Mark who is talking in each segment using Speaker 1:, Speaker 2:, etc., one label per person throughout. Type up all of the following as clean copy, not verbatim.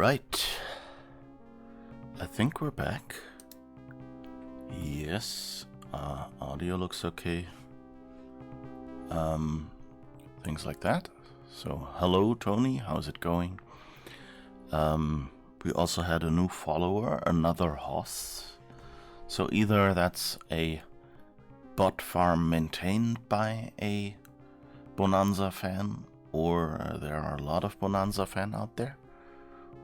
Speaker 1: Right. I think we're back. Yes. Audio looks okay. Things like that. So, hello Tony, how's it going? We also had a new follower, another Hoss. So either that's a bot farm maintained by a Bonanza fan, or there are a lot of Bonanza fan out there.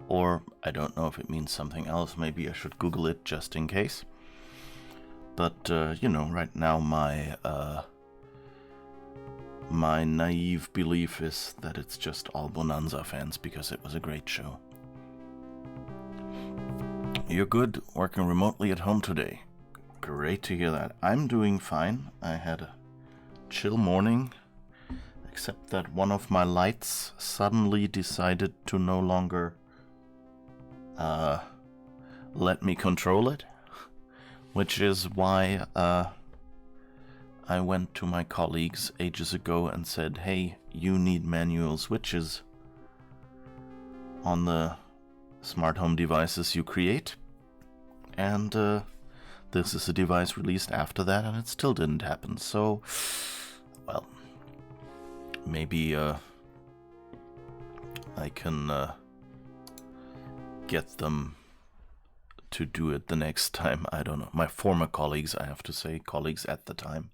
Speaker 1: Or I don't know if it means something else. Maybe I should Google it just in case. But right now my naive belief is that it's just all Bonanza fans because it was a great show. You're good working remotely at home today. Great to hear that. I'm doing fine. I had a chill morning, except that one of my lights suddenly decided to no longer let me control it, which is why I went to my colleagues ages ago and said, hey, you need manual switches on the smart home devices you create. And this is a device released after that, and it still didn't happen. So, well, maybe I can get them to do it the next time. I don't know. My former colleagues, I have to say, colleagues at the time.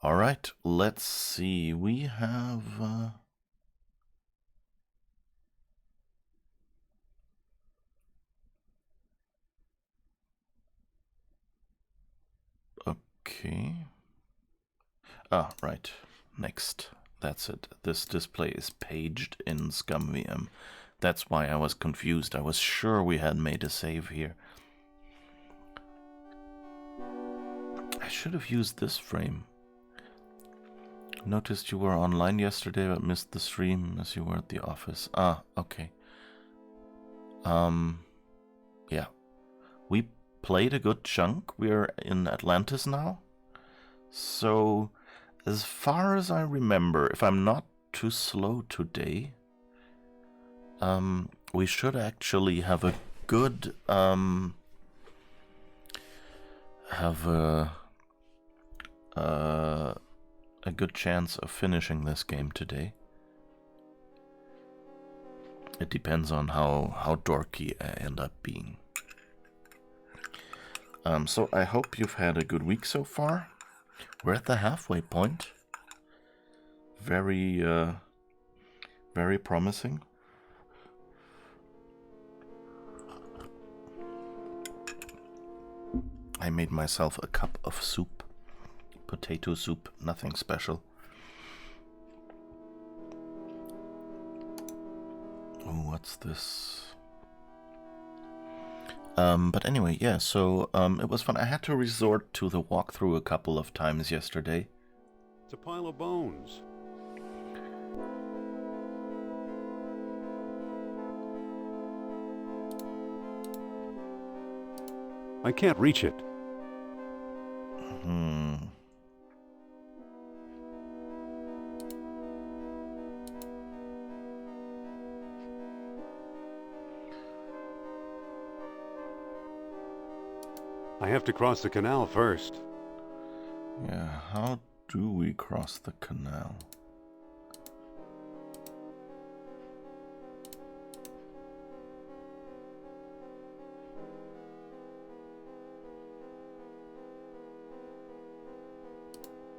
Speaker 1: All right, let's see. We have okay. Ah, right. Next. That's it. This display is paged in ScumVM. That's why I was confused. I was sure we had made a save here. I should have used this frame. Noticed you were online yesterday but missed the stream as you were at the office. Ah, okay. Yeah. We played a good chunk. We're in Atlantis now. So, as far as I remember, if I'm not too slow today, we should actually have a good, a good chance of finishing this game today. It depends on how dorky I end up being. So I hope you've had a good week so far. We're at the halfway point. Very promising. I made myself a cup of soup. Potato soup, nothing special. Oh, what's this? But anyway, yeah, so it was fun. I had to resort to the walkthrough a couple of times yesterday.
Speaker 2: It's a pile of bones. I can't reach it. I have to cross the canal first.
Speaker 1: Yeah, how do we cross the canal?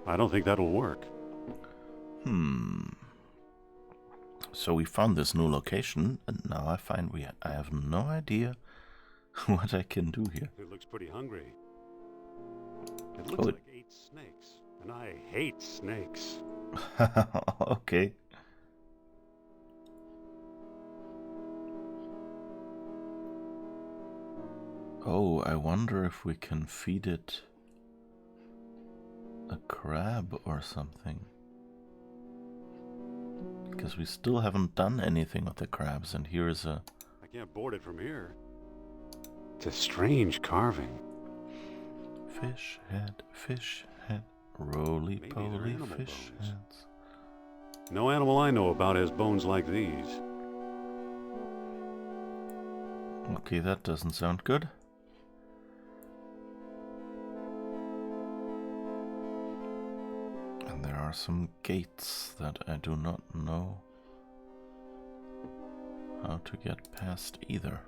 Speaker 2: I don't think that'll work.
Speaker 1: So we found this new location, and now I find I have no idea what I can do here.
Speaker 2: It looks pretty hungry. It looks like 8 snakes, and I hate snakes.
Speaker 1: Okay. Oh, I wonder if we can feed it a crab or something. Because we still haven't done anything with the crabs, and here is a...
Speaker 2: I can't board it from here. It's a strange carving.
Speaker 1: Fish head, roly-poly fish heads.
Speaker 2: No animal I know about has bones like these.
Speaker 1: Okay, that doesn't sound good. And there are some gates that I do not know how to get past either.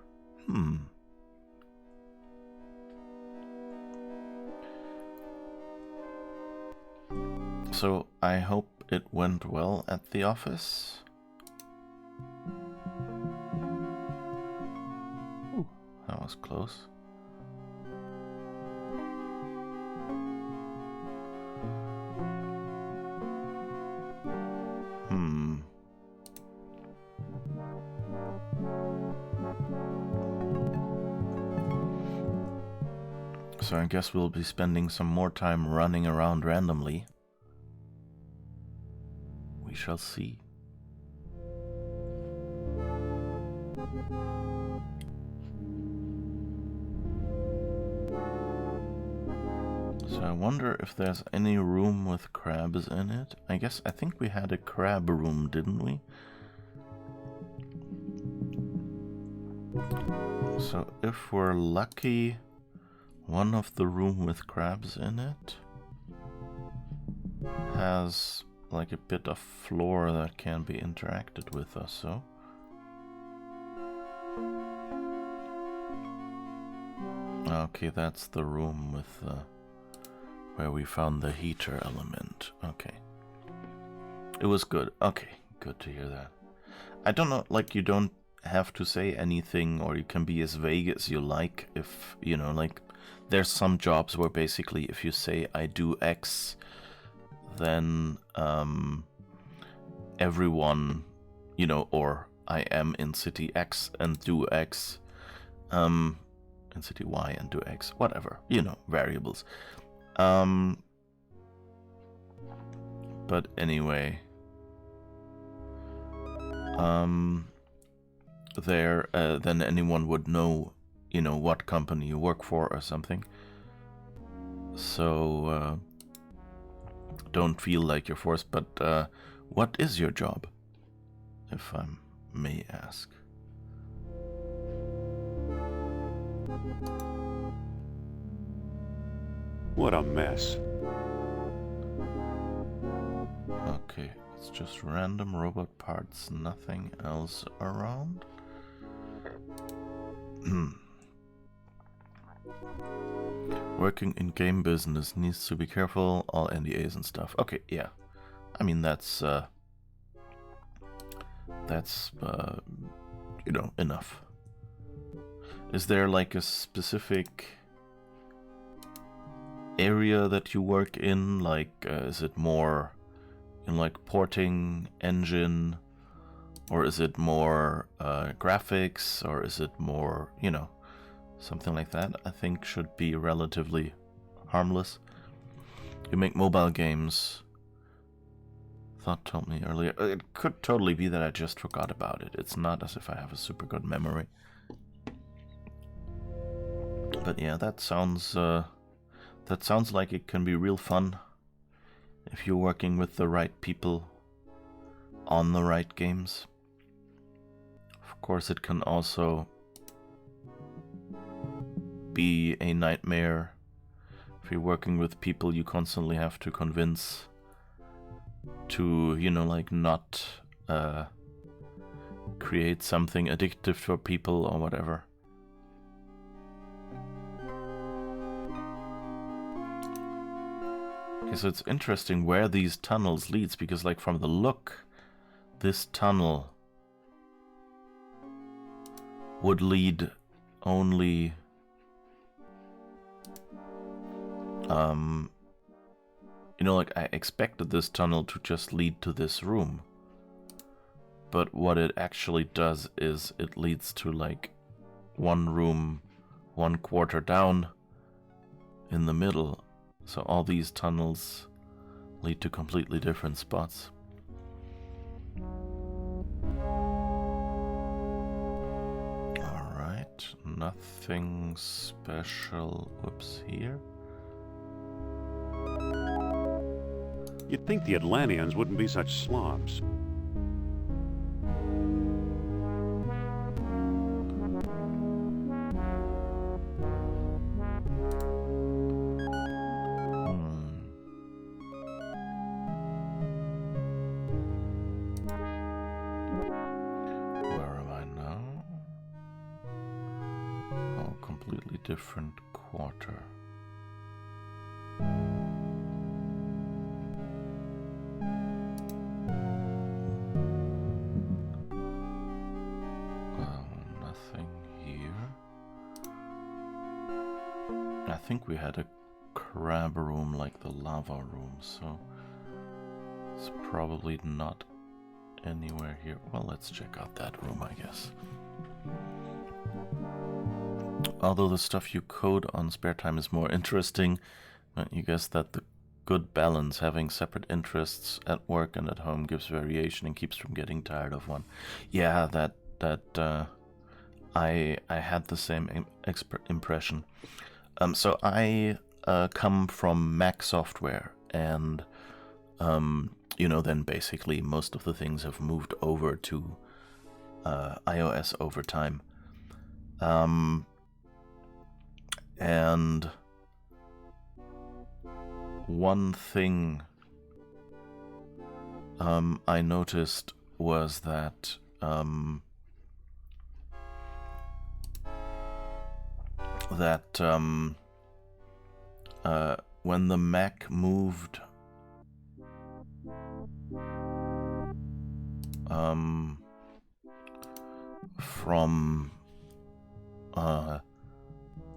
Speaker 1: So I hope it went well at the office. Ooh, that was close. So I guess we'll be spending some more time running around randomly. We shall see. So I wonder if there's any room with crabs in it. I think we had a crab room, didn't we? So if we're lucky, one of the room with crabs in it has like a bit of floor that can be interacted with us, so. Okay, that's the room with where we found the heater element. Okay. It was good. Okay, good to hear that. I don't know, like, you don't have to say anything, or you can be as vague as you like. If, you know, like, there's some jobs where basically if you say I do X, then everyone, you know, or I am in city X and do X, in city Y and do X, whatever, you know, variables. But anyway, then anyone would know, you know, what company you work for or something. So don't feel like you're forced. But what is your job, if I may ask?
Speaker 2: What a mess.
Speaker 1: Okay, it's just random robot parts, nothing else around. Working in game business needs to be careful, all NDAs and stuff. Okay, yeah. I mean, that's you know, enough. Is there like a specific area that you work in? Like, is it more in like porting, engine, or is it more graphics, or is it more, you know, something like that? I think should be relatively harmless. You make mobile games. Thought told me earlier. It could totally be that I just forgot about it. It's not as if I have a super good memory. But yeah, that sounds like it can be real fun if you're working with the right people on the right games. Of course, it can also be a nightmare if you're working with people you constantly have to convince to, you know, like, not create something addictive for people or whatever. Okay, so it's interesting where these tunnels leads, because, like, from the look, this tunnel would lead only you know, like, I expected this tunnel to just lead to this room, but what it actually does is it leads to, like, one room 1/4 down in the middle. So all these tunnels lead to completely different spots. Alright, nothing special. Whoops, here.
Speaker 2: You'd think the Atlanteans wouldn't be such slobs.
Speaker 1: completely different quarter. Nothing here. I think we had a crab room like the lava room, so it's probably not anywhere here. Well, let's check out that room, I guess. Although the stuff you code on spare time is more interesting, you guess that the good balance, having separate interests at work and at home, gives variation and keeps from getting tired of one. Yeah, I had the same impression. So I come from Mac software, and you know, then basically most of the things have moved over to iOS over time. And one thing I noticed was that when the Mac moved from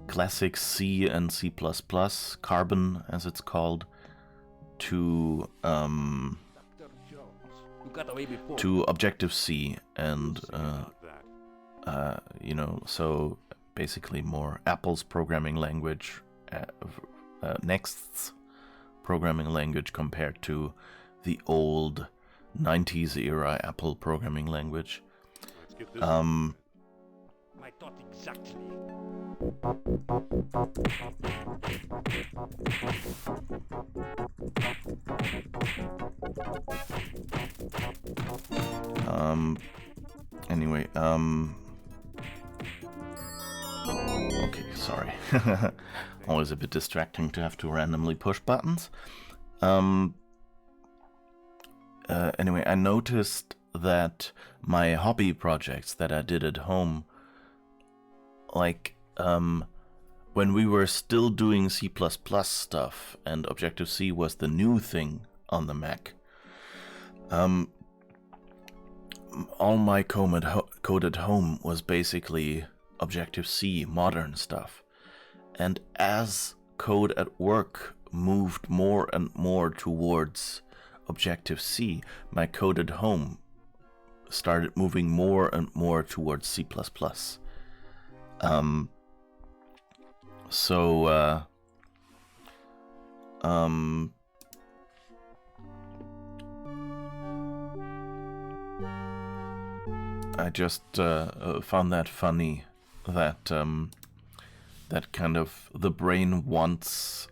Speaker 1: classic C and C++, Carbon as it's called, to Objective-C, and you know, so basically more Apple's programming language, Next's programming language compared to the old 90s era Apple programming language.
Speaker 2: My thought exactly.
Speaker 1: Anyway, okay, sorry. Always a bit distracting to have to randomly push buttons. Anyway, I noticed that my hobby projects that I did at home, like, when we were still doing C++ stuff and Objective-C was the new thing on the Mac, all my code at home was basically Objective-C modern stuff. And as code at work moved more and more towards Objective-C, my code at home started moving more and more towards C++. I just found that funny that that kind of the brain wants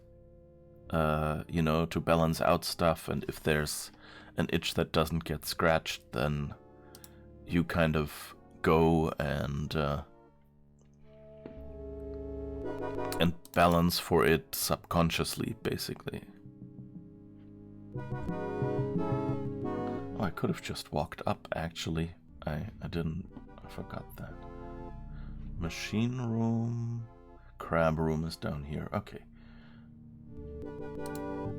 Speaker 1: you know, to balance out stuff, and if there's an itch that doesn't get scratched, then you kind of go and balance for it subconsciously, basically. Oh, I could have just walked up, actually. I didn't. I forgot that. Machine room. Crab room is down here. Okay.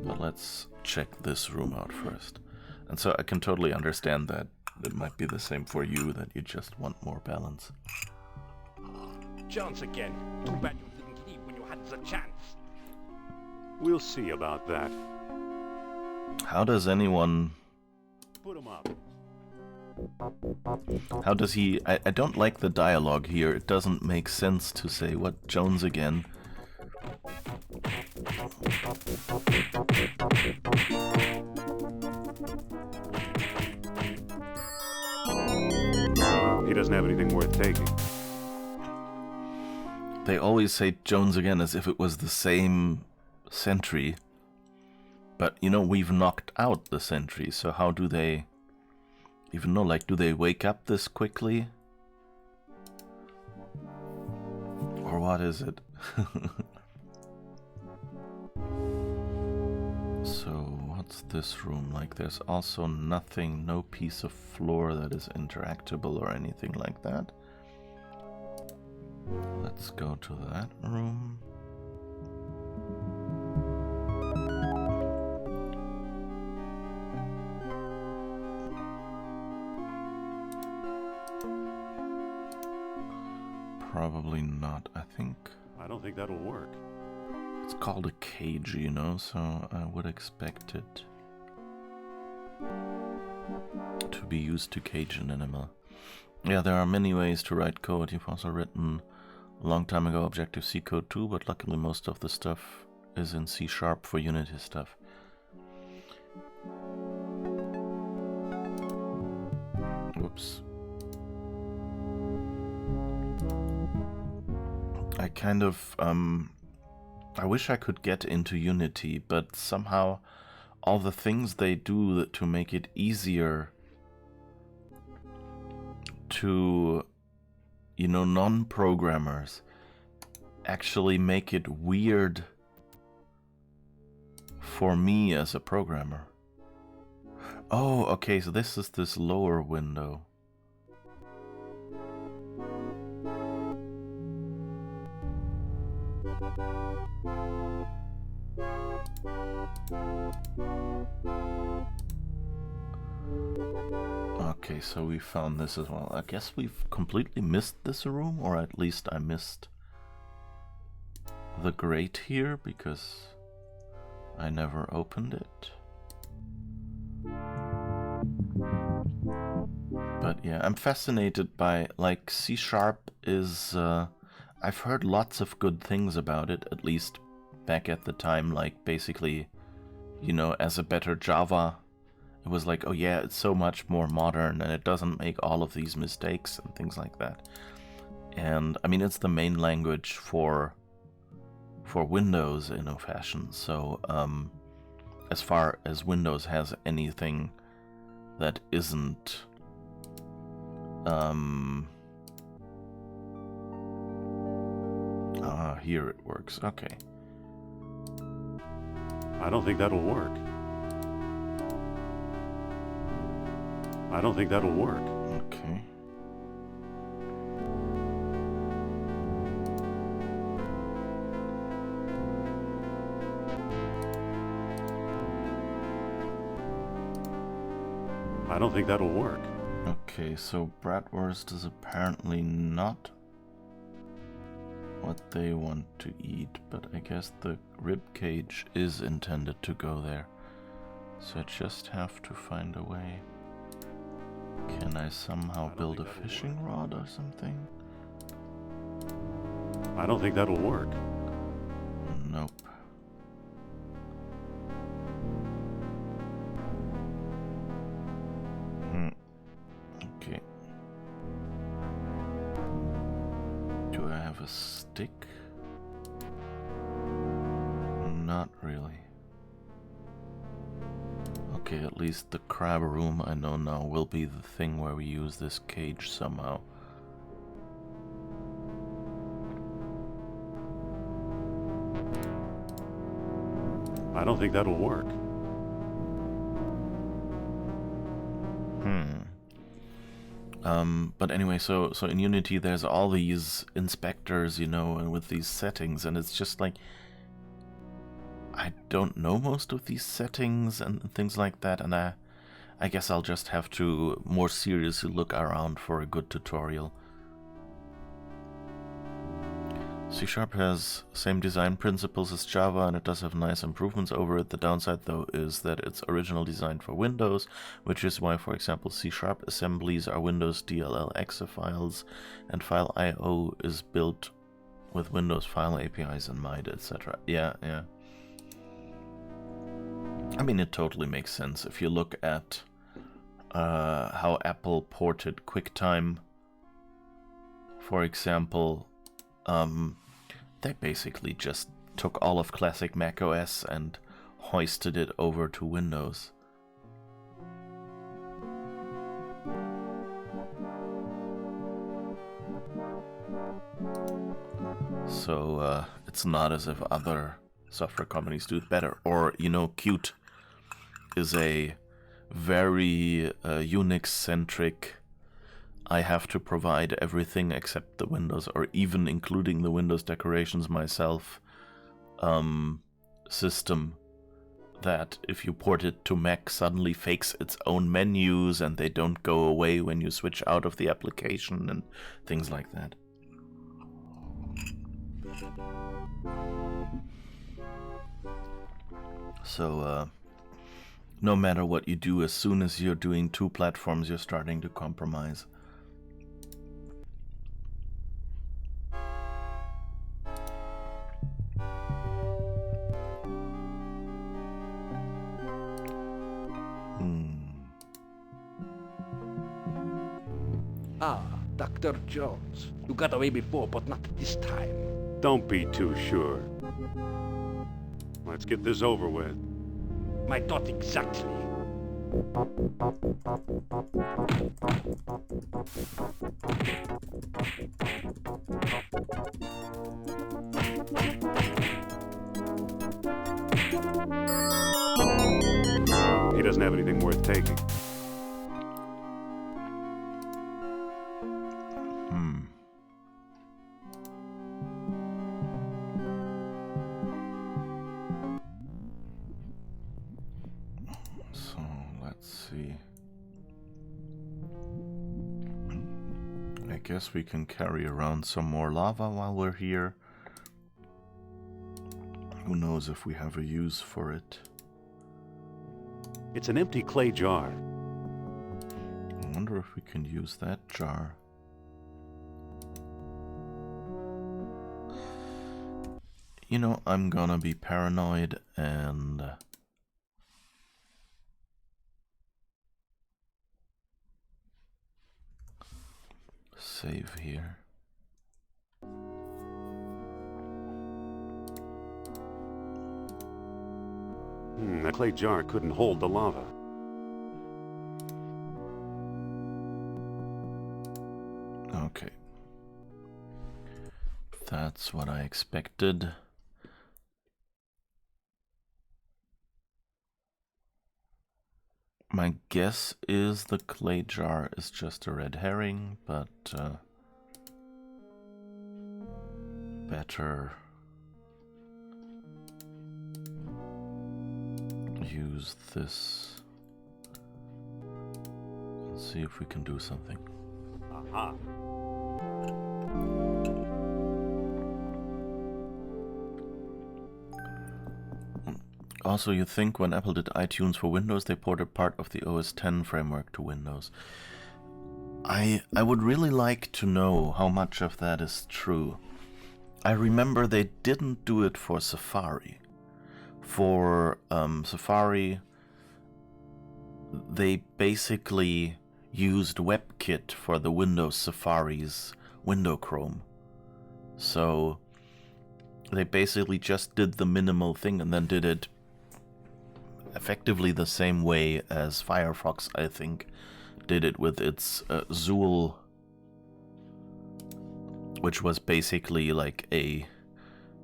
Speaker 1: But let's check this room out first. And so I can totally understand that it might be the same for you, that you just want more balance.
Speaker 2: Chance again. Too bad you didn't leave when you had the chance. We'll see about that.
Speaker 1: How does anyone...
Speaker 2: Put him up.
Speaker 1: How does he... I don't like the dialogue here. It doesn't make sense to say, what, Jones again?
Speaker 2: He doesn't have anything worth taking.
Speaker 1: They always say Jones again as if it was the same sentry. But, you know, we've knocked out the sentry, so how do they... Even know, like, do they wake up this quickly? Or what is it? So, what's this room like? There's also nothing, no piece of floor that is interactable or anything like that. Let's go to that room. Probably not, I think.
Speaker 2: I don't think that'll work.
Speaker 1: It's called a cage, you know, so I would expect it to be used to cage an animal. Yeah, there are many ways to write code. You've also written a long time ago Objective-C code too, but luckily most of the stuff is in C# for Unity stuff. Whoops. I kind of, I wish I could get into Unity, but somehow all the things they do to make it easier to, you know, non-programmers actually make it weird for me as a programmer. Oh, okay, so this is this lower window. Okay, so we found this as well. I guess we've completely missed this room, or at least I missed the grate here because I never opened it. But yeah, I'm fascinated by, like, C# is, I've heard lots of good things about it, at least back at the time, like, basically, you know, as a better Java. It was like, oh yeah, it's so much more modern and it doesn't make all of these mistakes and things like that. And I mean, it's the main language for Windows in a fashion. So as far as Windows has anything that isn't here it works. Okay.
Speaker 2: I don't think that'll work. I don't think that'll work.
Speaker 1: Okay.
Speaker 2: I don't think that'll work.
Speaker 1: Okay, so bratwurst is apparently not what they want to eat, but I guess the rib cage is intended to go there. So I just have to find a way. Can I somehow build a fishing rod or something?
Speaker 2: I don't think that'll work.
Speaker 1: Nope. Okay. Do I have a stick? Not really. Okay, at least the crab room I know now will be the thing where we use this cage somehow.
Speaker 2: I don't think that'll work.
Speaker 1: But anyway, so in Unity there's all these inspectors, you know, and with these settings, and it's just like, I don't know most of these settings and things like that, and I guess I'll just have to more seriously look around for a good tutorial. C# has same design principles as Java, and it does have nice improvements over it. The downside, though, is that it's originally designed for Windows, which is why, for example, C# assemblies are Windows DLL exe files, and file I/O is built with Windows file APIs in mind, etc. Yeah. I mean, it totally makes sense. If you look at how Apple ported QuickTime, for example, they basically just took all of classic macOS and hoisted it over to Windows. So it's not as if other software companies do it better. Or, you know, Qt is a very Unix-centric I have to provide everything except the Windows, or even including the Windows decorations myself, system that if you port it to Mac suddenly fakes its own menus and they don't go away when you switch out of the application and things like that. So no matter what you do, as soon as you're doing two platforms, you're starting to compromise.
Speaker 3: Ah, Dr. Jones. You got away before, but not this time.
Speaker 2: Don't be too sure. Let's get this over with.
Speaker 3: My thought exactly.
Speaker 2: He doesn't have anything worth taking.
Speaker 1: So, let's see. I guess we can carry around some more lava while we're here. Who knows if we have a use for it.
Speaker 2: It's an empty clay jar.
Speaker 1: I wonder if we can use that jar. You know, I'm gonna be paranoid and save here.
Speaker 2: That clay jar couldn't hold the lava.
Speaker 1: Okay. That's what I expected. My guess is the clay jar is just a red herring, but better use this and see if we can do something.
Speaker 2: Aha.
Speaker 1: Also, you think when Apple did iTunes for Windows, they ported part of the OS X framework to Windows. I would really like to know how much of that is true. I remember they didn't do it for Safari. For Safari, they basically used WebKit for the Windows Safari's window Chrome. So they basically just did the minimal thing and then did it effectively the same way as Firefox, I think, did it with its Zool, which was basically like a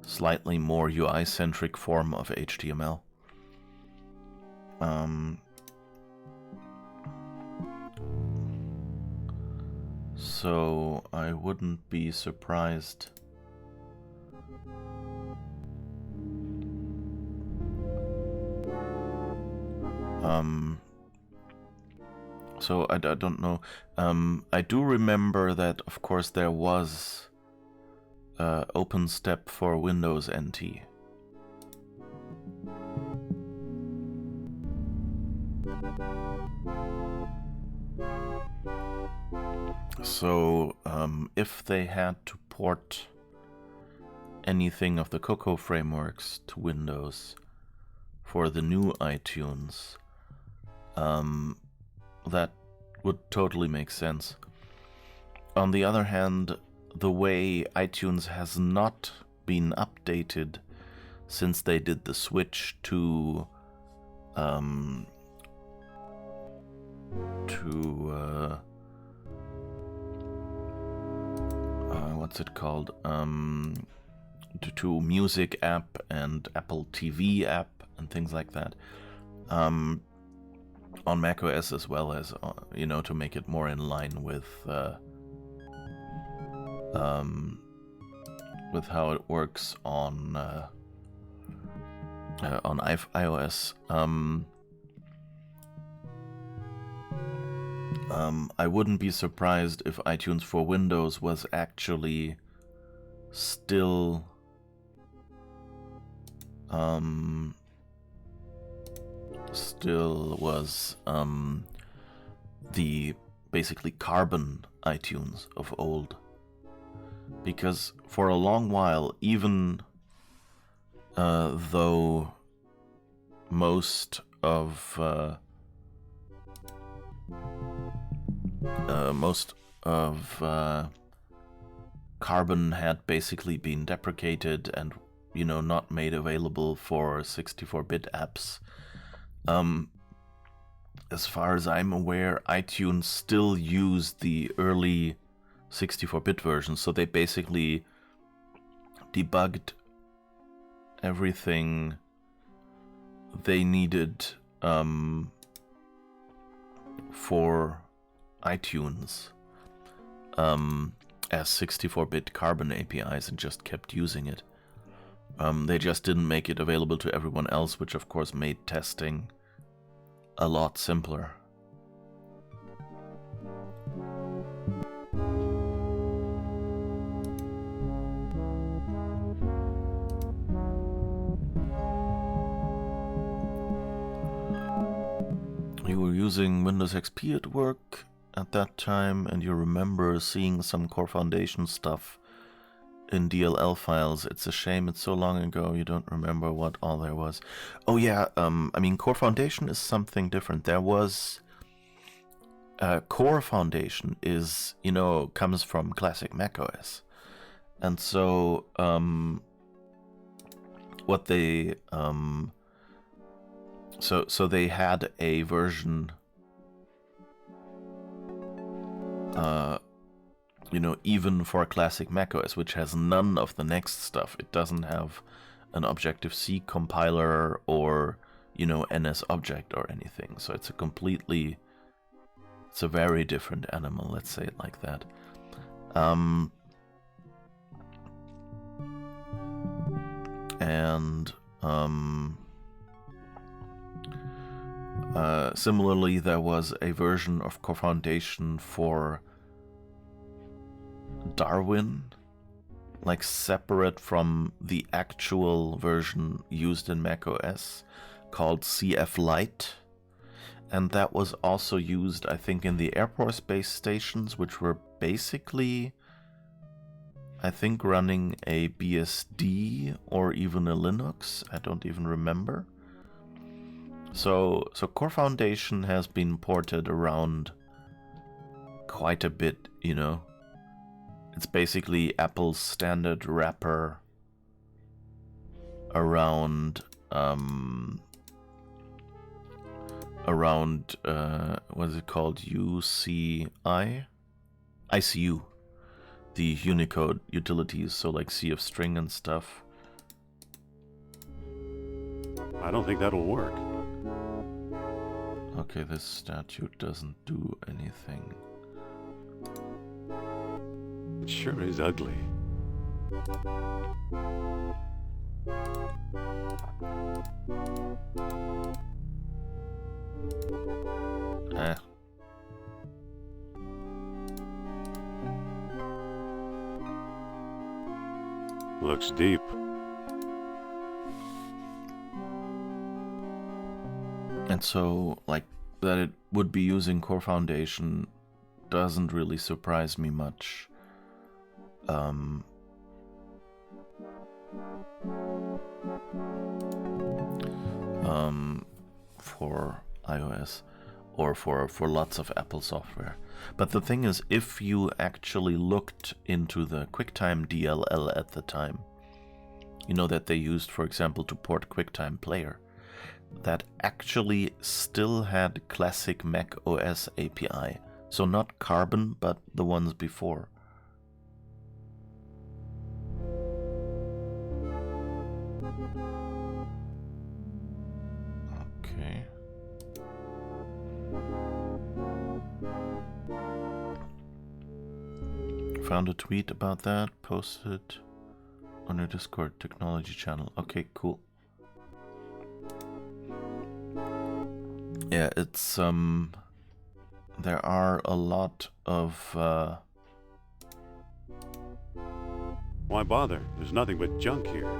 Speaker 1: slightly more UI-centric form of HTML. So I wouldn't be surprised. So I don't know. I do remember that, of course, there was OpenStep for Windows NT. So if they had to port anything of the Cocoa frameworks to Windows for the new iTunes, that would totally make sense. On the other hand, the way iTunes has not been updated since they did the switch to what's it called? To Music app and Apple TV app and things like that. on macOS as well as, you know, to make it more in line with how it works on iOS. I wouldn't be surprised if iTunes for Windows was actually still was the basically Carbon iTunes of old, because for a long while, even though most of Carbon had basically been deprecated and, you know, not made available for 64-bit apps. As far as I'm aware, iTunes still used the early 64-bit version, so they basically debugged everything they needed for iTunes as 64-bit Carbon APIs and just kept using it. They just didn't make it available to everyone else, which of course made testing a lot simpler. You were using Windows XP at work at that time, and you remember seeing some Core Foundation stuff in DLL files. It's a shame it's so long ago you don't remember what all there was. Oh yeah, I mean, Core Foundation is something different. There was... Core Foundation is, you know, comes from classic macOS. And so, what they... So they had a version... you know, even for classic macOS, which has none of the next stuff. It doesn't have an Objective-C compiler or, you know, NSObject or anything. So it's a completely, it's a very different animal, let's say it like that. Similarly, there was a version of Core Foundation for Darwin, like separate from the actual version used in macOS, called CF Lite, and that was also used, I think, in the Air Force base stations, which were basically, I think, running a BSD or even a Linux. I don't even remember. So Core Foundation has been ported around quite a bit, you know. It's basically Apple's standard wrapper around what is it called? UCI? ICU. The Unicode utilities, so like CF String and stuff.
Speaker 2: I don't think that'll work.
Speaker 1: Okay, this statute doesn't do anything.
Speaker 2: It sure is ugly. Looks deep.
Speaker 1: And so, like, that it would be using Core Foundation doesn't really surprise me much. For iOS or for lots of Apple software. But the thing is, if you actually looked into the QuickTime DLL at the time, you know, that they used, for example, to port QuickTime Player, that actually still had classic Mac OS API. So not Carbon, but the ones before. Okay. Found a tweet about that, posted on your Discord technology channel. Okay, cool. Yeah, it's there are a lot of
Speaker 2: Why bother? There's nothing but junk here.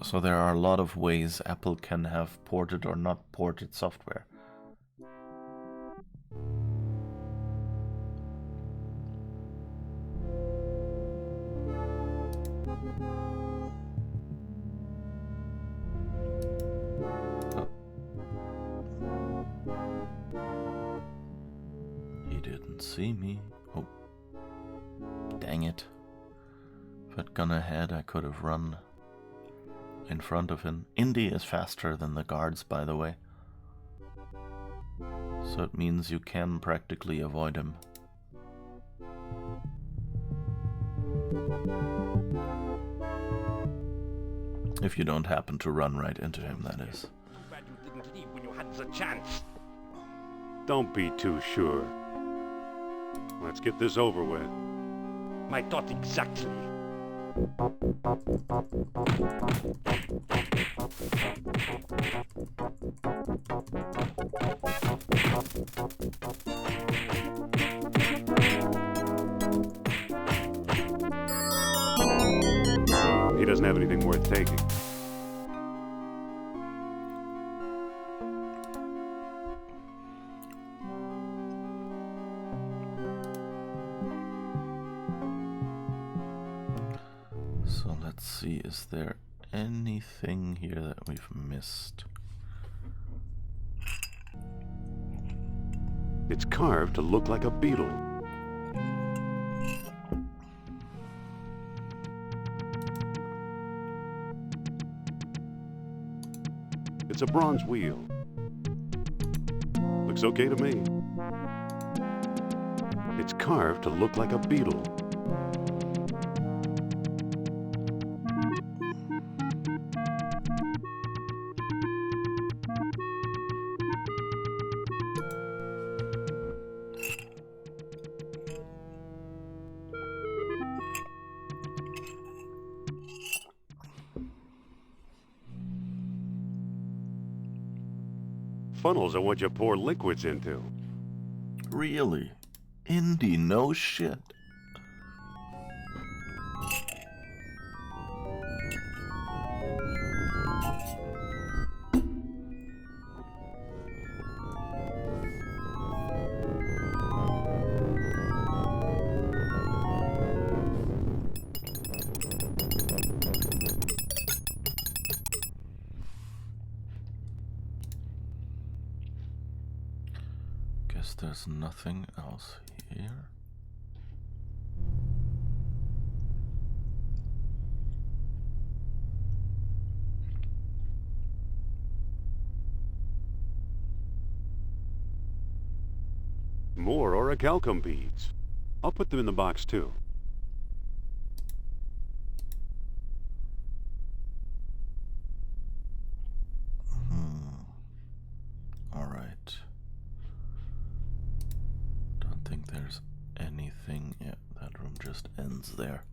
Speaker 1: So there are a lot of ways Apple can have ported or not ported software. Oh. He didn't see me. Oh. Dang it. If I'd gone ahead, I could have run in front of him. Indy is faster than the guards, by the way. So it means you can practically avoid him. If you don't happen to run right into him, that is.
Speaker 3: Too bad you didn't leave when you had the chance.
Speaker 2: Don't be too sure. Let's get this over with.
Speaker 3: My thought exactly.
Speaker 2: He doesn't have anything worth taking.
Speaker 1: So let's see, is there anything here that we've missed?
Speaker 2: It's carved to look like a beetle. It's a bronze wheel. Looks okay to me. It's carved to look like a beetle. Funnels are what you pour liquids into.
Speaker 1: Really? Indy, no shit. Guess there's nothing else here.
Speaker 2: More orichalcum beads. I'll put them in the box too.
Speaker 1: All right. Don't think there's anything. Yeah, that room just ends there.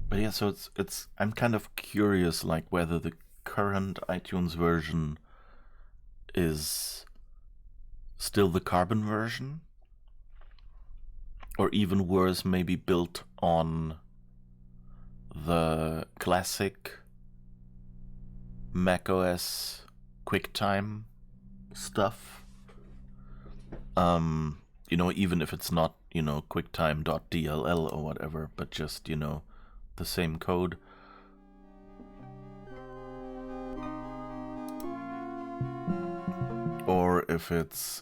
Speaker 1: But yeah, so it's I'm kind of curious, like whether the current iTunes version is still the carbon version, or even worse, maybe built on the classic macOS QuickTime stuff. You know, even if it's not, you know, quicktime.dll or whatever, but just, you know, the same code. Or if it's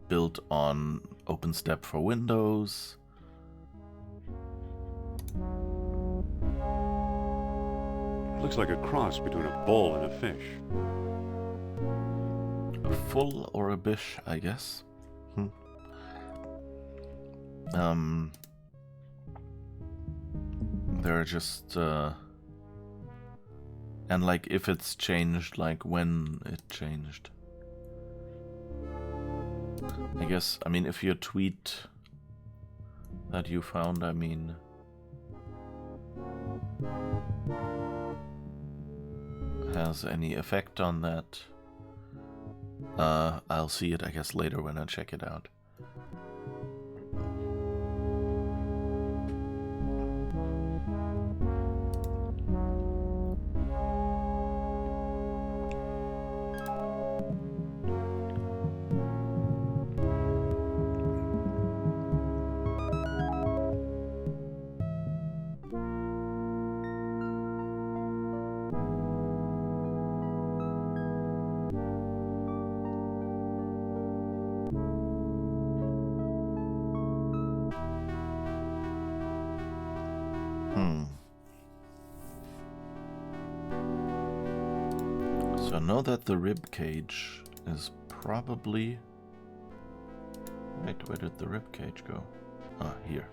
Speaker 1: built on OpenStep for Windows.
Speaker 2: Looks like a cross between a bull and a fish.
Speaker 1: A full or a bish, I guess. They're just and like if it's changed, like when it changed. I guess, I mean, if your tweet that you found, I mean, has any effect on that, I'll see it, I guess, later when I check it out. So know that the rib cage is probably... Wait, where did the rib cage go? Ah, here.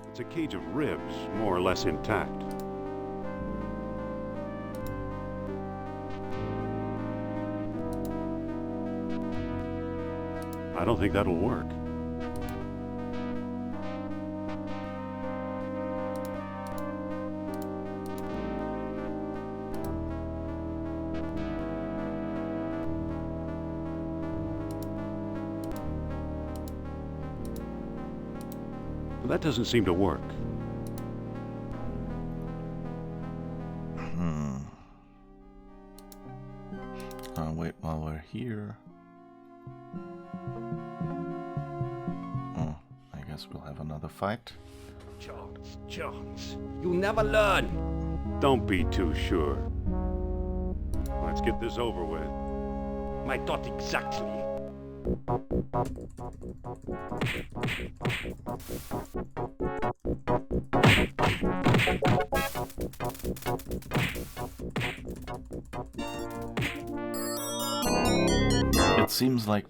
Speaker 2: It's a cage of ribs, more or less intact. I don't think that'll work. That doesn't seem to work.
Speaker 1: Wait, while we're here... Oh, I guess we'll have another fight.
Speaker 3: Jones, you never learn.
Speaker 2: Don't be too sure. Let's get this over with.
Speaker 3: My thought exactly.
Speaker 1: It seems like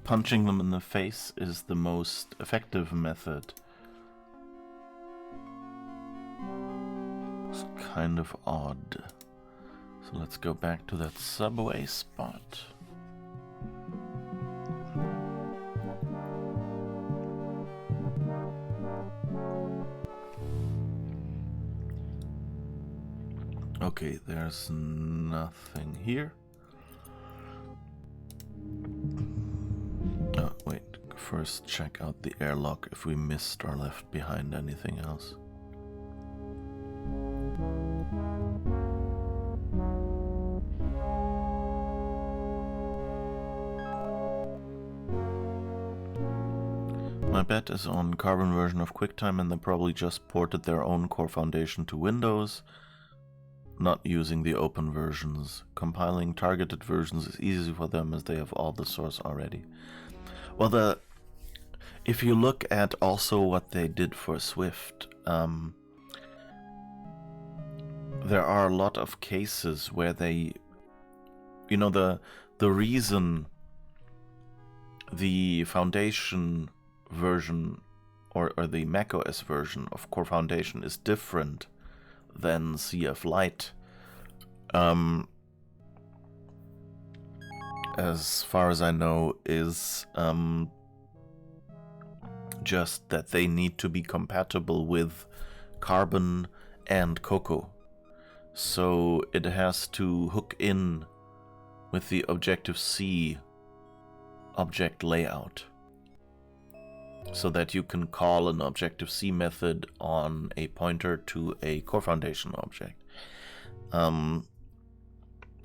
Speaker 1: punching them in the face is the most effective method. It's kind of odd. So let's go back to that subway spot. Okay, there's nothing here. Oh, wait. First check out the airlock if we missed or left behind anything else. My bet is on Carbon version of QuickTime, and they probably just ported their own core foundation to Windows, not using the open versions. Compiling targeted versions is easy for them as they have all the source already. Well, if you look at also what they did for Swift, there are a lot of cases where they, you know, the reason the foundation version or the macOS version of Core Foundation is different than CF Lite, as far as I know, is just that they need to be compatible with Carbon and Cocoa. So it has to hook in with the Objective-C object layout, so that you can call an Objective-C method on a pointer to a Core Foundation object.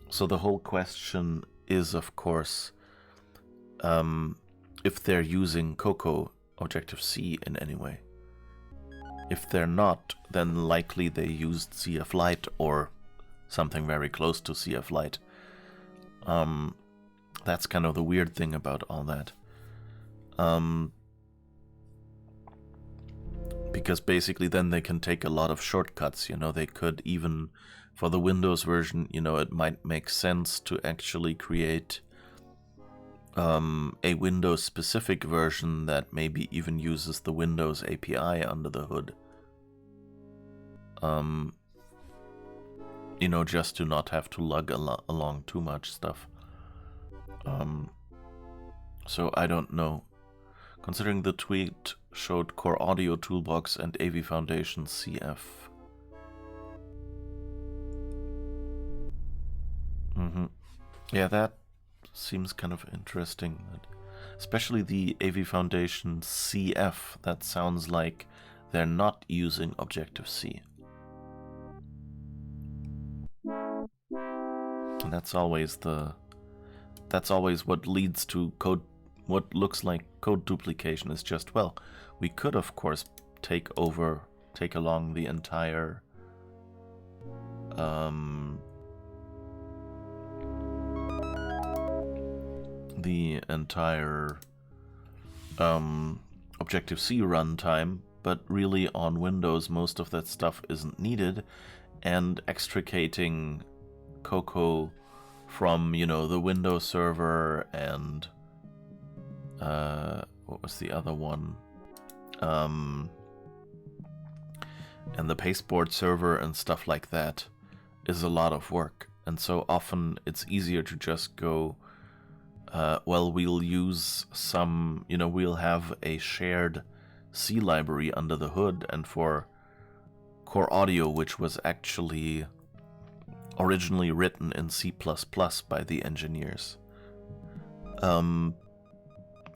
Speaker 1: So the whole question is, of course, if they're using Cocoa Objective-C in any way. If they're not, then likely they used CF Lite or something very close to CF Lite. That's kind of the weird thing about all that. Because basically then they can take a lot of shortcuts, you know. They could even, for the Windows version, you know, it might make sense to actually create a Windows-specific version that maybe even uses the Windows API under the hood. You know, just to not have to lug along too much stuff. So I don't know. Considering the tweet showed Core Audio Toolbox and AV Foundation CF. Yeah, that seems kind of interesting. Especially the AV Foundation CF. That sounds like they're not using Objective-C. And that's always what leads to code. What looks like code duplication is just, well, we could of course take along the entire Objective-C runtime, but really on Windows most of that stuff isn't needed, and extricating Cocoa from, you know, the Windows server and what was the other one? And the pasteboard server and stuff like that is a lot of work. And so often it's easier to just go, well, we'll use some, you know, we'll have a shared C library under the hood. And for Core Audio, which was actually originally written in C++ by the engineers,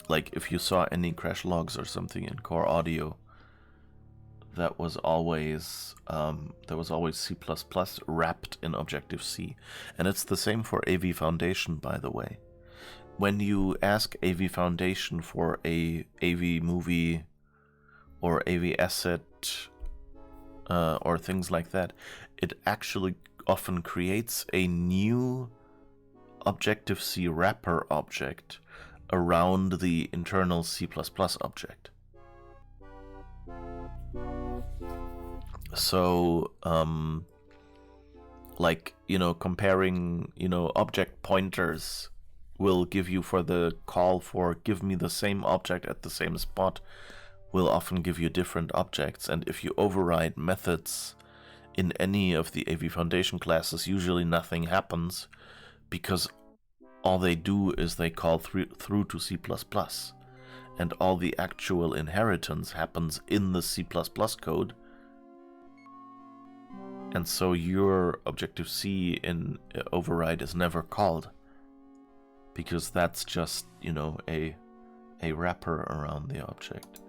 Speaker 1: like if you saw any crash logs or something in Core Audio, that was always C++ wrapped in Objective-C. And it's the same for AV Foundation, by the way. When you ask AV Foundation for a AV movie or AV asset or things like that, it actually often creates a new Objective-C wrapper object around the internal C++ object. So, like, you know, comparing, you know, object pointers will give you, for the call for give me the same object at the same spot, will often give you different objects. And if you override methods in any of the AV Foundation classes, usually nothing happens, because all they do is they call through to C++, and all the actual inheritance happens in the C++ code. And so your Objective-C in override is never called, because that's just, you know, a wrapper around the object.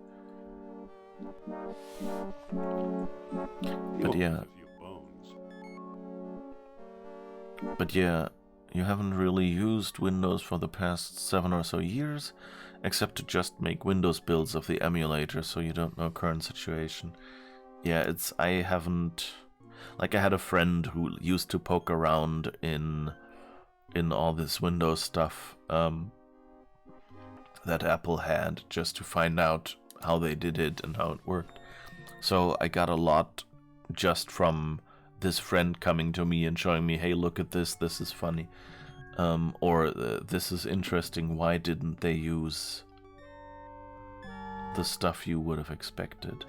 Speaker 1: But yeah, you haven't really used Windows for the past 7 or so years, except to just make Windows builds of the emulator, so you don't know current situation. Yeah, I haven't... Like, I had a friend who used to poke around in all this Windows stuff that Apple had, just to find out how they did it and how it worked. So I got a lot just from this friend coming to me and showing me, hey, look at this is funny. Or this is interesting, why didn't they use the stuff you would have expected?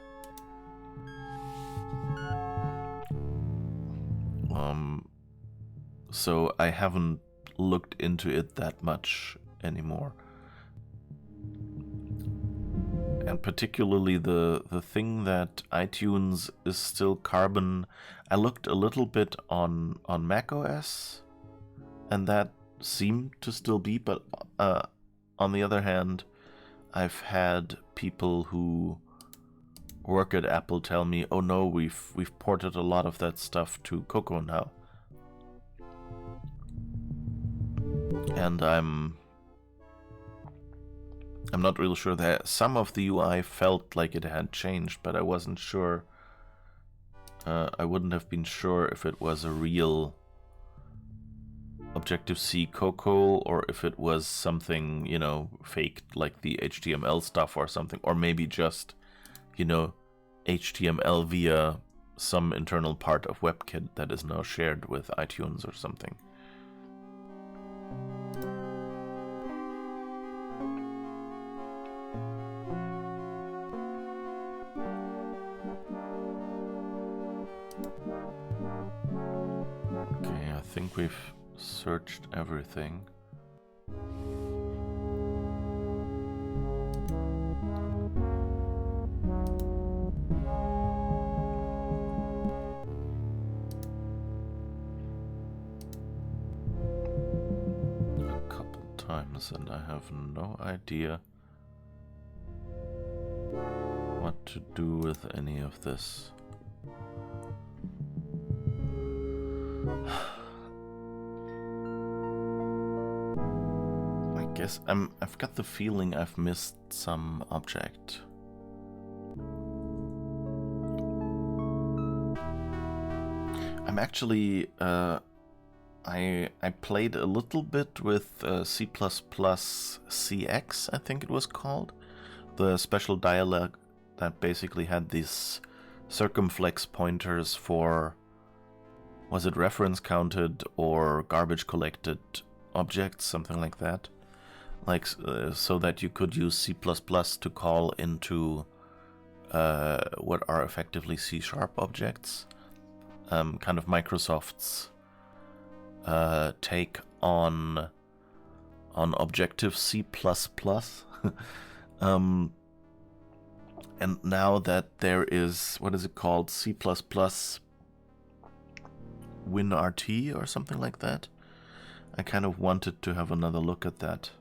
Speaker 1: So I haven't looked into it that much anymore. And particularly the thing that iTunes is still Carbon. I looked a little bit on macOS, and that seemed to still be, but on the other hand, I've had people who work at Apple tell me, oh no, we've ported a lot of that stuff to Cocoa now. And I'm not really sure. That some of the UI felt like it had changed, but I wasn't sure. I wouldn't have been sure if it was a real Objective-C Cocoa or if it was something, you know, faked like the HTML stuff or something, or maybe just, you know, HTML via some internal part of WebKit that is now shared with iTunes or something. think we've searched everything. And I have no idea what to do with any of this. I guess I've got the feeling I've missed some object. I'm actually I played a little bit with C++ CX, I think it was called. The special dialog that basically had these circumflex pointers for, was it reference counted or garbage collected objects, something like that. Like, so that you could use C++ to call into what are effectively C# objects. Kind of Microsoft's take on Objective-C++. And now that there is, what is it called, C++ WinRT or something like that, I kind of wanted to have another look at that.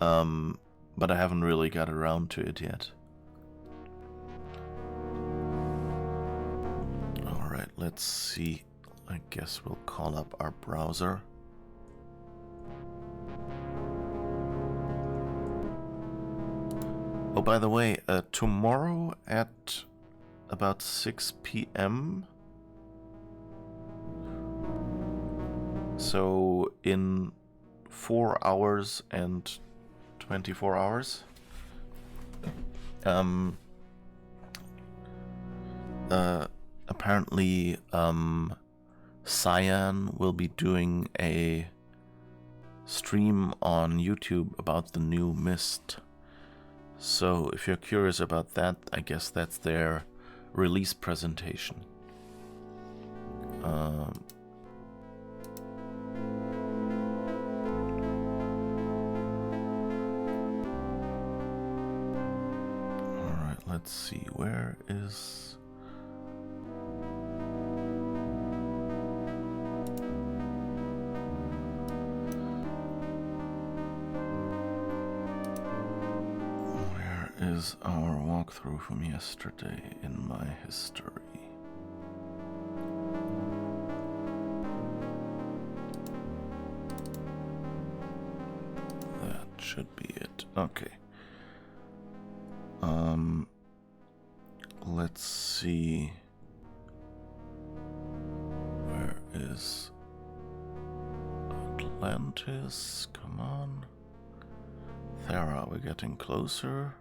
Speaker 1: But I haven't really got around to it yet. Alright, let's see. I guess we'll call up our browser. Oh, by the way, tomorrow at about 6 p.m. So in 4 hours and 24 hours, apparently, Cyan will be doing a stream on YouTube about the new Myst. So if you're curious about that, I guess that's their release presentation. Alright, let's see, where is... is our walkthrough from yesterday in my history. That should be it. Okay. Let's see. Where is Atlantis? Come on. Thera, we're getting closer.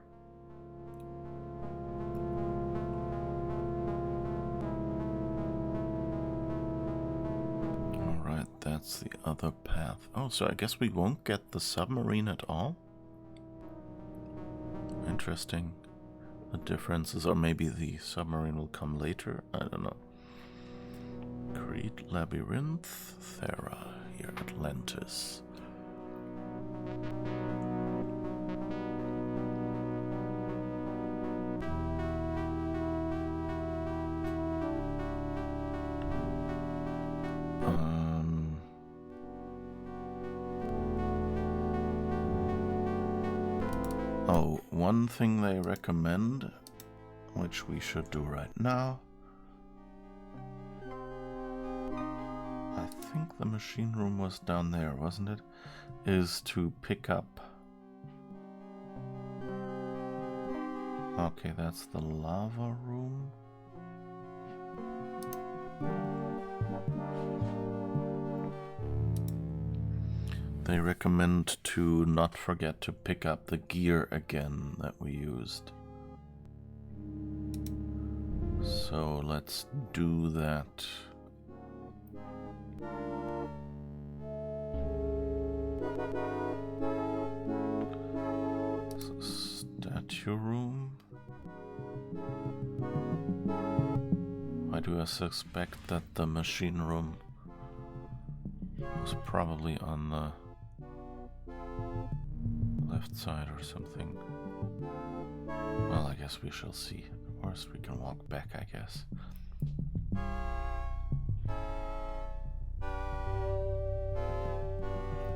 Speaker 1: That's the other path. Oh, so I guess we won't get the submarine at all? Interesting. The differences, or maybe the submarine will come later? I don't know. Crete, Labyrinth, Thera, here, Atlantis. Oh, one thing they recommend, which we should do right now. I think the machine room was down there, wasn't it? Is to pick up. Okay, that's the lava room. They recommend to not forget to pick up the gear again that we used. So let's do that. Statue room. Why do I suspect that the machine room was probably on the left side or something. Well, I guess we shall see. Worst, we can walk back, I guess.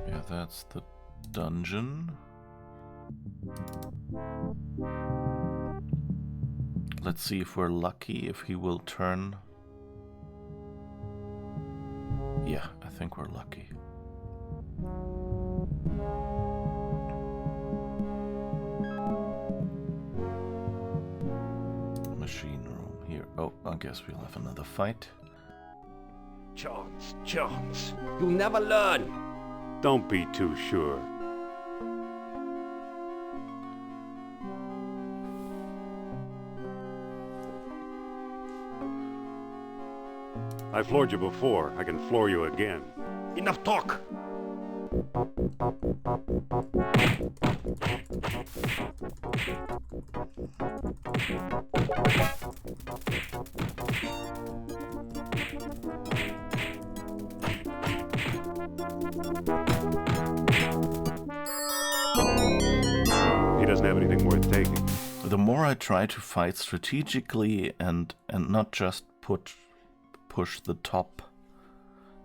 Speaker 1: Yeah, that's the dungeon. Let's see if we're lucky, if he will turn. Yeah, I think we're lucky. Machine room here. Oh, I guess we'll have another fight.
Speaker 3: Jones, Jones, you never learn.
Speaker 2: Don't be too sure. I floored you before. I can floor you again.
Speaker 3: Enough talk.
Speaker 2: He doesn't have anything worth taking.
Speaker 1: The more I try to fight strategically and not just push the top,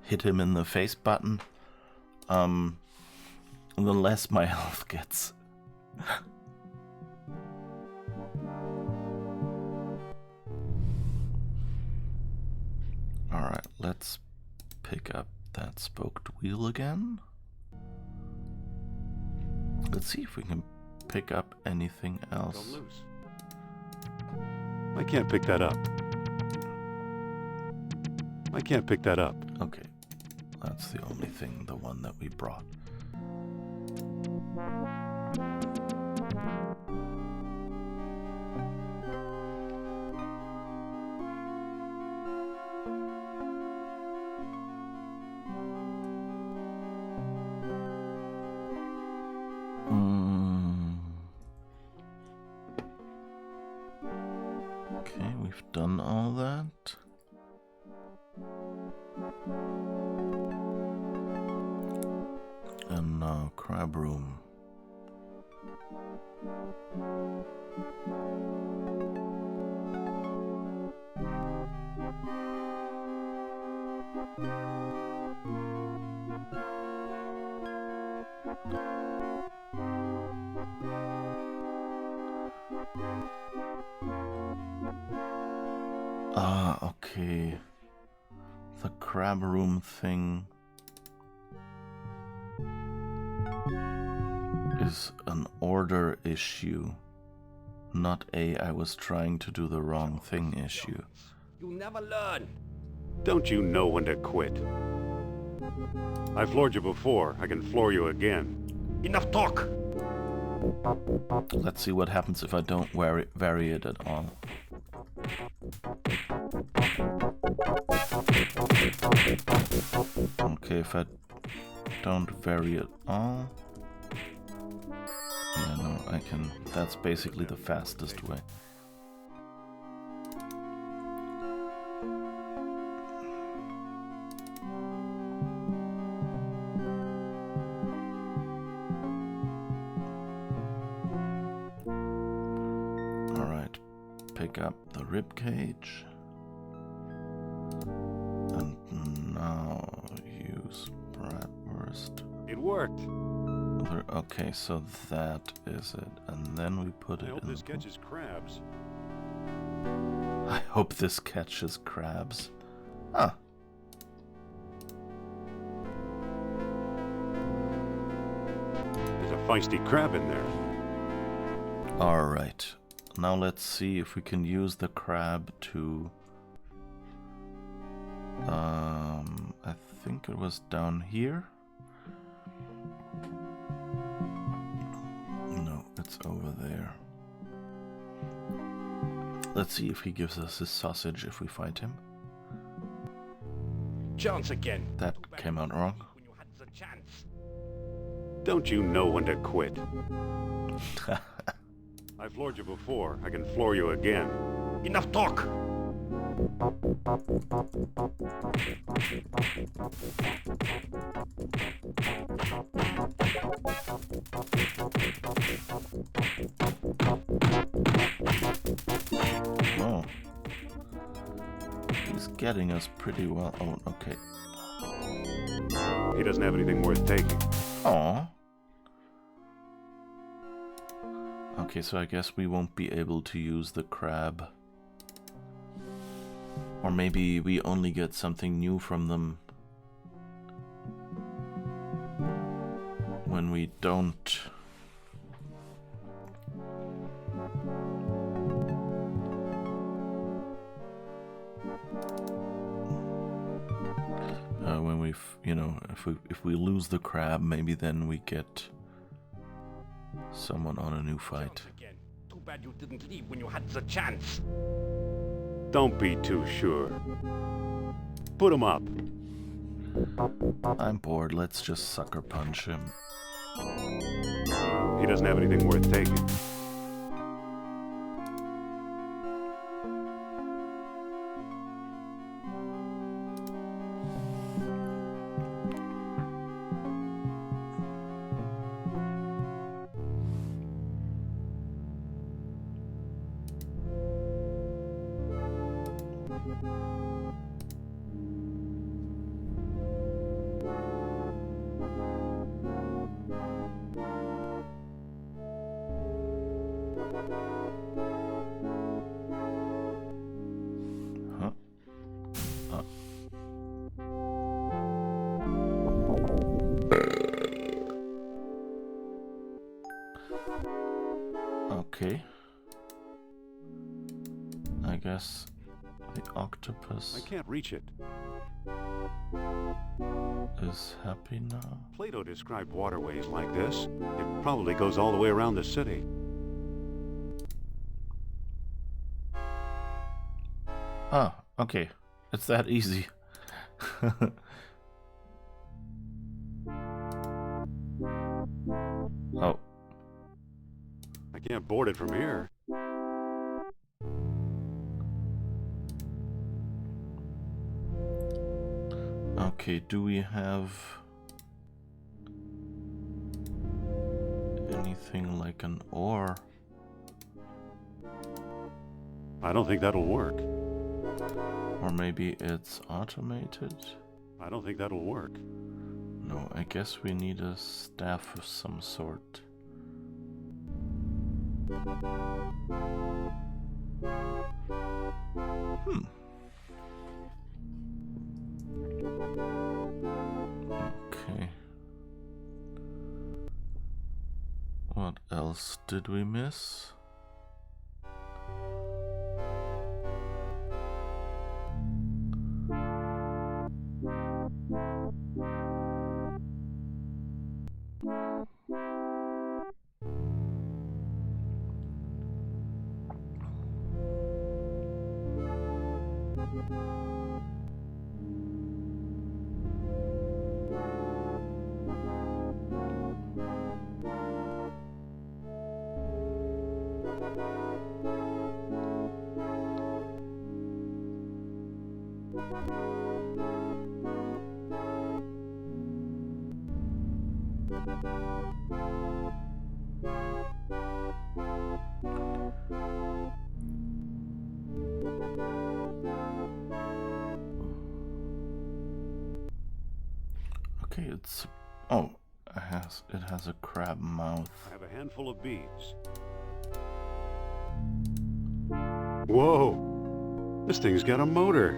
Speaker 1: hit him in the face button, the less my health gets. Alright, let's pick up that spoked wheel again. Let's see if we can pick up anything else.
Speaker 2: Don't lose. I can't pick that up. I can't pick that up.
Speaker 1: Okay, that's the only thing, the one that we brought. Okay, we've done all that. And now crab room. Ah, okay. The crab room thing is an order issue, not a I was trying to do the wrong thing issue.
Speaker 3: You never learn.
Speaker 2: Don't you know when to quit? I floored you before. I can floor you again.
Speaker 3: Enough talk.
Speaker 1: Let's see what happens if I don't vary it at all. Okay, if I don't vary at all. Yeah, no, I can. That's basically the fastest way. Alright, pick up the rib cage. And now use bratwurst.
Speaker 2: It worked.
Speaker 1: Okay, so that is it, and then we put
Speaker 2: I
Speaker 1: it
Speaker 2: hope
Speaker 1: in.
Speaker 2: this catches crabs.
Speaker 1: I hope this catches crabs. Ah.
Speaker 2: There's a feisty crab in there.
Speaker 1: All right. Now let's see if we can use the crab to. I think it was down here. No, it's over there. Let's see if he gives us his sausage if we fight him.
Speaker 3: Chance again.
Speaker 1: That came out wrong.
Speaker 3: When you had the chance.
Speaker 2: Don't you know when to quit? I floored you before. I can floor you again.
Speaker 3: Enough talk.
Speaker 1: Oh. He's getting us pretty well. Oh, okay.
Speaker 2: He doesn't have anything worth taking.
Speaker 1: Aw. Okay, so I guess we won't be able to use the crab. Or maybe we only get something new from them when we don't. When we, you know, if we lose the crab, maybe then we get someone on a new fight.
Speaker 3: Again. Too bad you didn't leave when you had the chance.
Speaker 2: Don't be too sure. Put him up.
Speaker 1: I'm bored. Let's just sucker punch him.
Speaker 2: He doesn't have anything worth taking.
Speaker 1: Okay. I guess the octopus
Speaker 2: I can't reach it.
Speaker 1: is happy now.
Speaker 2: Plato described waterways like this. It probably goes all the way around the city.
Speaker 1: Ah, okay. It's that easy. Oh.
Speaker 2: I can't board it from here.
Speaker 1: Okay, do we have anything like an oar?
Speaker 2: I don't think that'll work.
Speaker 1: Or maybe it's automated?
Speaker 2: I don't think that'll work.
Speaker 1: No, I guess we need a staff of some sort. Okay. What else did we miss? Okay, it's it has a crab mouth.
Speaker 2: I have a handful of beads. Whoa! This thing's got a motor.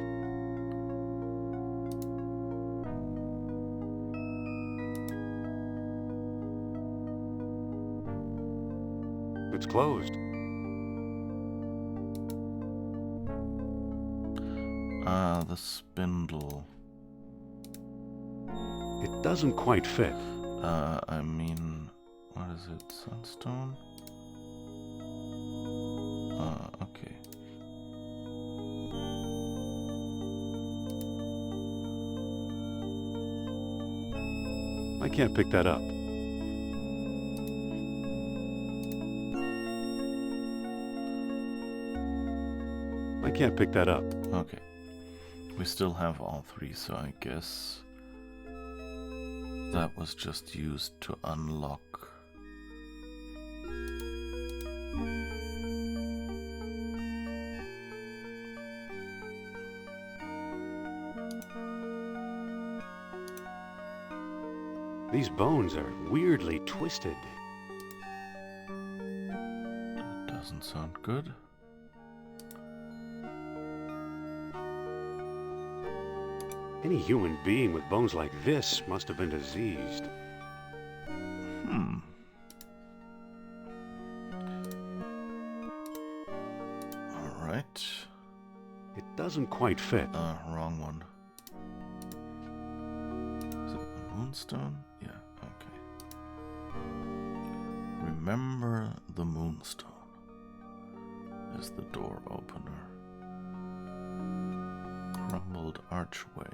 Speaker 2: It's closed.
Speaker 1: Ah, the spindle.
Speaker 2: It doesn't quite fit.
Speaker 1: I mean, what is it? Sunstone? Okay.
Speaker 2: I can't pick that up. I can't pick that up.
Speaker 1: Okay. We still have all three, so I guess That was just used to unlock.
Speaker 2: These bones are weirdly twisted.
Speaker 1: That doesn't sound good.
Speaker 2: Any human being with bones like this must have been diseased.
Speaker 1: Alright.
Speaker 2: It doesn't quite fit.
Speaker 1: Wrong one. Is it the moonstone? Yeah, okay. Remember the moonstone is the door opener. Crumbled archway.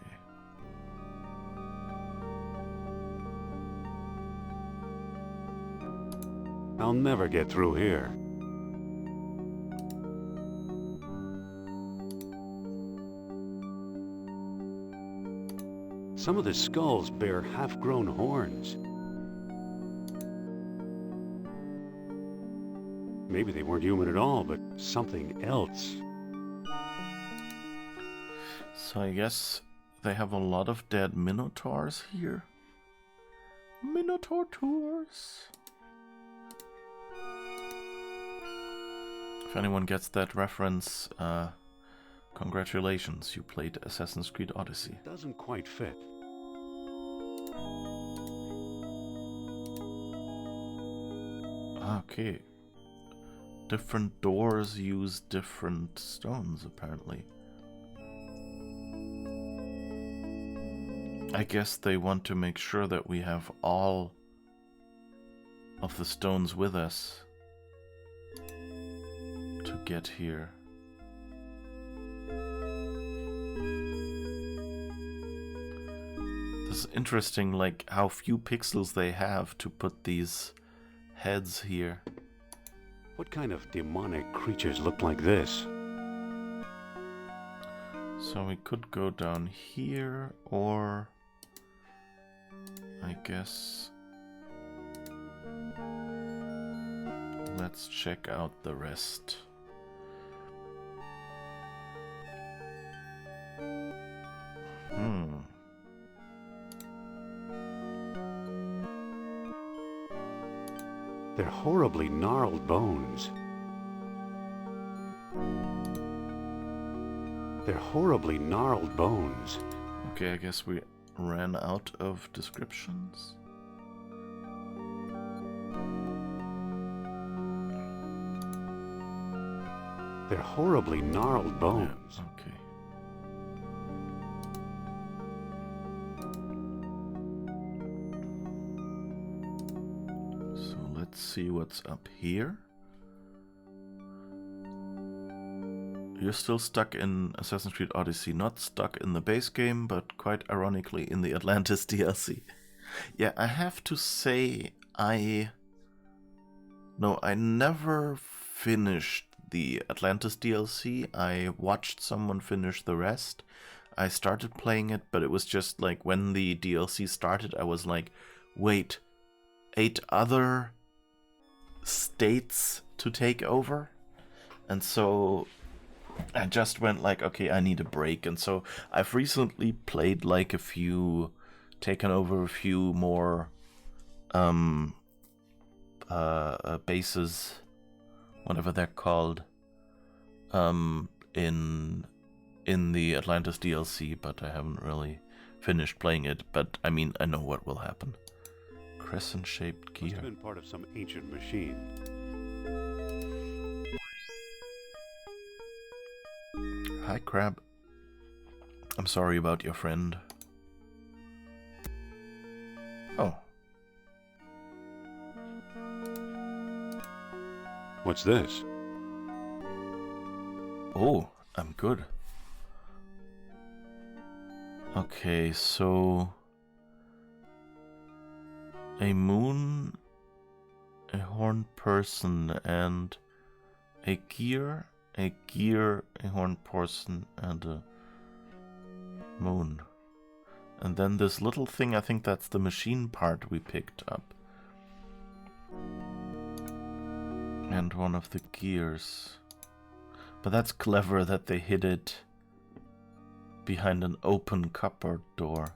Speaker 2: I'll never get through here. Some of the skulls bear half-grown horns. Maybe they weren't human at all, but something else.
Speaker 1: So I guess they have a lot of dead minotaurs here. Minotaur tours. If anyone gets that reference, congratulations, you played Assassin's Creed Odyssey.
Speaker 2: Doesn't quite fit.
Speaker 1: Okay. Different doors use different stones, apparently. I guess they want to make sure that we have all of the stones with us to get here. This is interesting, like how few pixels they have to put these heads here.
Speaker 2: What kind of demonic creatures look like this?
Speaker 1: So we could go down here, or I guess let's check out the rest.
Speaker 2: They're horribly gnarled bones. They're horribly gnarled bones.
Speaker 1: Okay, I guess we ran out of descriptions.
Speaker 2: They're horribly gnarled bones.
Speaker 1: Yeah, okay. So let's see what's up here. You're still stuck in Assassin's Creed Odyssey, not stuck in the base game, but quite ironically in the Atlantis DLC. Yeah, I have to say, I never finished the Atlantis DLC. I watched someone finish the rest. I started playing it, but it was just like when the DLC started, I was like, wait, 8 other states to take over? And so I just went like, okay, I need a break. And so I've recently played like taken over a few more bases, whatever they're called, in the Atlantis DLC, but I haven't really finished playing it. But I mean, I know what will happen. Crescent-shaped gear.
Speaker 2: Must have been part of some ancient machine.
Speaker 1: Hi, Crab. I'm sorry about your friend. Oh.
Speaker 2: What's this?
Speaker 1: Oh, I'm good. Okay, so a moon, a horned person, and a gear, a horned person, and a moon. And then this little thing, I think that's the machine part we picked up. And one of the gears. But that's clever that they hid it behind an open cupboard door.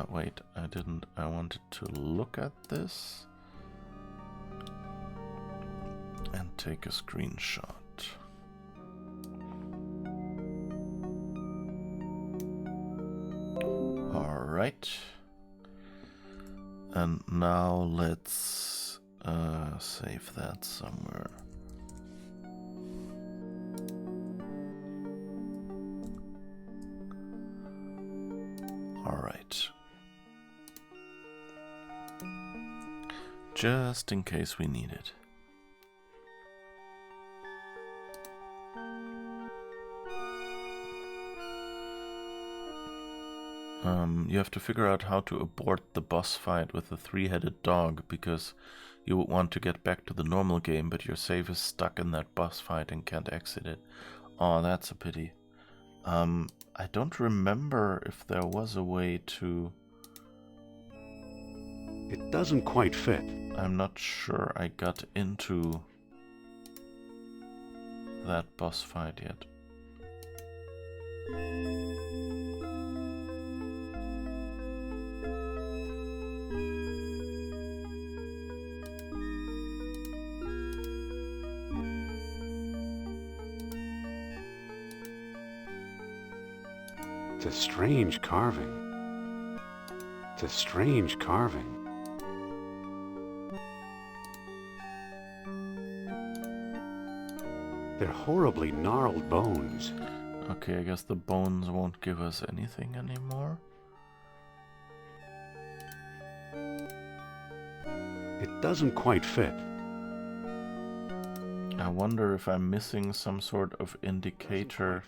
Speaker 1: Wait, I didn't. I wanted to look at this and take a screenshot. Alright. And now let's save that somewhere. Alright. Just in case we need it. You have to figure out how to abort the boss fight with the three-headed dog, because you would want to get back to the normal game, but your save is stuck in that boss fight and can't exit it. Oh, that's a pity. I don't remember if there was a way to...
Speaker 2: It doesn't quite fit.
Speaker 1: I'm not sure I got into that boss fight yet.
Speaker 2: It's a strange carving. It's a strange carving. They're horribly gnarled bones.
Speaker 1: Okay, I guess the bones won't give us anything anymore.
Speaker 2: It doesn't quite fit.
Speaker 1: I wonder if I'm missing some sort of indicator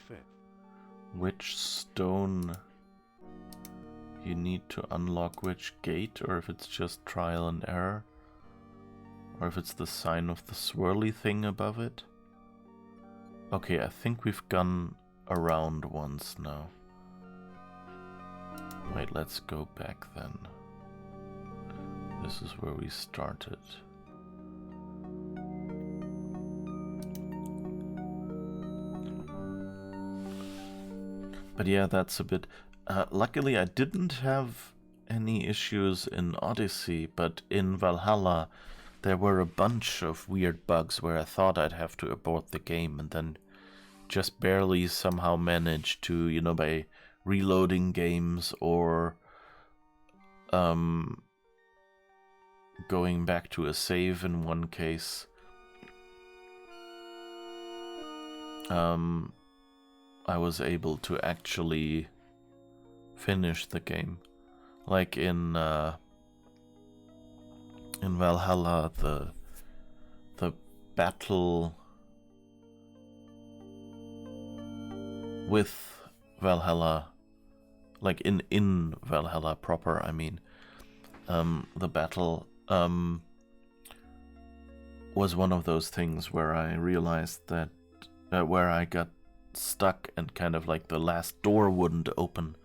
Speaker 1: which stone you need to unlock which gate, or if it's just trial and error, or if it's the sign of the swirly thing above it. Okay, I think we've gone around once now. Wait, let's go back then. This is where we started. But yeah, that's a bit... luckily I didn't have any issues in Odyssey, but in Valhalla there were a bunch of weird bugs where I thought I'd have to abort the game and then just barely somehow managed to, you know, by reloading games or going back to a save in one case. I was able to actually finish the game. Like in Valhalla, the battle with Valhalla, like in Valhalla proper, I mean, the battle was one of those things where I realized that where I got stuck and kind of like the last door wouldn't open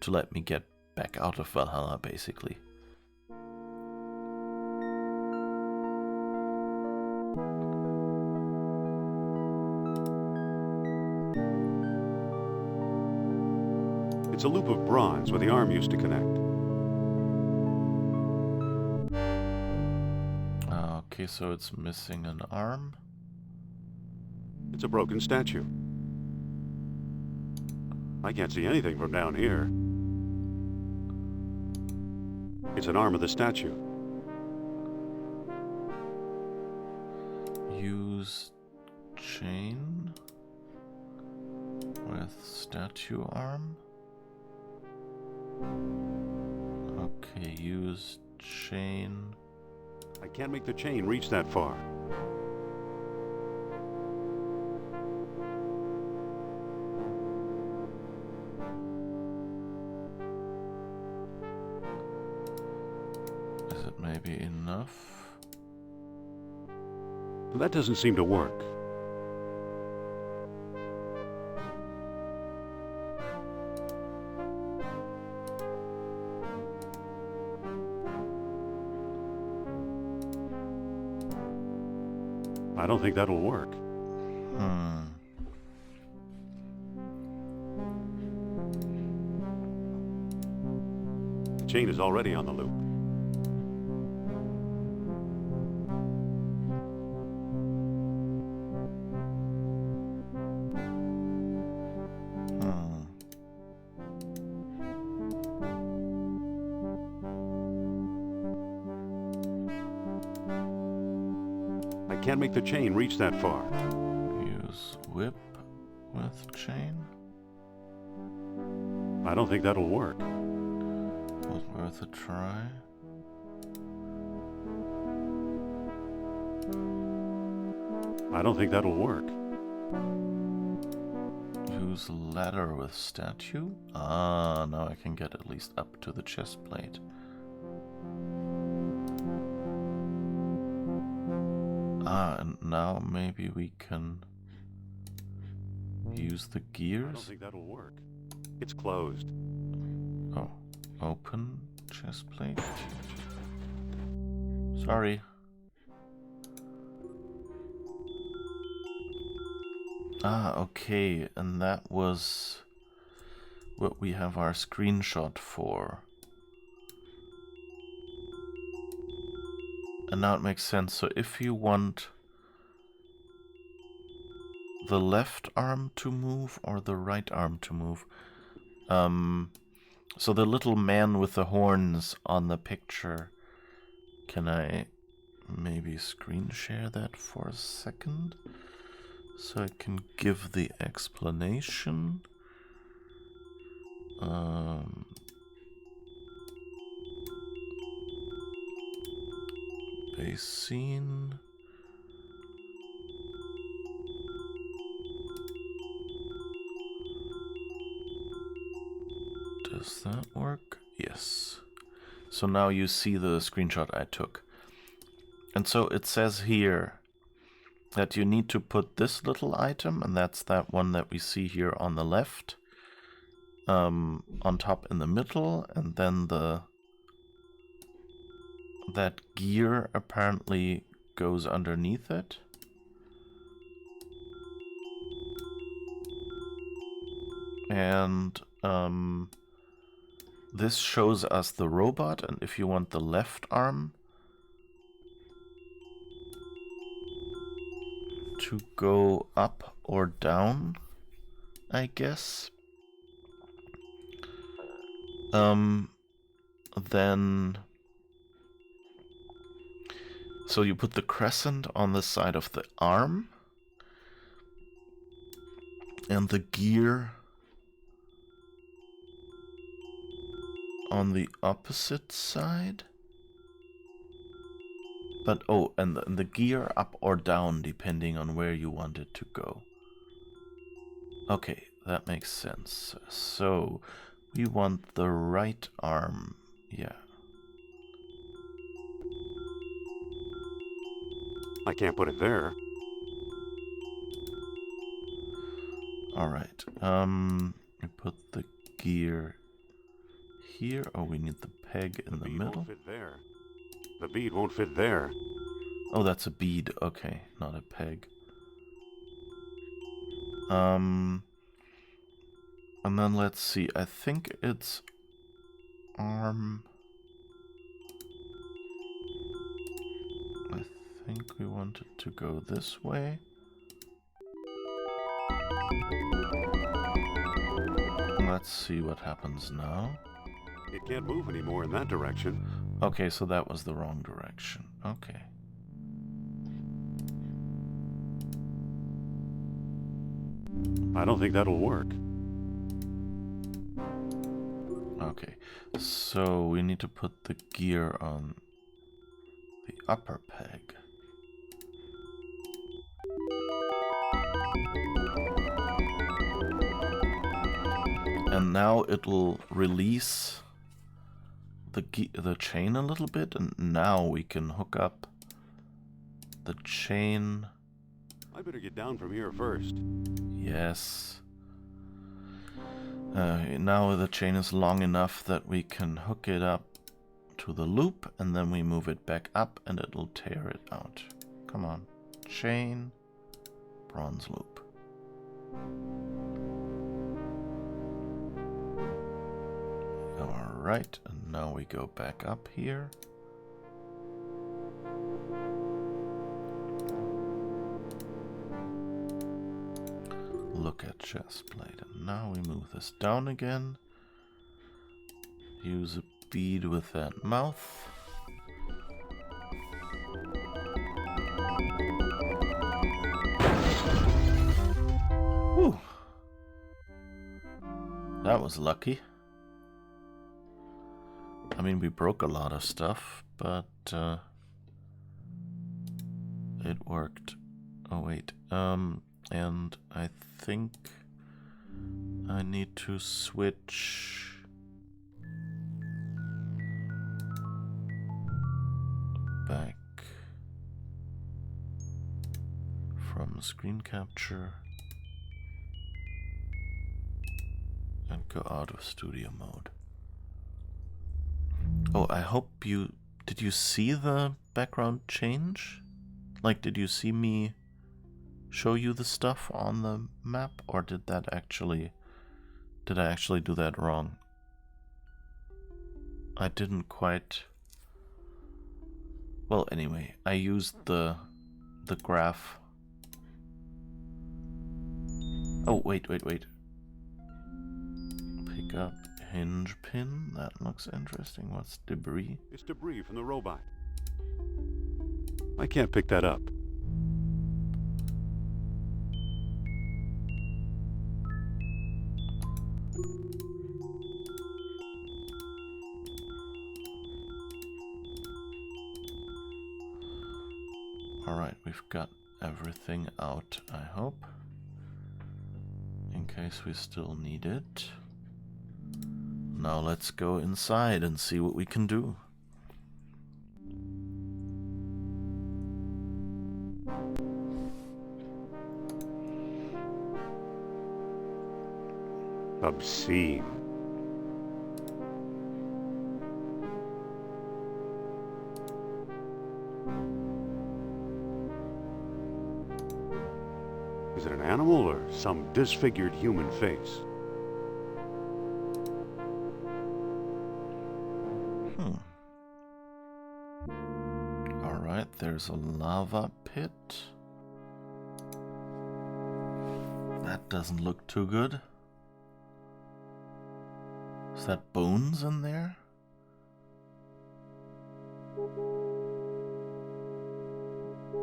Speaker 1: to let me get back out of Valhalla, basically.
Speaker 2: It's a loop of bronze where the arm used to connect.
Speaker 1: Okay, so it's missing an arm.
Speaker 2: It's a broken statue. I can't see anything from down here. It's an arm of the statue.
Speaker 1: Use chain with statue arm. Okay, use chain.
Speaker 2: I can't make the chain reach that far.
Speaker 1: Is it maybe enough?
Speaker 2: That doesn't seem to work. I don't think that'll work. The chain is already on the loop. I can't make the chain reach that far.
Speaker 1: Use whip with chain.
Speaker 2: I don't think that'll work.
Speaker 1: Was worth a try.
Speaker 2: I don't think that'll work.
Speaker 1: Use ladder with statue. Ah, now I can get at least up to the chest plate. Ah, and now maybe we can use the
Speaker 2: I
Speaker 1: gears.
Speaker 2: don't think that'll work. It's closed.
Speaker 1: Oh, open chest plate. Sorry. Ah, okay, and that was what we have our screenshot for. And now it makes sense. So if you want the left arm to move or the right arm to move, so the little man with the horns on the picture, can I maybe screen share that for a second? So I can give the explanation. Base scene. Does that work? Yes. So now you see the screenshot I took. And so it says here that you need to put this little item, and that's that one that we see here on the left, on top in the middle, and then that gear apparently goes underneath it. And this shows us the robot, and if you want the left arm to go up or down, I guess, then so you put the crescent on the side of the arm and the gear on the opposite side. But oh, and the gear up or down depending on where you want it to go. Okay, that makes sense. So we want the right arm, yeah.
Speaker 2: I can't put it there.
Speaker 1: Alright, we put the gear here. Oh, we need the peg in the middle.
Speaker 2: Won't fit there. The bead won't fit there.
Speaker 1: Oh, that's a bead. Okay, not a peg. And then let's see. I think it's arm. I think we want it to go this way. Let's see what happens now.
Speaker 2: It can't move anymore in that direction.
Speaker 1: Okay, so that was the wrong direction. Okay.
Speaker 2: I don't think that'll work.
Speaker 1: Okay, so we need to put the gear on the upper peg. And now it will release the chain a little bit, and now we can hook up the chain.
Speaker 2: I better get down from here first.
Speaker 1: Yes. Now the chain is long enough that we can hook it up to the loop, and then we move it back up and it'll tear it out. Come on, chain, bronze loop. Alright, and now we go back up here. Look at chest plate, and now we move this down again. Use a bead with that mouth. Whew. That was lucky. I mean, we broke a lot of stuff, but it worked. Oh wait, and I think I need to switch back from screen capture and go out of studio mode. Oh, I hope you... Did you see the background change? Like, did you see me show you the stuff on the map? Or did that actually... Did I actually do that wrong? I didn't quite... Well, anyway, I used the graph. Oh, wait. Pick up hinge pin. That looks interesting. What's debris?
Speaker 2: It's debris from the robot. I can't pick that up.
Speaker 1: Alright, we've got everything out, I hope. In case we still need it. Now let's go inside and see what we can do.
Speaker 2: Obscene. Is it an animal or some disfigured human face?
Speaker 1: Alright, there's a lava pit. That doesn't look too good. Is that bones in there?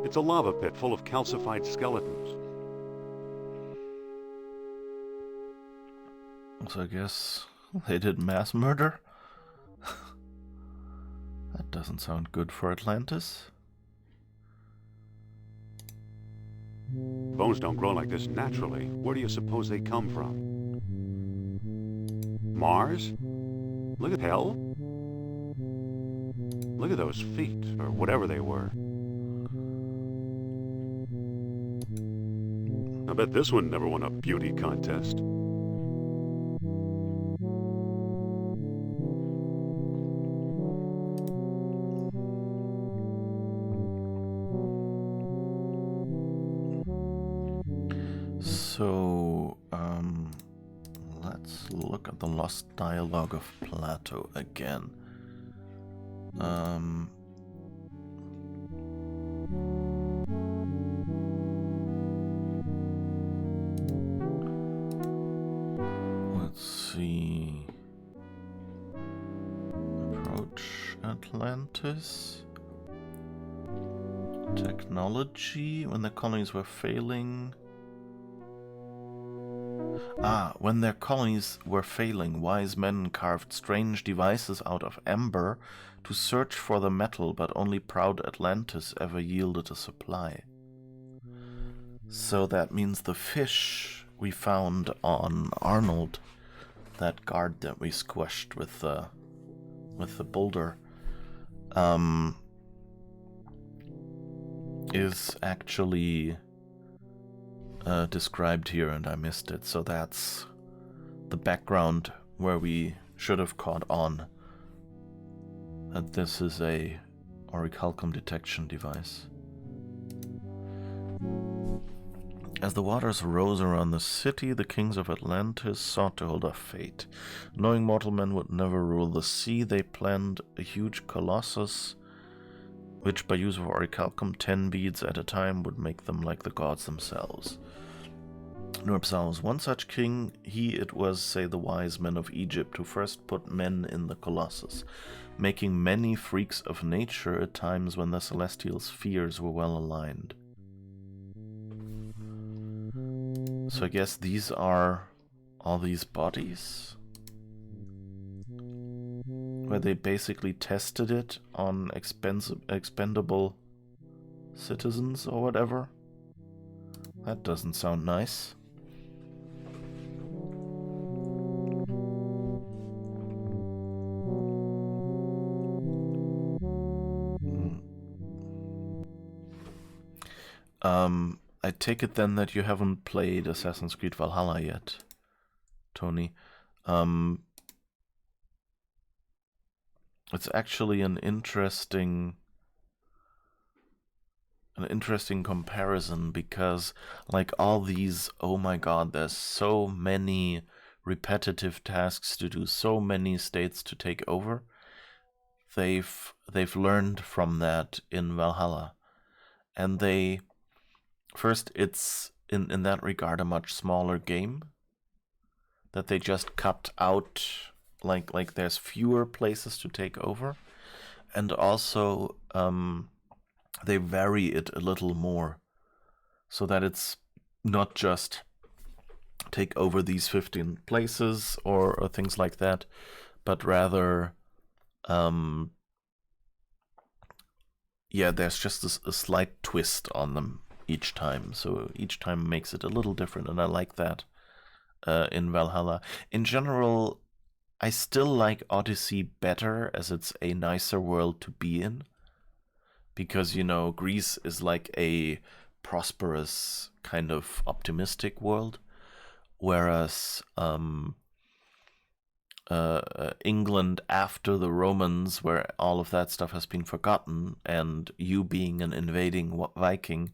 Speaker 2: It's a lava pit full of calcified skeletons.
Speaker 1: So I guess they did mass murder? That doesn't sound good for Atlantis.
Speaker 2: Bones don't grow like this naturally. Where do you suppose they come from? Mars? Look at hell. Look at those feet, or whatever they were. I bet this one never won a beauty contest.
Speaker 1: So, let's look at the Lost Dialogue of Plato again. Let's see. Approach Atlantis. Technology, when the colonies were failing. When their colonies were failing, wise men carved strange devices out of amber to search for the metal, but only proud Atlantis ever yielded a supply. So that means the fish we found on Arnold, that guard that we squashed with the boulder, is actually described here, and I missed it. So that's the background where we should have caught on that this is a orichalcum detection device. As the waters rose around the city, the kings of Atlantis sought to hold off fate. Knowing mortal men would never rule the sea, they planned a huge colossus, which by use of orichalcum 10 beads at a time would make them like the gods themselves. Nurbsal was one such king. He it was, say the wise men of Egypt, who first put men in the colossus, making many freaks of nature at times when the celestial spheres were well aligned. So I guess these are all these bodies, where they basically tested it on expendable citizens or whatever. That doesn't sound nice. I take it then that you haven't played Assassin's Creed Valhalla yet, Tony. It's actually an interesting comparison, because like all these, oh my god, there's so many repetitive tasks to do, so many states to take over. They've learned from that in Valhalla, and it's in that regard a much smaller game, that they just cut out, like there's fewer places to take over, and also they vary it a little more, so that it's not just take over these 15 places or things like that, but rather there's just a slight twist on them each time, so each time makes it a little different, and I like that in Valhalla. In general, I still like Odyssey better, as it's a nicer world to be in, because, you know, Greece is like a prosperous, kind of optimistic world, whereas England after the Romans, where all of that stuff has been forgotten, and you being an invading Viking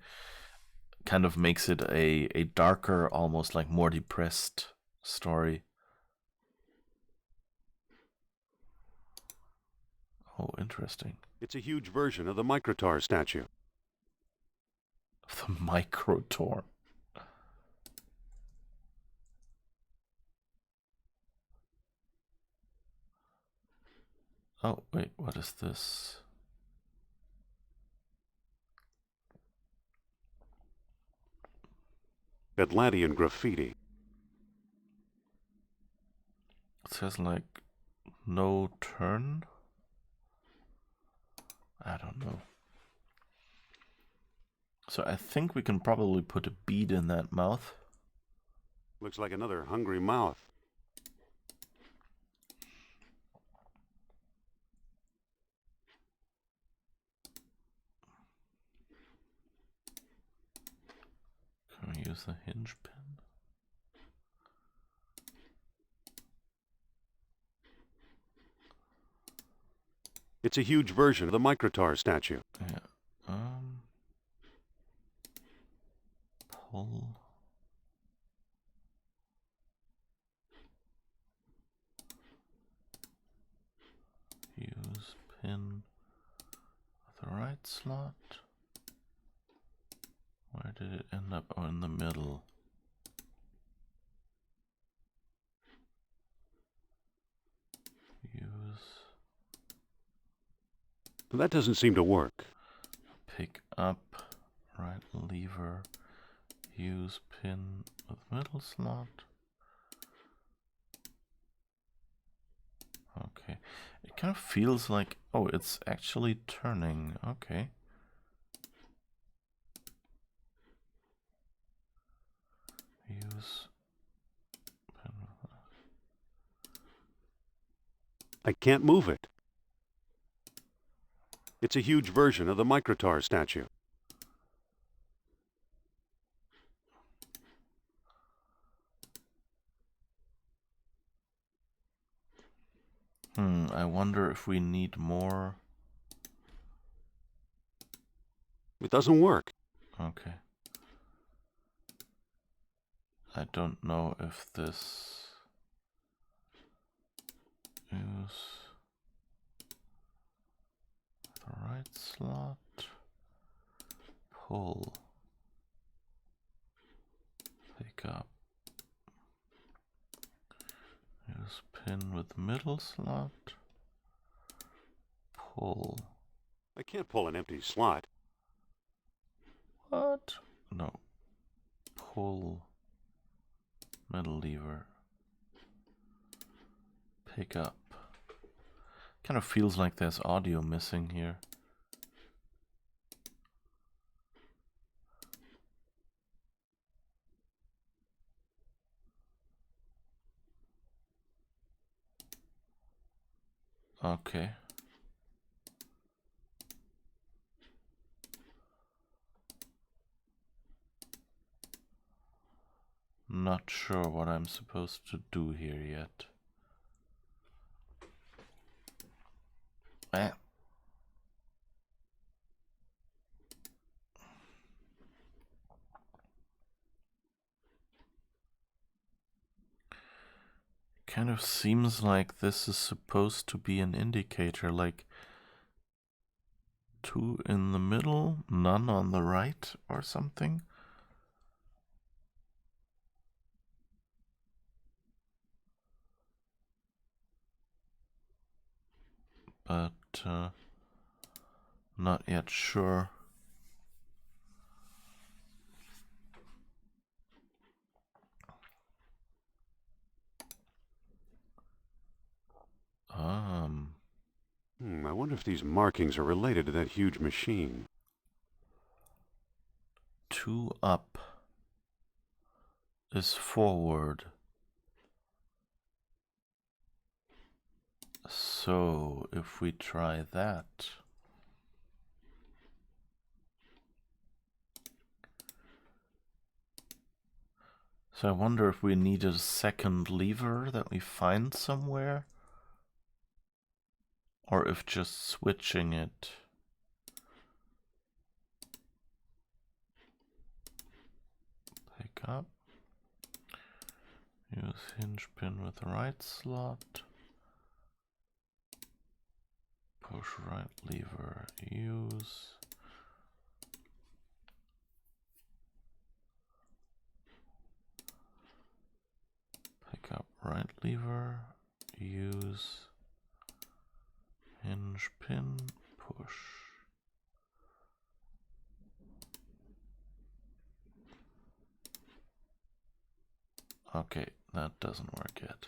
Speaker 1: kind of makes it a darker, almost like more depressed story. Oh, interesting.
Speaker 2: It's a huge version of the Microtar statue.
Speaker 1: The Microtor. Oh, wait, what is this?
Speaker 2: Atlantean graffiti.
Speaker 1: It says like no turn. I don't know. So I think we can probably put a bead in that mouth.
Speaker 2: Looks like another hungry mouth.
Speaker 1: Can we use the hinge pin?
Speaker 2: It's a huge version of the Microtar statue.
Speaker 1: Yeah. Pull. Use pin with the right slot. Where did it end up? Oh, in the middle. Use.
Speaker 2: That doesn't seem to work.
Speaker 1: Pick up, right lever, use pin with middle slot. Okay. It kind of feels like, oh, it's actually turning. Okay. Use pin.
Speaker 2: I can't move it. It's a huge version of the Microtar statue.
Speaker 1: I wonder if we need more.
Speaker 2: It doesn't work.
Speaker 1: Okay. I don't know if this is the right slot. Pull. Pick up. Use pin with middle slot. Pull.
Speaker 2: I can't pull an empty slot.
Speaker 1: What? No. Pull. Middle lever. Pick up. Kind of feels like there's audio missing here. Okay. Not sure what I'm supposed to do here yet. Kind of seems like this is supposed to be an indicator, like 2 in the middle, none on the right or something. But not yet sure.
Speaker 2: I wonder if these markings are related to that huge machine.
Speaker 1: 2 up is forward. So if we try that. So I wonder if we need a second lever that we find somewhere, or if just switching it. Pick up. Use hinge pin with the right slot. Push right lever. Use. Pick up right lever. Use. Hinge pin. Push. Okay, that doesn't work yet.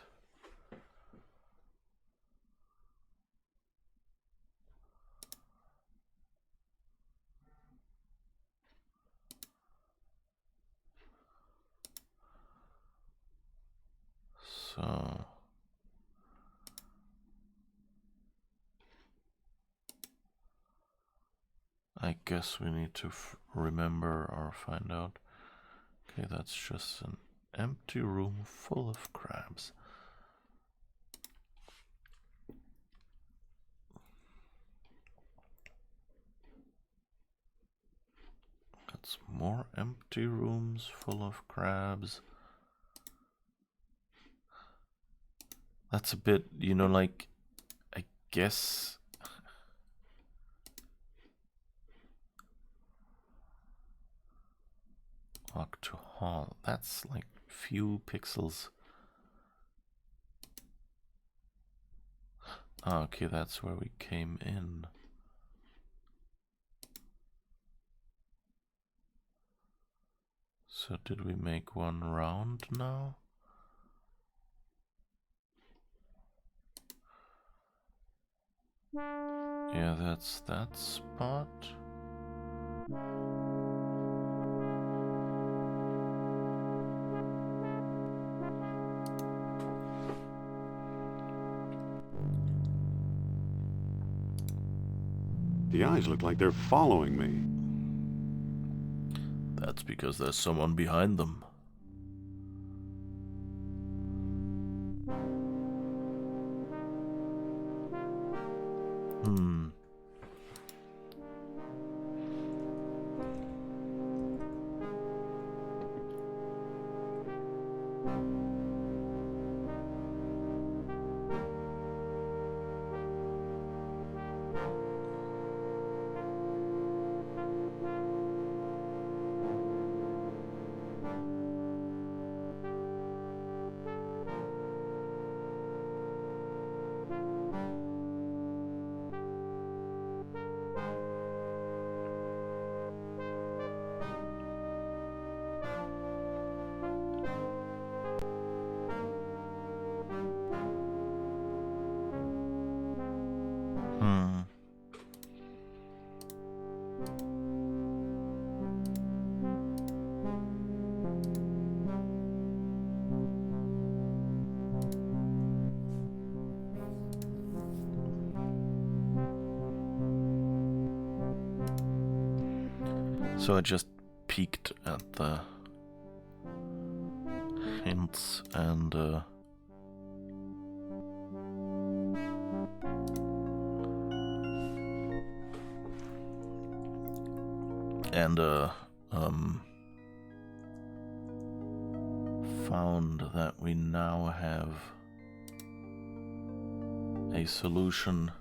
Speaker 1: So I guess we need to remember or find out. Okay, that's just an empty room full of crabs. That's more empty rooms full of crabs. That's a bit, like, I guess. Walk to hall. That's like few pixels. Okay, that's where we came in. So did we make one round now? Yeah, that's that spot.
Speaker 2: The eyes look like they're following me.
Speaker 1: That's because there's someone behind them. So I just peeked at the hints and found that we now have a solution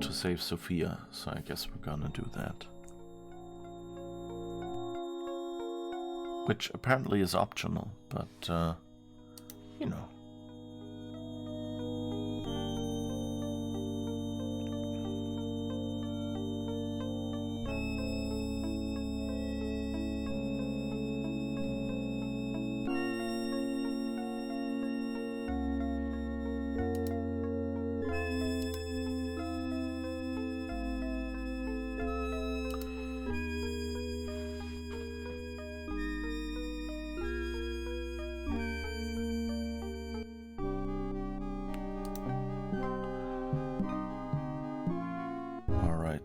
Speaker 1: to save Sophia, so I guess we're gonna do that. Which apparently is optional, but you know.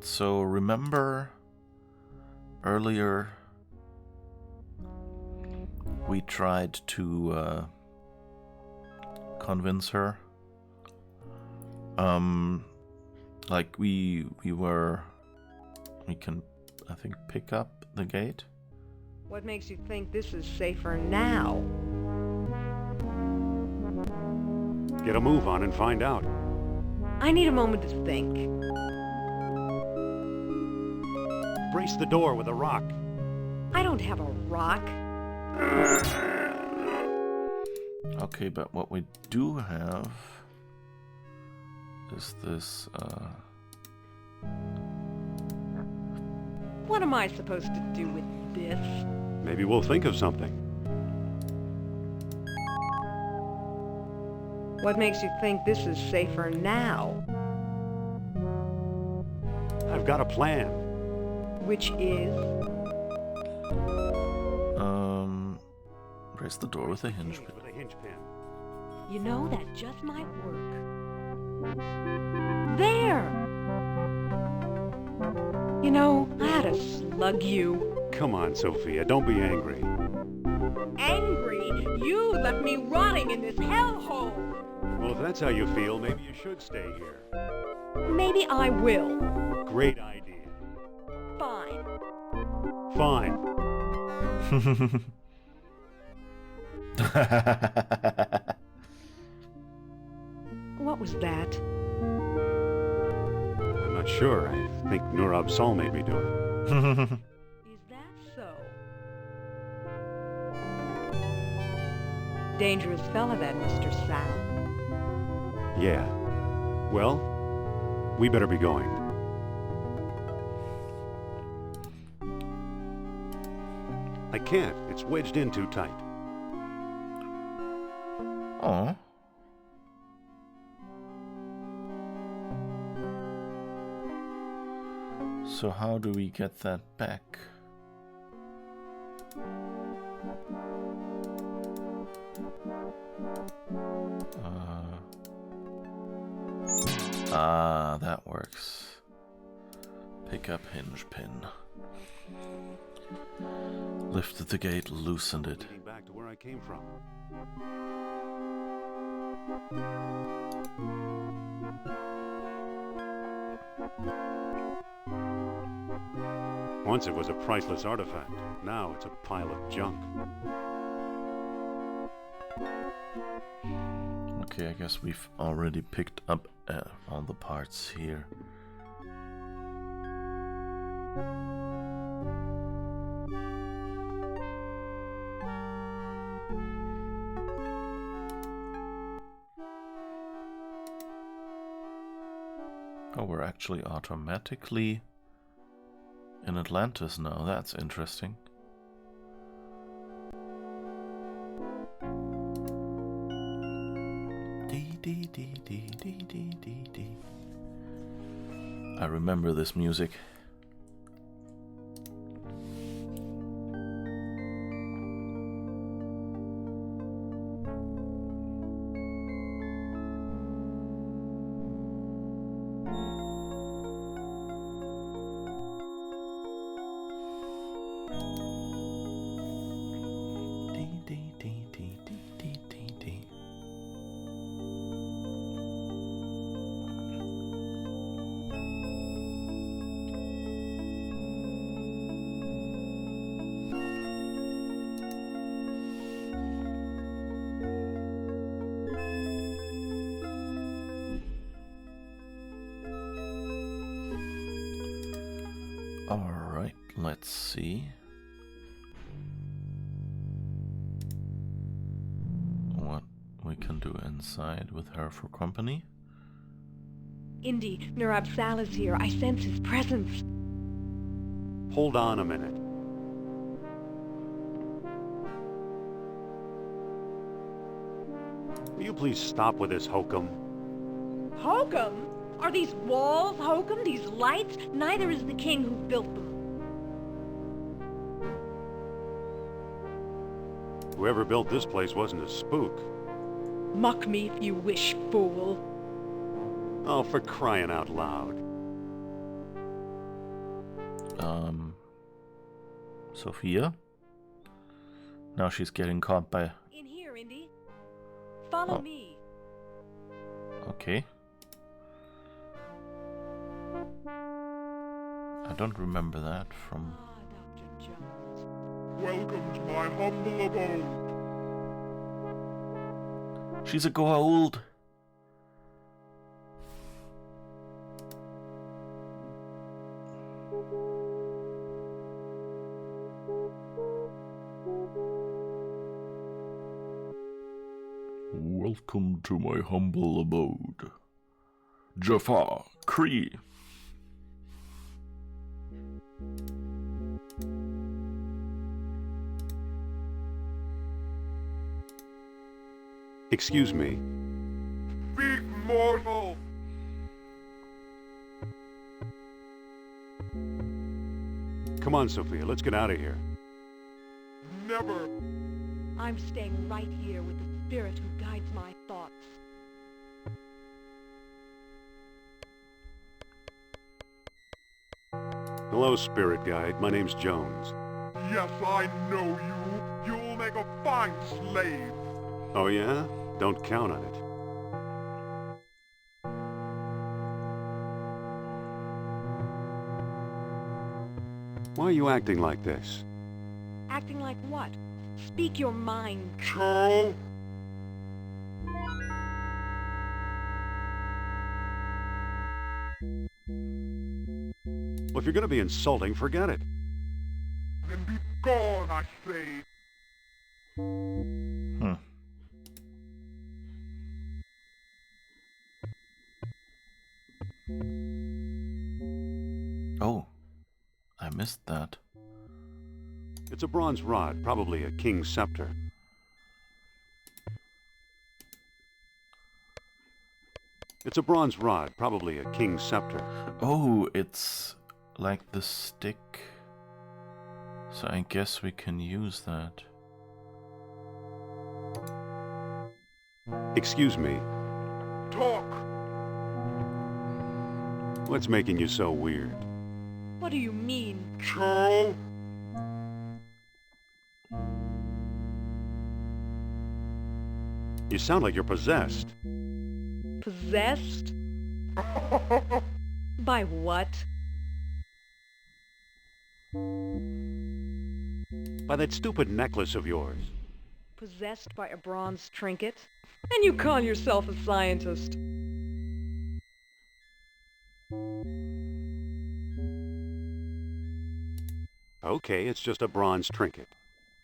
Speaker 1: So remember earlier we tried to convince her, like we can, I think, pick up the gate.
Speaker 4: What makes you think this is safer now?
Speaker 2: Get a move on and find out.
Speaker 4: I need a moment to think.
Speaker 2: Brace the door with a rock.
Speaker 4: I don't have a rock.
Speaker 1: Okay, but what we do have is this,
Speaker 4: What am I supposed to do with this?
Speaker 2: Maybe we'll think of something.
Speaker 4: What makes you think this is safer now?
Speaker 2: I've got a plan.
Speaker 4: Which is?
Speaker 1: Brace the door with a hinge pin.
Speaker 2: With a hinge pin.
Speaker 4: You know, that just might work. There! You know, I had to slug you.
Speaker 2: Come on, Sophia, don't be angry.
Speaker 4: Angry? You left me rotting in this hellhole!
Speaker 2: Well, if that's how you feel, maybe you should stay here.
Speaker 4: Maybe I will.
Speaker 2: Great idea.
Speaker 4: Fine.
Speaker 2: Fine.
Speaker 4: What was that?
Speaker 2: I'm not sure. I think Nurab Sol made me do it.
Speaker 4: Is that so? Dangerous fella, that Mr. Sal.
Speaker 2: Yeah. Well, we better be going. I can't. It's wedged in too tight.
Speaker 1: Oh. So how do we get that back? That works. Pick up hinge pin. Lifted the gate, loosened it.
Speaker 2: Getting back to where I came from. Once it was a priceless artifact. Now it's a pile of junk.
Speaker 1: Okay, I guess we've already picked up all the parts here. Oh, we're actually automatically in Atlantis now. That's interesting. I remember this music. Alright, let's see. What we can do inside with her for company.
Speaker 4: Indy, Nurab Sal is here. I sense his presence.
Speaker 2: Hold on a minute. Will you please stop with this hokum?
Speaker 4: Hokum? Are these walls hokum? These lights? Neither is the king who built them.
Speaker 2: Whoever built this place wasn't a spook.
Speaker 4: Mock me if you wish, fool.
Speaker 2: Oh, for crying out loud.
Speaker 1: Sophia? Now she's getting caught by...
Speaker 4: In here, Indy. Follow
Speaker 1: Oh.
Speaker 4: me.
Speaker 1: Okay. I don't remember that from...
Speaker 4: Ah, Dr. Jones.
Speaker 5: Welcome to my humble abode.
Speaker 1: She's a Goa'uld! Welcome to my humble abode. Jafar, Kree.
Speaker 2: Excuse me.
Speaker 5: Big mortal.
Speaker 2: Come on, Sophia, let's get out of here.
Speaker 5: Never.
Speaker 4: I'm staying right here with the spirit who guides my thoughts.
Speaker 2: Hello, spirit guide. My name's Jones.
Speaker 5: Yes, I know you. You'll make a fine slave.
Speaker 2: Oh, yeah? Don't count on it. Why are you acting like this?
Speaker 4: Acting like what? Speak your mind.
Speaker 5: Charles.
Speaker 2: Well, if you're gonna be insulting, forget it.
Speaker 5: Then be gone, I say.
Speaker 1: Oh, I missed that.
Speaker 2: It's a bronze rod, probably a king's scepter. It's a bronze rod, probably a king's scepter.
Speaker 1: Oh, it's like the stick. So I guess we can use that.
Speaker 2: Excuse me,
Speaker 5: Talk.
Speaker 2: what's making you so weird?
Speaker 4: What do you mean?
Speaker 5: Charles.
Speaker 2: You sound like you're possessed.
Speaker 4: Possessed? By what?
Speaker 2: By that stupid necklace of yours.
Speaker 4: Possessed by a bronze trinket? And you call yourself a scientist?
Speaker 2: Okay, it's just a bronze trinket.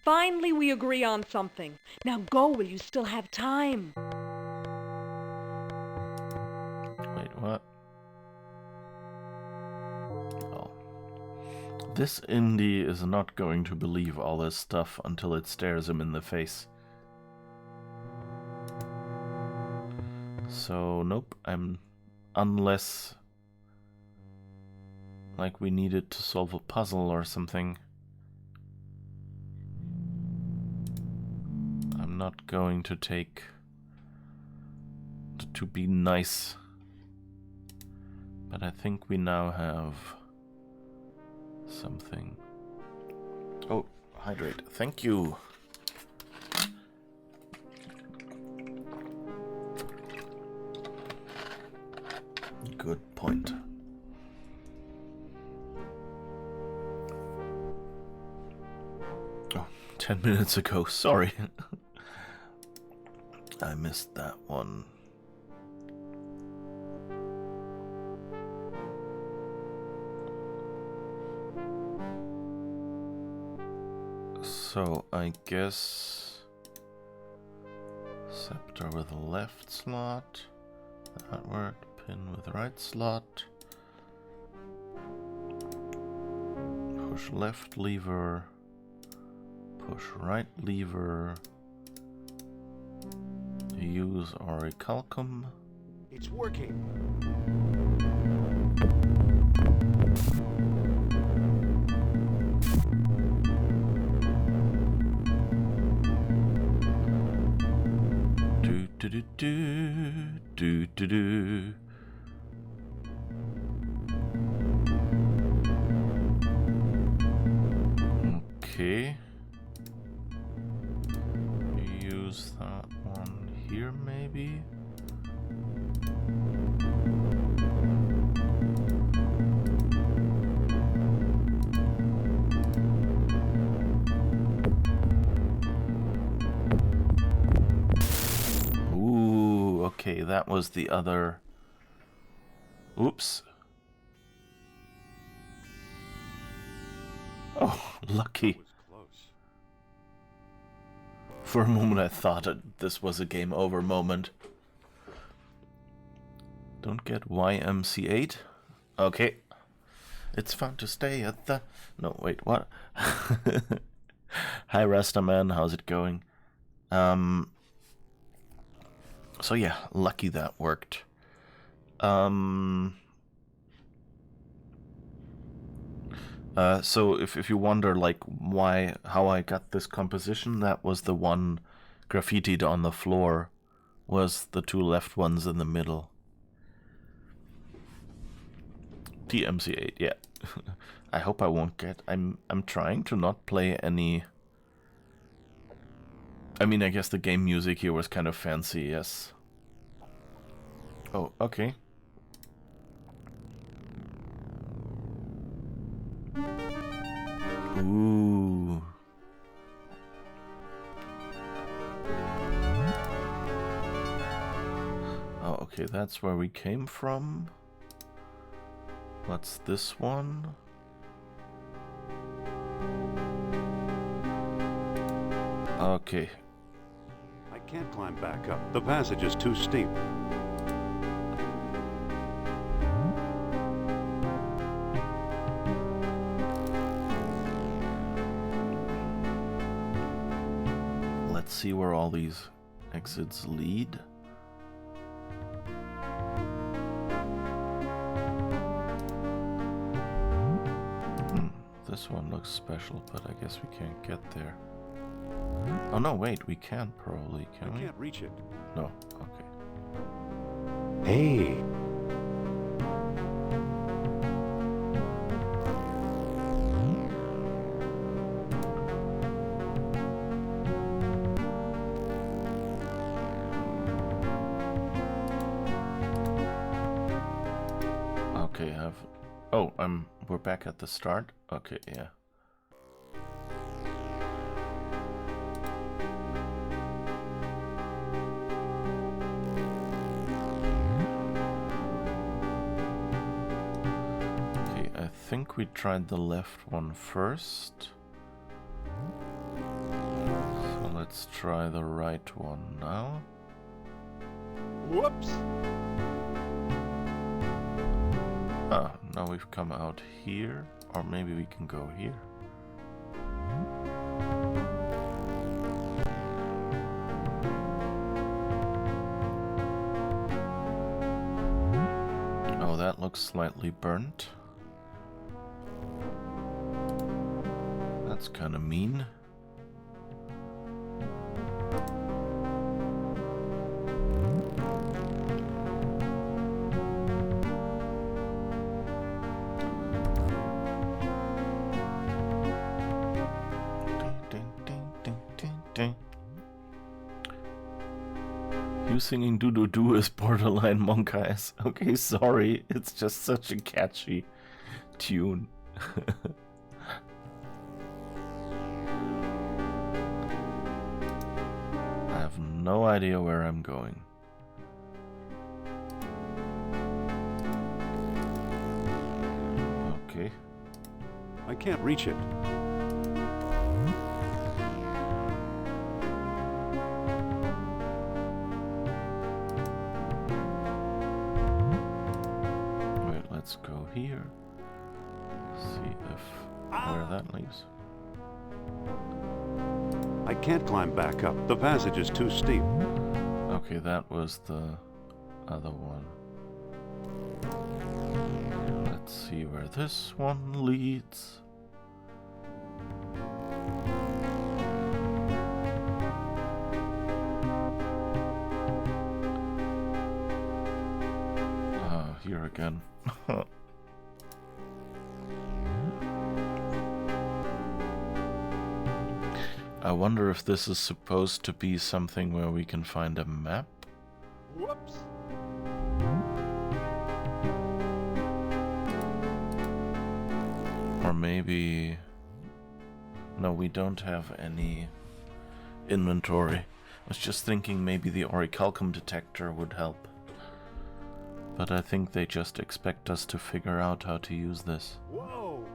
Speaker 4: Finally, we agree on something. Now go while you still have time.
Speaker 1: Wait, what? Oh. This Indy is not going to believe all this stuff until it stares him in the face. So, nope, unless... like we needed to solve a puzzle or something. I'm not going to take... to be nice. But I think we now have... something. Oh, hydrate. Thank you. Good point. Oh, 10 minutes ago, sorry. I missed that one. So I guess scepter with the left slot. That worked. Pin with the right slot. Push left lever. Push right lever. Use orichalcum.
Speaker 3: It's working.
Speaker 1: Do do do do do do do. Okay. Use that one here, maybe. Ooh, okay, that was the other. Oops. Oh, lucky.
Speaker 2: Was close.
Speaker 1: For a moment I thought this was a game over moment. Don't get YMC8? Okay. It's fun to stay at the... No, wait, what? Hi Rastaman, how's it going? So yeah, lucky that worked. So if you wonder like how I got this composition, that was the one graffitied on the floor, was the two left ones in the middle. TMC8, yeah. I hope I won't get. I'm trying to not play any. I mean, I guess the game music here was kind of fancy, yes. Oh, okay. Ooh. Oh, okay, that's where we came from. What's this one? Okay.
Speaker 2: I can't climb back up. The passage is too steep.
Speaker 1: Let's see where all these exits lead. This one looks special, but I guess we can't get there. Oh no, wait, we can probably, can we?
Speaker 2: I can't reach it.
Speaker 1: No, okay.
Speaker 2: Hey.
Speaker 1: Okay, oh, we're back at the start? Okay, yeah. Okay, I think we tried the left one first. So let's try the right one now.
Speaker 3: Whoops!
Speaker 1: Ah, now we've come out here, or maybe we can go here. Oh, that looks slightly burnt. That's kind of mean. You singing doo doo doo is borderline Monk Eyes. Okay, sorry, it's just such a catchy tune. I have no idea where I'm going. Okay.
Speaker 2: I can't reach it.
Speaker 1: let's go here. See if where that leads.
Speaker 2: I can't climb back up. The passage is too steep.
Speaker 1: Okay, that was the other one. Let's see where this one leads. Here again. I wonder if this is supposed to be something where we can find a map?
Speaker 5: Whoops.
Speaker 1: Or maybe... No, we don't have any inventory. I was just thinking maybe the orichalcum detector would help. But I think they just expect us to figure out how to use this.
Speaker 5: Whoa.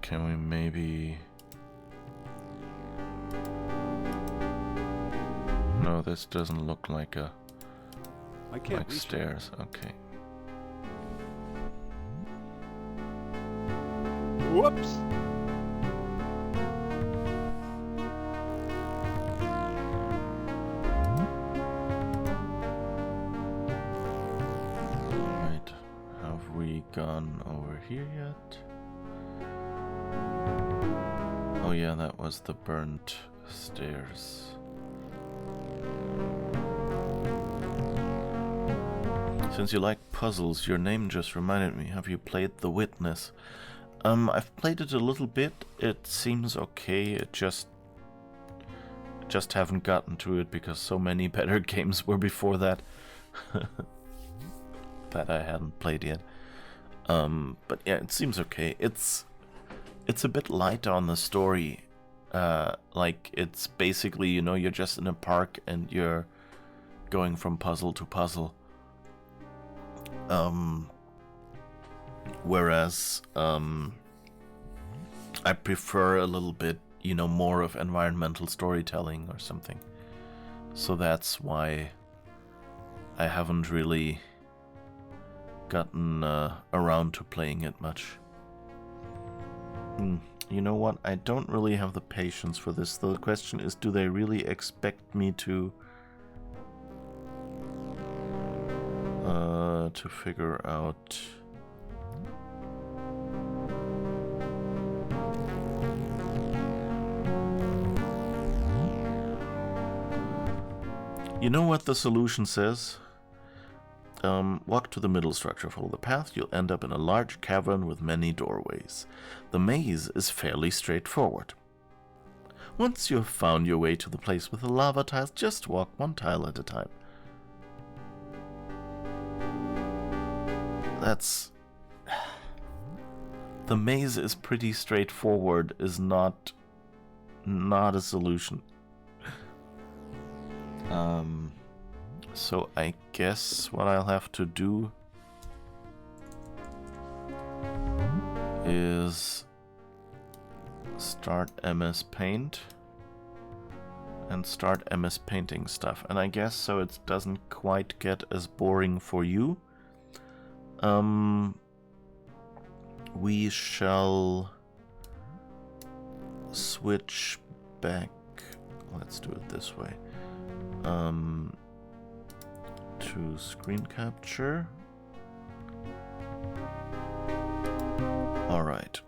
Speaker 1: Can we maybe... No, this doesn't look like a...
Speaker 2: I can't
Speaker 1: like
Speaker 2: reach it.
Speaker 1: stairs, okay.
Speaker 5: Whoops.
Speaker 1: Right, have we gone over here yet? Oh yeah, that was the burnt stairs. Since you like puzzles, your name just reminded me. Have you played The Witness? I've played it a little bit. It seems okay. It just haven't gotten to it because so many better games were before that that I hadn't played yet. But yeah, it seems okay. It's a bit light on the story. Like, it's basically, you know, you're just in a park and you're going from puzzle to puzzle. Whereas, I prefer a little bit, you know, more of environmental storytelling or something. So that's why I haven't really gotten around to playing it much. You know what? I don't really have the patience for this. The question is, do they really expect me to figure out... You know what the solution says? Walk to the middle structure, follow the path, you'll end up in a large cavern with many doorways. The maze is fairly straightforward. Once you have found your way to the place with the lava tiles, just walk one tile at a time. That's... The maze is pretty straightforward, is not a solution. So I guess what I'll have to do is start MS Paint and start MS Painting stuff. And I guess so it doesn't quite get as boring for you. We shall switch back. Let's do it this way. To screen capture. All right.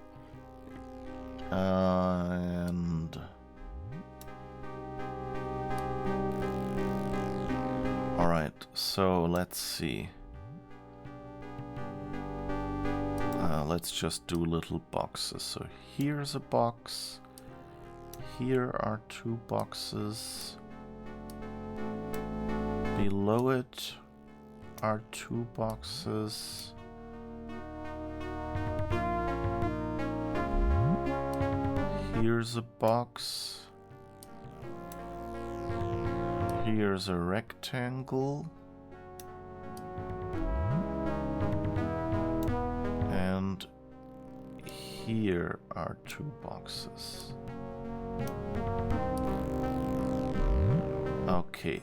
Speaker 1: And all right. So let's see. Let's just do little boxes. So here's a box. Here are two boxes. Below it are 2 boxes. Here's a box. Here's a rectangle. And here are 2 boxes. Okay.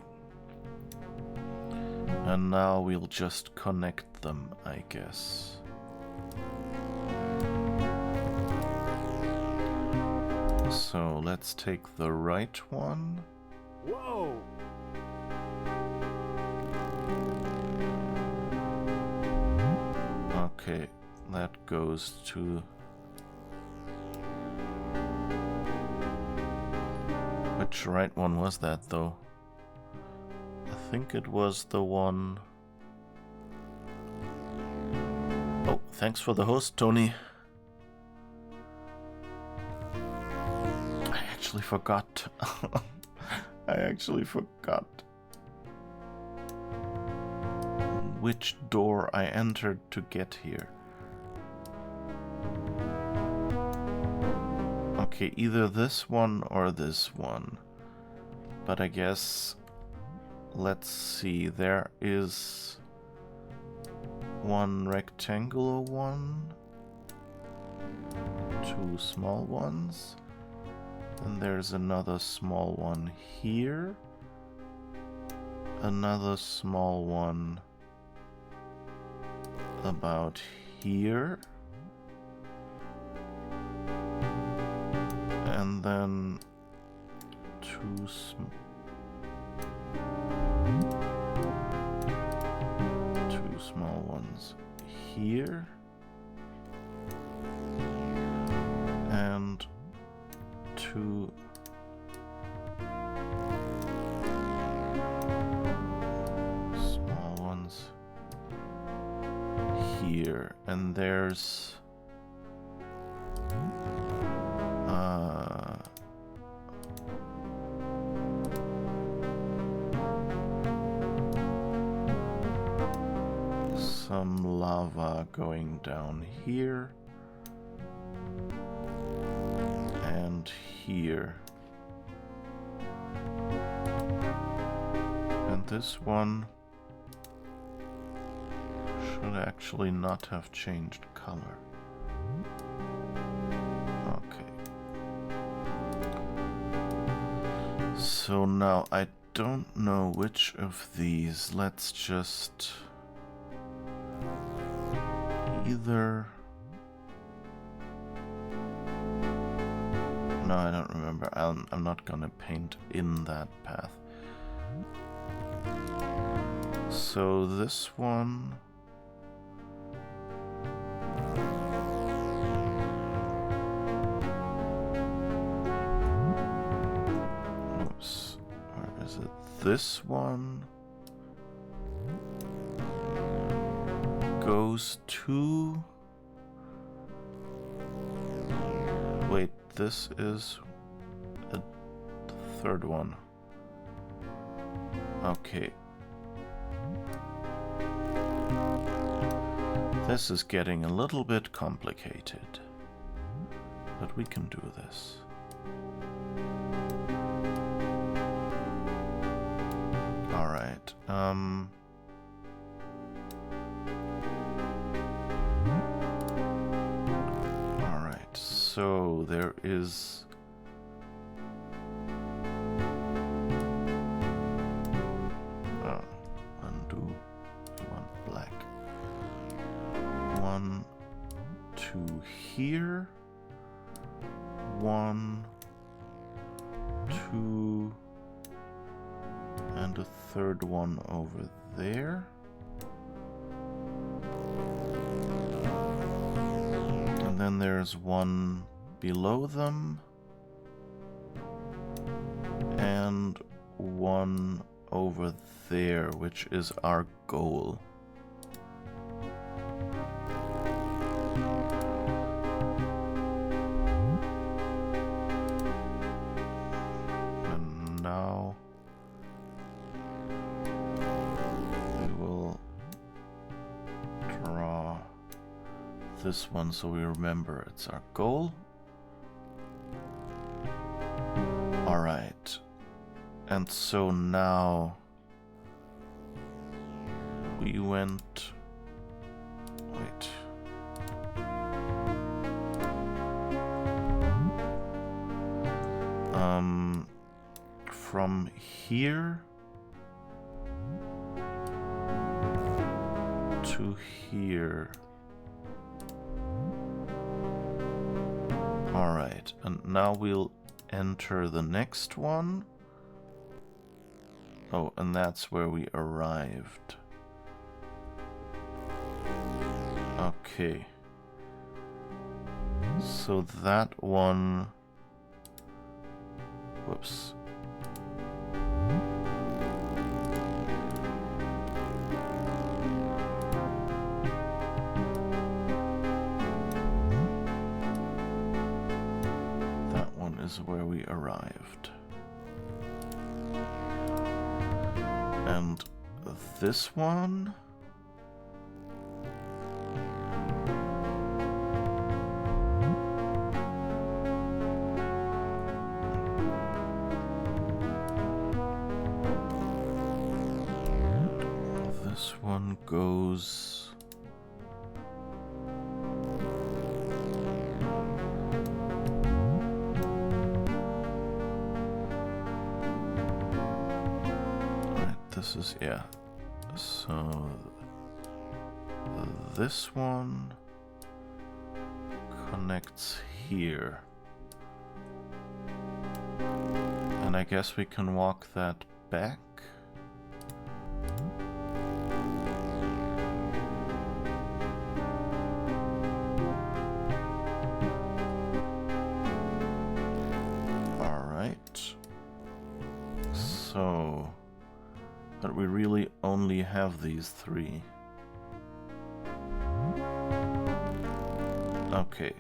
Speaker 1: And now we'll just connect them, I guess. So let's take the right one.
Speaker 2: Whoa!
Speaker 1: Okay, that goes to... Which right one was that, though? I think it was the one... Oh, thanks for the host, Tony. I actually forgot. I actually forgot which door I entered to get here. Okay, either this one or this one. But I guess... Let's see, there is one rectangular one, 2 small ones, and there's another small one here, another small one about here, and then 2 small ones here, and 2 small ones here, and there's some lava going down here and here, and this one should actually not have changed color. Okay, so now I don't know which of these. Let's just either... No, I don't remember. I'm not gonna paint in that path. So this one... Oops. Where is it? This one... goes to... Wait, this is a third one. Okay. This is getting a little bit complicated, but we can do this. Alright, so there is undo, you want black. 1, 2 here, 1, 2, and a third one over there. Then there's one below them, and one over there, which is our goal. And now this one so we remember it's our goal. Alright. And so now we went... Wait. From here to here. Alright, and now we'll enter the next one. Oh, and that's where we arrived. Okay. So that one... Whoops. That one is where we arrived. And this one... This one goes... This is, yeah, so this one connects here, and I guess we can walk that back. Alright, so... But we really only have these three. Okay.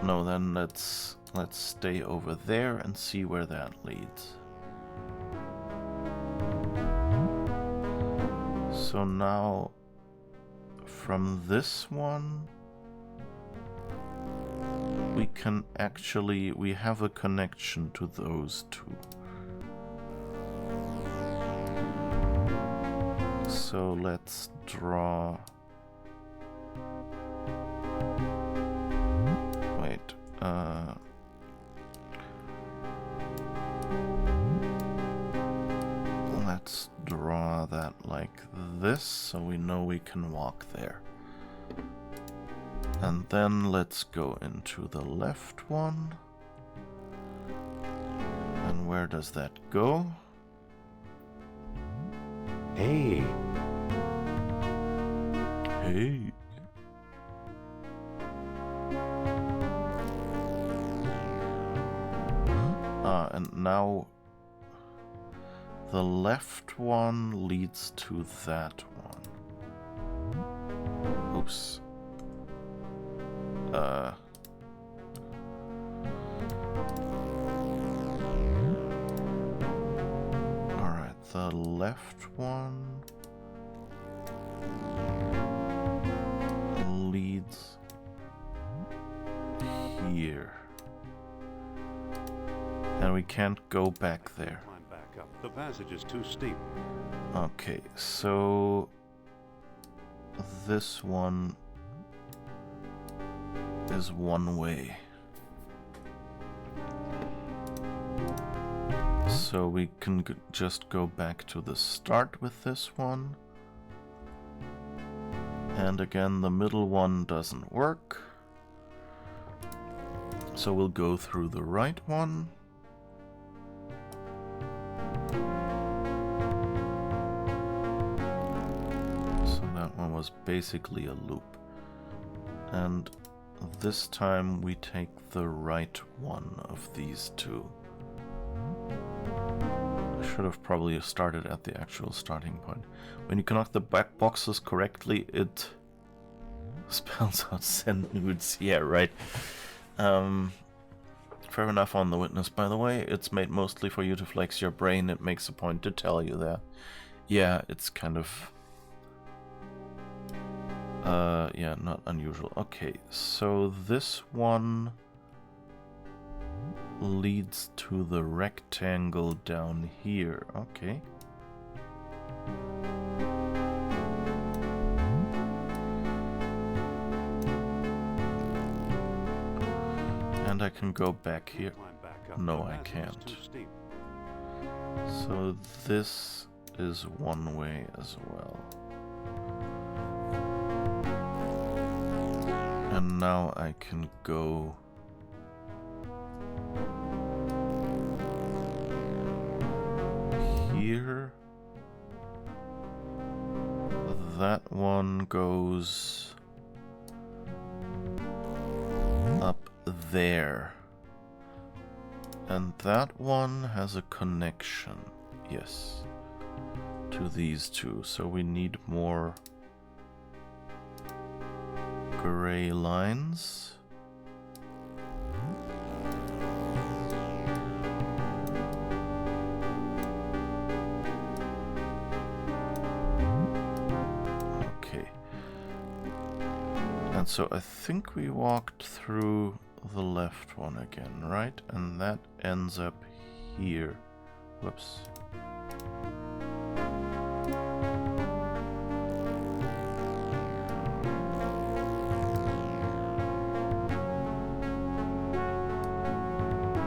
Speaker 1: No, then let's stay over there and see where that leads. So now from this one we can actually, we have a connection to those two. So let's draw... Wait, let's draw that like this, so we know we can walk there. And then let's go into the left one. And where does that go?
Speaker 2: Hey.
Speaker 1: Hey. And now the left one leads to that one. Oops. Alright, the left one leads here. And we can't go back there.
Speaker 2: Climb back up. The passage is too steep.
Speaker 1: Okay, so this one is one way. So we can just go back to the start with this one. And again, the middle one doesn't work. So we'll go through the right one. So that one was basically a loop. And this time we take the right one of these two. I should have probably started at the actual starting point. When you connect the back boxes correctly, it spells out send nudes. Yeah, right. Fair enough on the witness, by the way. It's made mostly for you to flex your brain. It makes a point to tell you that. Yeah, it's kind of... Yeah, not unusual. Okay, so this one leads to the rectangle down here. Okay. And I can go back here.
Speaker 2: Climb back up.
Speaker 1: No,
Speaker 2: The
Speaker 1: I
Speaker 2: passage is
Speaker 1: can't.
Speaker 2: too steep.
Speaker 1: So this is one way as well. And now I can go here. That one goes up there. And that one has a connection, yes, to these two. So we need more gray lines. Okay. And so I think we walked through the left one again, right? And that ends up here. Whoops.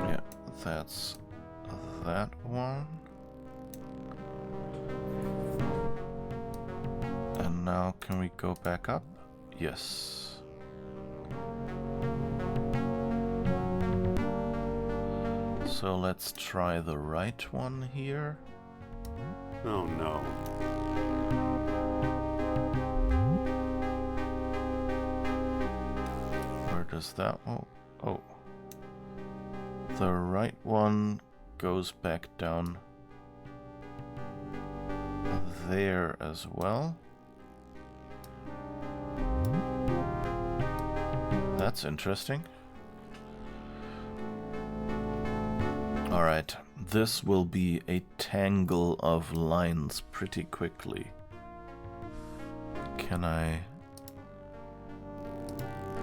Speaker 1: Yeah, that's that one. And now can we go back up? Yes. So let's try the right one here.
Speaker 2: Oh no.
Speaker 1: Where does that... Oh. The right one goes back down there as well. That's interesting. Alright, this will be a tangle of lines pretty quickly. Can I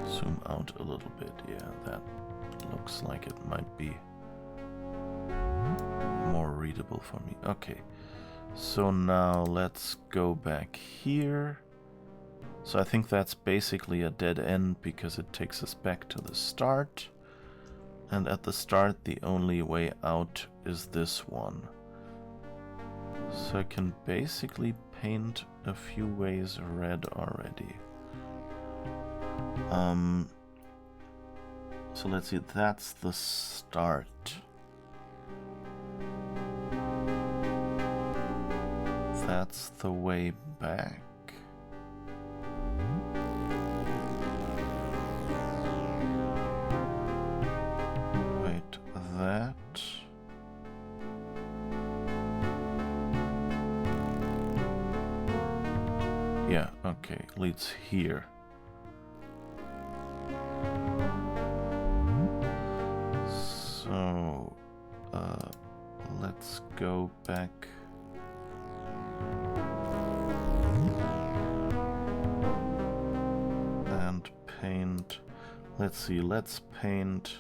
Speaker 1: zoom out a little bit? Yeah, that looks like it might be more readable for me. Okay, so now let's go back here. So I think that's basically a dead end because it takes us back to the start. And at the start, the only way out is this one. So I can basically paint a few ways red already. So let's see, that's the start. That's the way back. That. Yeah, okay, leads here. So, let's go back. And paint. Let's see, let's paint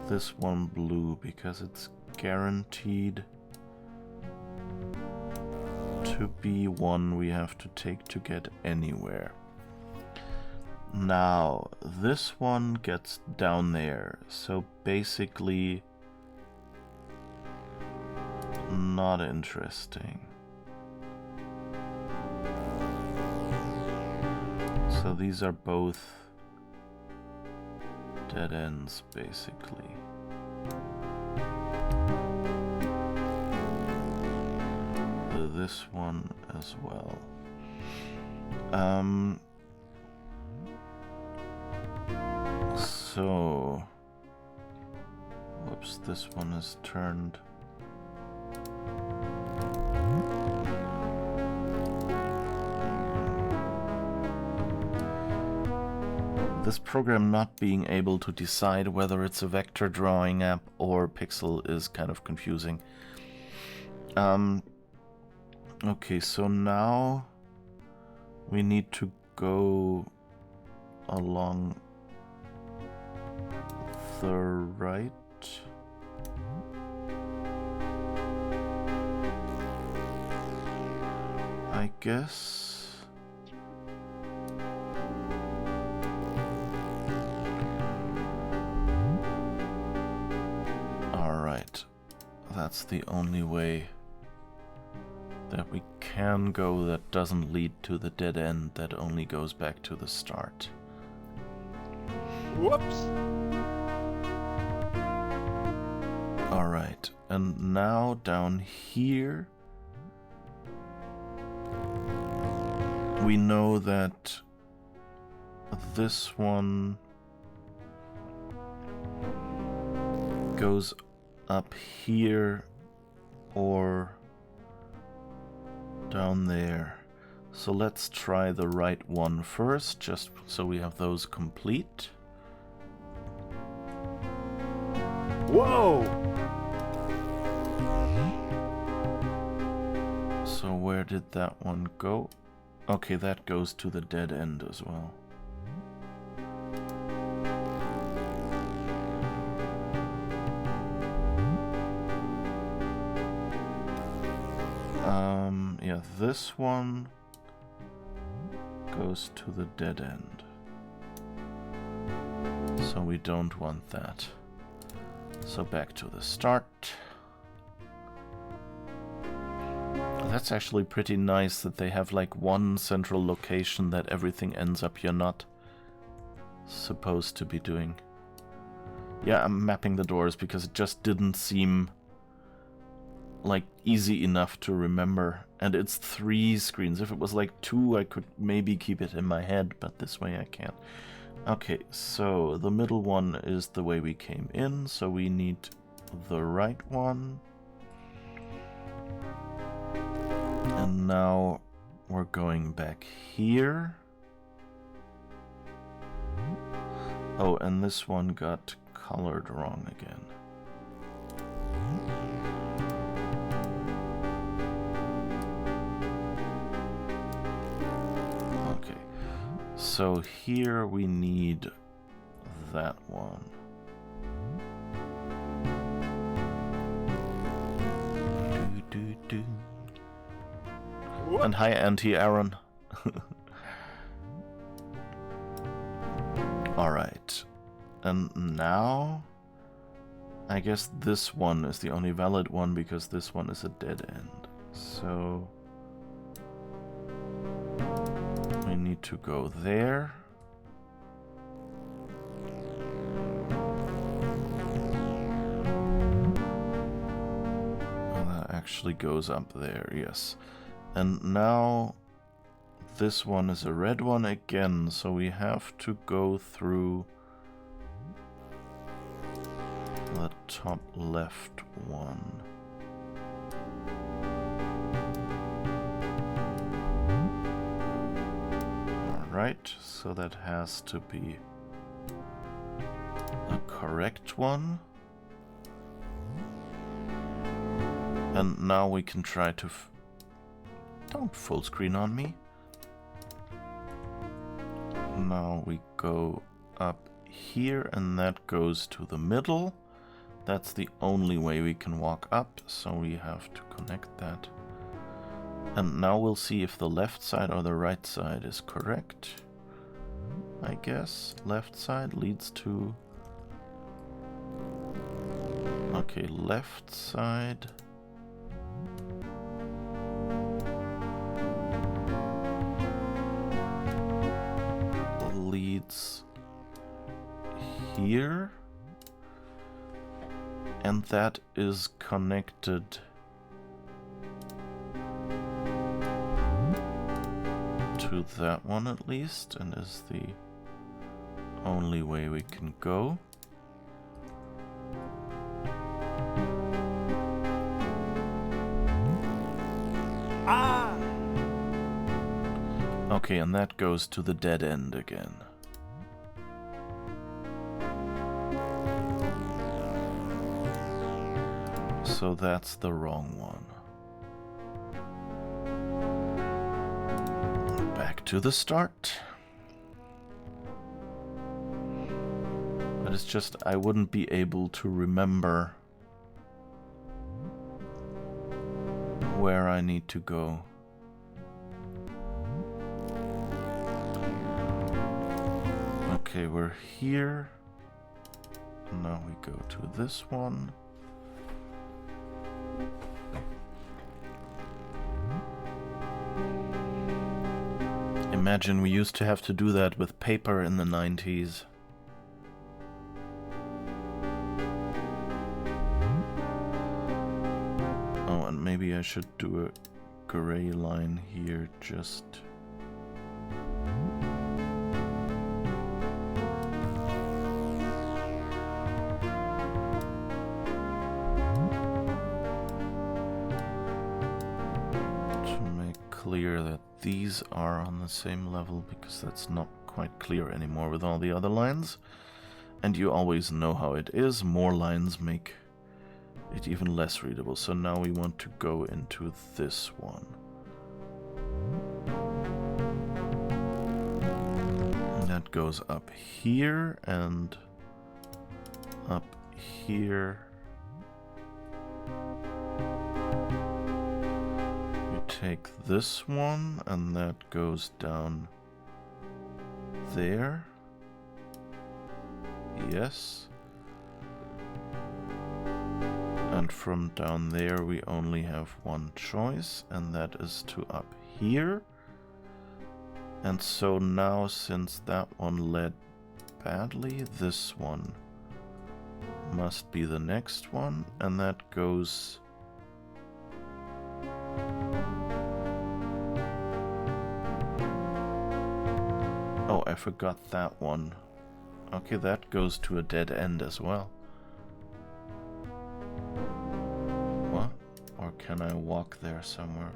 Speaker 1: this one blue because it's guaranteed to be one we have to take to get anywhere. Now, this one gets down there, so basically not interesting. So these are both dead ends, basically. This one as well. So, whoops, this one is turned. This program not being able to decide whether it's a vector drawing app or pixel is kind of confusing. Okay, so now We need to go along the right. I guess. Alright. That's the only way that we can go that doesn't lead to the dead end that only goes back to the start.
Speaker 3: Whoops!
Speaker 1: Alright, and now down here we know that this one goes up here or down there. So let's try the right one first, just so we have those complete.
Speaker 2: Whoa!
Speaker 1: So where did that one go? Okay, that goes to the dead end as well. Yeah, this one goes to the dead end. So we don't want that. So back to the start. That's actually pretty nice that they have like one central location that everything ends up you're not supposed to be doing. Yeah, I'm mapping the doors because it just didn't seem like easy enough to remember. And it's 3 screens. If it was like 2, I could maybe keep it in my head, but this way I can't. Okay, so the middle one is the way we came in, so we need the right one. And now we're going back here. Oh, and this one got colored wrong again. Okay, so here we need that one. And hi, Auntie Aaron. Alright. And now I guess this one is the only valid one because this one is a dead end. So we need to go there. Well, that actually goes up there, yes. And now this one is a red one again, so we have to go through the top left one. Alright, so that has to be the correct one. And now we can try to... Don't full screen on me. Now we go up here and that goes to the middle. That's the only way we can walk up, so we have to connect that. And now we'll see if the left side or the right side is correct. I guess left side leads to... Okay, left side... leads here, and that is connected to that one at least, and is the only way we can go. Okay, and that goes to the dead end again. So that's the wrong one. Back to the start. But it's just I wouldn't be able to remember where I need to go. Okay, we're here. Now we go to this one. Imagine we used to have to do that with paper in the 90s. Oh, and maybe I should do a gray line here just... clear that these are on the same level, because that's not quite clear anymore with all the other lines. And you always know how it is, more lines make it even less readable. So now we want to go into this one. And that goes up here and up here. Take this one, and that goes down there. Yes. And from down there we only have one choice, and that is to up here. And so now, since that one led badly, this one must be the next one, and that goes... Oh, I forgot that one. Okay, that goes to a dead end as well. What? Or can I walk there somewhere?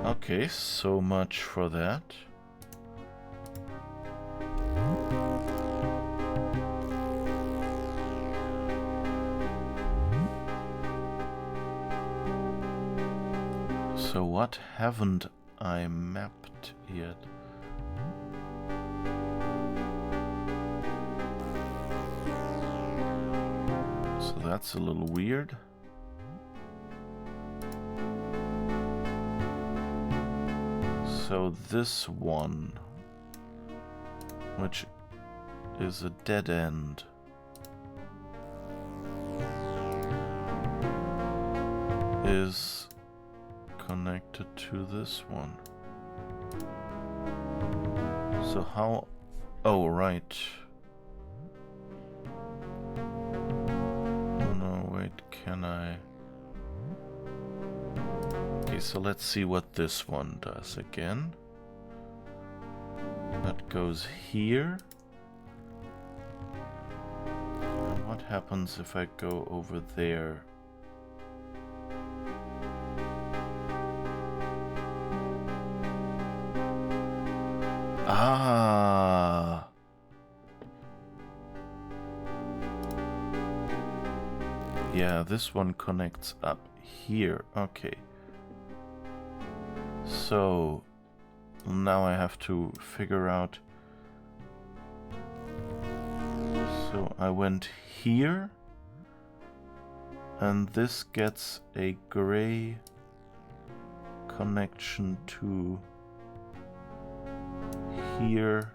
Speaker 1: Okay, so much for that. So what haven't I mapped yet? So that's a little weird. So this one, which is a dead end, is connected to this one. So how... Oh, right. No, wait, can I... Okay, so let's see what this one does again. That goes here. And what happens if I go over there? Ah. Yeah, this one connects up here. Okay. So now I have to figure out. So I went here, and this gets a gray connection to here,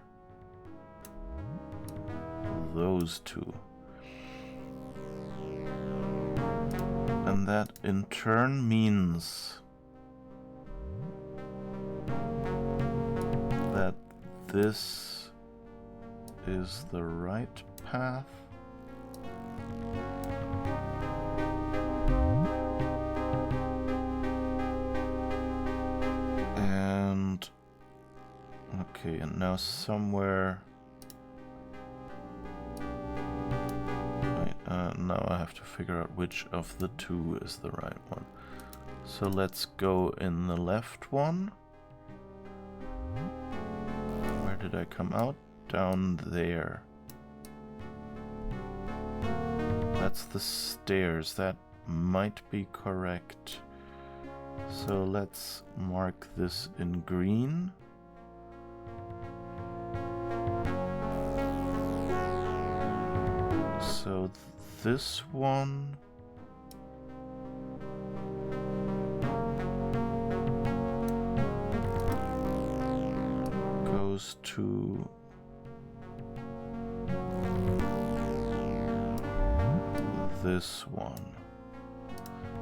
Speaker 1: those two. And that in turn means that this is the right path. And okay, and now somewhere... Wait, now I have to figure out which of the two is the right one. So let's go in the left one. Where did I come out? Down there. that's the stairs. That might be correct. So let's mark this in green. So this one goes to this one.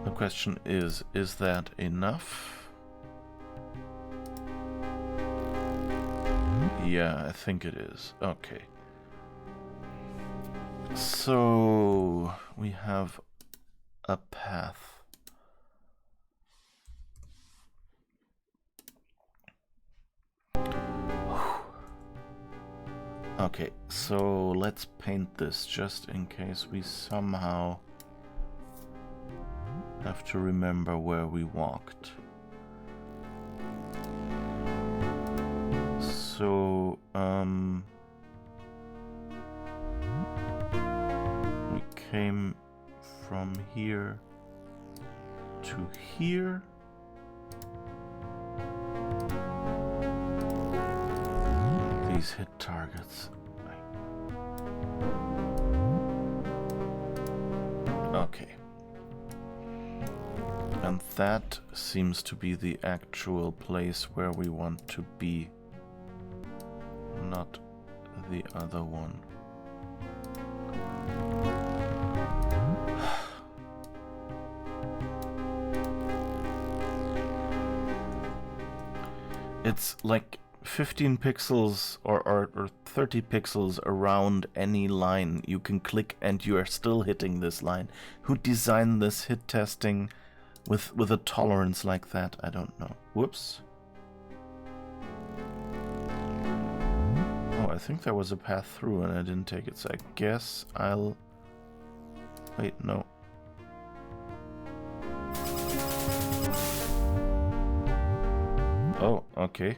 Speaker 1: The question is that enough? Yeah, I think it is. Okay. So we have a path. Okay, so let's paint this just in case we somehow have to remember where we walked. So, we came from here to here. These hit targets. Okay. And that seems to be the actual place where we want to be, not the other one. It's like 15 pixels or 30 pixels around any line you can click and you are still hitting this line. Who designed this hit testing with a tolerance like that? I don't know. Whoops. Oh, I think there was a path through and I didn't take it, so I guess I'll... Wait, no. Oh, okay.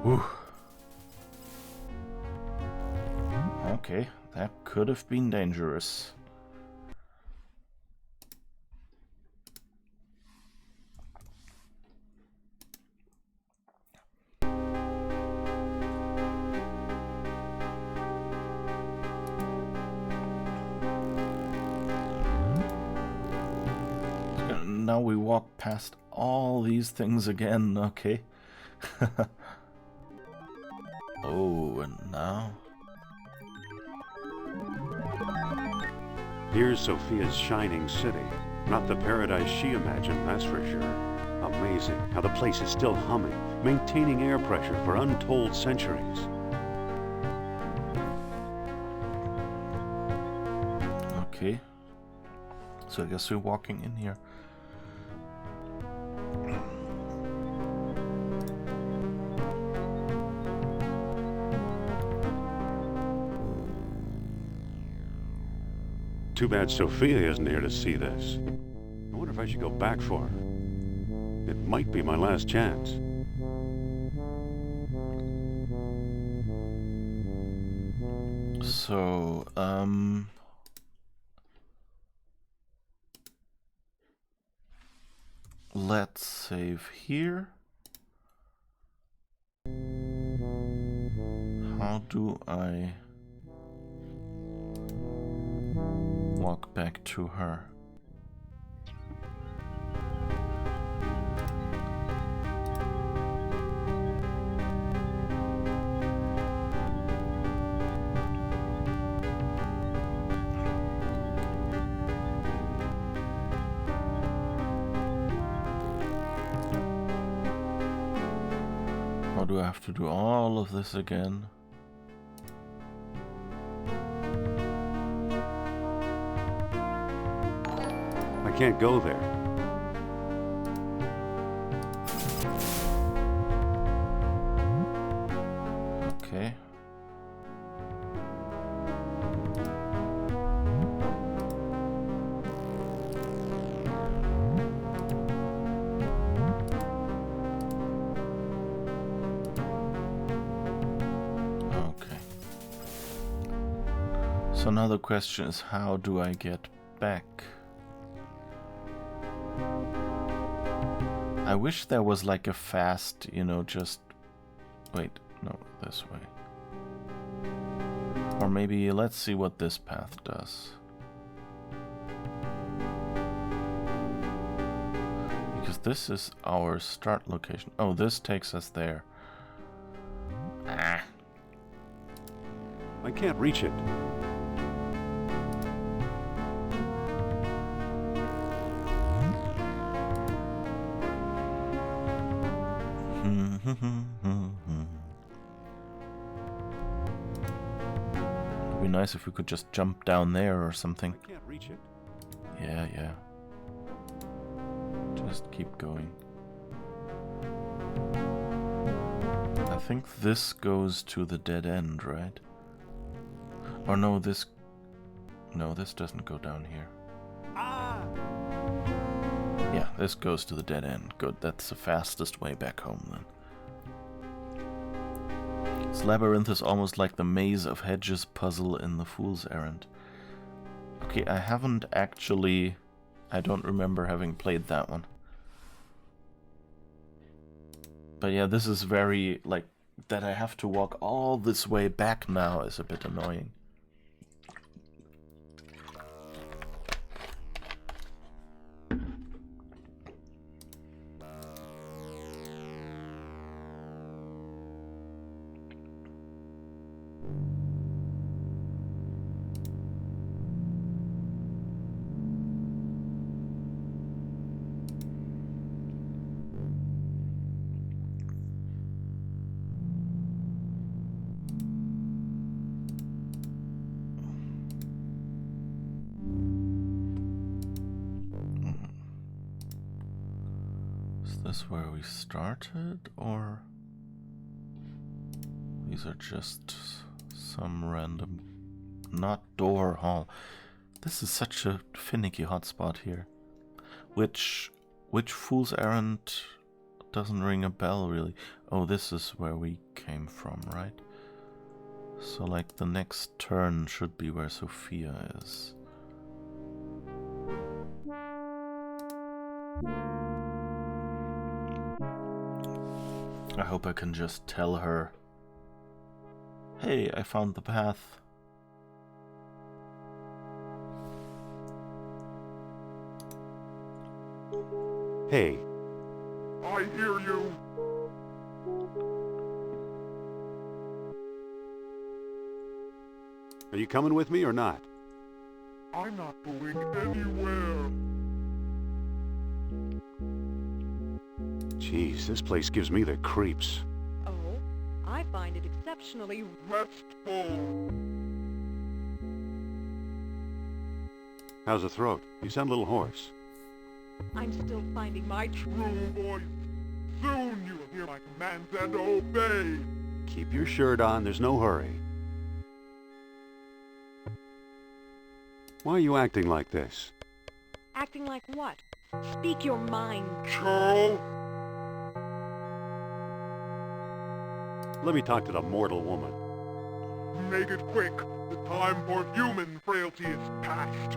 Speaker 1: Whew. Okay, that could have been dangerous. Now we walk past all these things again, okay? Oh, and now?
Speaker 2: Here's Sophia's shining city. Not the paradise she imagined, that's for sure. Amazing how the place is still humming, maintaining air pressure for untold centuries.
Speaker 1: Okay. So I guess we're walking in here.
Speaker 2: Too bad Sophia isn't here to see this. I wonder if I should go back for her. It might be my last chance.
Speaker 1: So, let's save here. How do I walk back to her? Or do I have to do all of this again?
Speaker 2: I can't go there.
Speaker 1: So now the question is, how do I get back? I wish there was like a fast, you know, just... Wait, no, this way. Or maybe let's see what this path does. Because this is our start location. Oh, this takes us there. Ah.
Speaker 2: I can't reach it.
Speaker 1: It'd be nice if we could just jump down there or something.
Speaker 2: I can't reach it.
Speaker 1: Yeah, yeah. Just keep going. I think this goes to the dead end, right? Or no, this... No, this doesn't go down here.
Speaker 2: Ah!
Speaker 1: Yeah, this goes to the dead end. Good, that's the fastest way back home then. This labyrinth is almost like the maze of hedges puzzle in the Fool's Errand. Okay, I haven't actually... I don't remember having played that one. But yeah, this is very, like, that I have to walk all this way back now is a bit annoying. Is this where we started, or these are just some random, not door hall? This is such a finicky hotspot here. Which Fool's Errand doesn't ring a bell really? Oh, this is where we came from, right? So like the next turn should be where Sophia is. I hope I can just tell her, hey, I found the path.
Speaker 2: Hey.
Speaker 5: I hear you.
Speaker 2: Are you coming with me or not?
Speaker 5: I'm not going anywhere.
Speaker 2: Jeez, this place gives me the creeps.
Speaker 4: Oh, I find it exceptionally...
Speaker 5: Restful.
Speaker 2: How's the throat? You sound a little hoarse.
Speaker 4: I'm still finding my
Speaker 5: True voice. Soon you will hear my commands and obey.
Speaker 2: Keep your shirt on, there's no hurry. Why are you acting like this?
Speaker 4: Acting like what? Speak your mind.
Speaker 5: Churl.
Speaker 2: Let me talk to the mortal woman.
Speaker 5: Make it quick. The time for human frailty is past.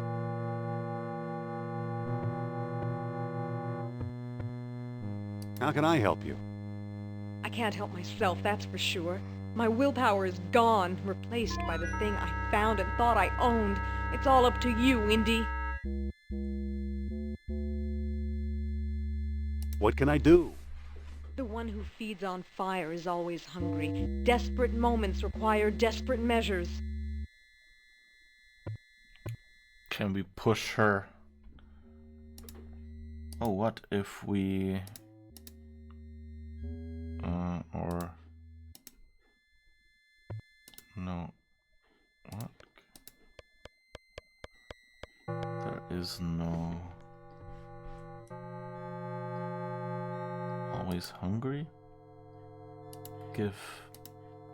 Speaker 2: How can I help you?
Speaker 4: I can't help myself, that's for sure. My willpower is gone, replaced by the thing I found and thought I owned. It's all up to you, Indy.
Speaker 2: What can I do?
Speaker 4: The one who feeds on fire is always hungry. Desperate moments require desperate measures.
Speaker 1: Can we push her? Oh, what if we... or... No. What? There is no... Always hungry? Give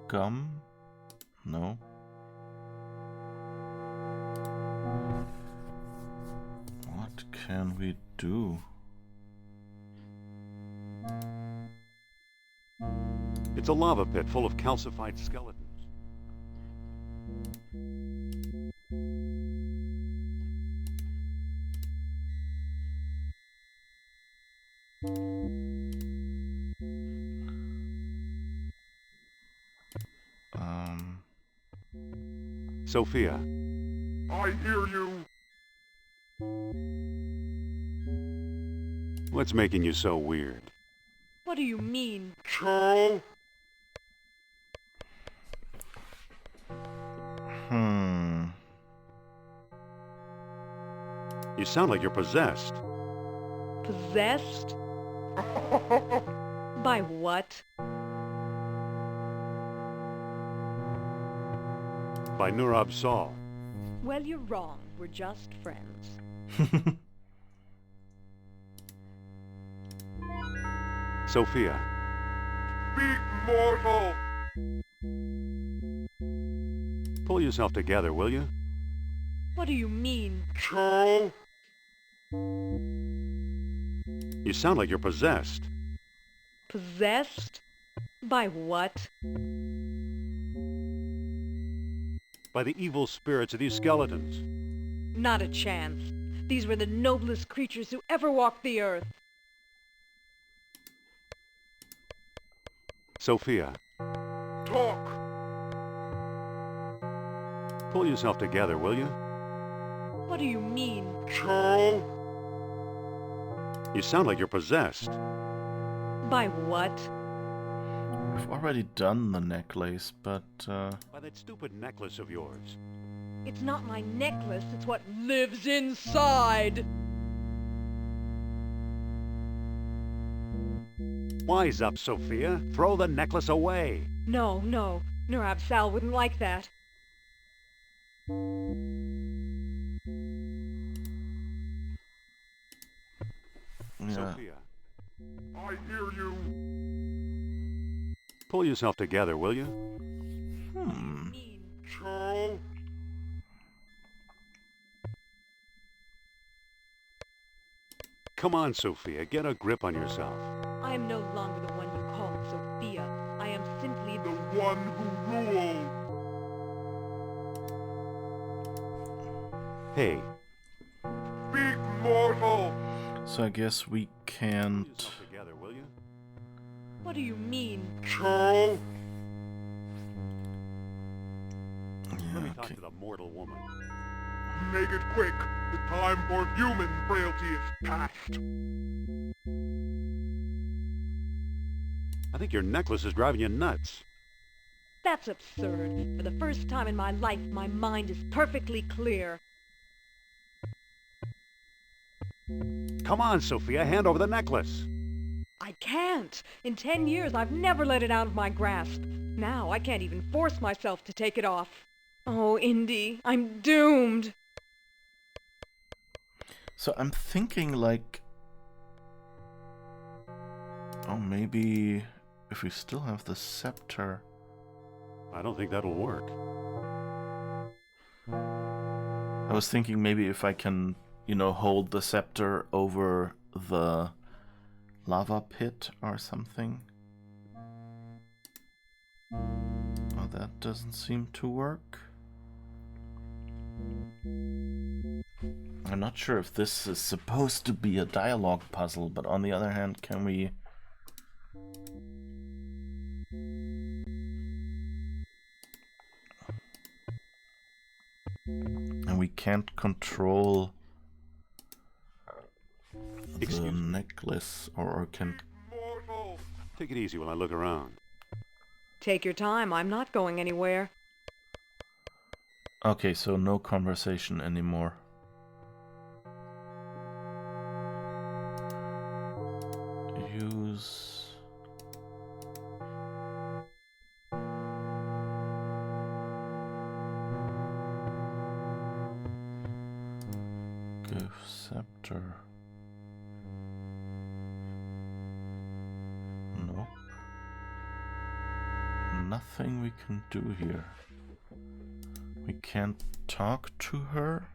Speaker 1: gum? No. What can we do?
Speaker 2: It's a lava pit full of calcified skeletons. Sophia,
Speaker 5: I hear you.
Speaker 2: what's making you so weird?
Speaker 4: What do you mean?
Speaker 5: Cho?
Speaker 2: You sound like you're possessed.
Speaker 4: Possessed? By what?
Speaker 2: By Nurab Saul.
Speaker 4: Well, you're wrong. We're just friends.
Speaker 2: Sophia,
Speaker 5: Speak, mortal!
Speaker 2: pull yourself together, will you?
Speaker 4: What do you mean?
Speaker 5: Cho?
Speaker 2: You sound like you're possessed.
Speaker 4: Possessed? By what?
Speaker 2: By the evil spirits of these skeletons.
Speaker 4: Not a chance. These were the noblest creatures who ever walked the earth.
Speaker 2: Sophia,
Speaker 5: Talk!
Speaker 2: pull yourself together, will you?
Speaker 4: What do you mean?
Speaker 5: Cho?
Speaker 2: You sound like you're possessed.
Speaker 4: By what?
Speaker 1: We've already done the necklace, but
Speaker 2: By that stupid necklace of yours.
Speaker 4: It's not my necklace, it's what lives inside!
Speaker 2: Wise up, Sophia. Throw the necklace away.
Speaker 4: No, no. Nurab Sal wouldn't like that.
Speaker 1: yeah.
Speaker 2: Sophia,
Speaker 5: I hear you.
Speaker 2: pull yourself together, will you?
Speaker 4: Mean.
Speaker 5: Cho?
Speaker 2: Come on, Sophia. Get a grip on yourself.
Speaker 4: I am no longer the one you call Sophia. I am simply
Speaker 5: The one who rules.
Speaker 2: Hey,
Speaker 5: Speak, mortal!
Speaker 1: So I guess we
Speaker 2: pull
Speaker 1: can't.
Speaker 2: yourself together, will you?
Speaker 4: What do you mean?
Speaker 5: Cho?
Speaker 2: Let me
Speaker 1: Yeah,
Speaker 2: talk
Speaker 1: okay.
Speaker 2: to the mortal woman.
Speaker 5: Make it quick. The time for human frailty is past.
Speaker 2: I think your necklace is driving you nuts.
Speaker 4: That's absurd. For the first time in my life, my mind is perfectly clear.
Speaker 2: Come on, Sophia. Hand over the necklace.
Speaker 4: I can't. In 10 years, I've never let it out of my grasp. Now, I can't even force myself to take it off. Oh, Indy, I'm doomed.
Speaker 1: So I'm thinking like, oh, maybe if we still have the scepter.
Speaker 2: I don't think that'll work.
Speaker 1: I was thinking maybe if I can, hold the scepter over the lava pit or something. Oh, that doesn't seem to work. I'm not sure if this is supposed to be a dialogue puzzle, but on the other hand, can we... And we can't control the
Speaker 2: Excuse me.
Speaker 1: necklace, or can...
Speaker 5: Mortal!
Speaker 2: Take it easy while I look around.
Speaker 4: Take your time. I'm not going anywhere.
Speaker 1: Okay, so no conversation anymore. Use... Give scepter. Nope. Nothing we can do here. We can't talk to her.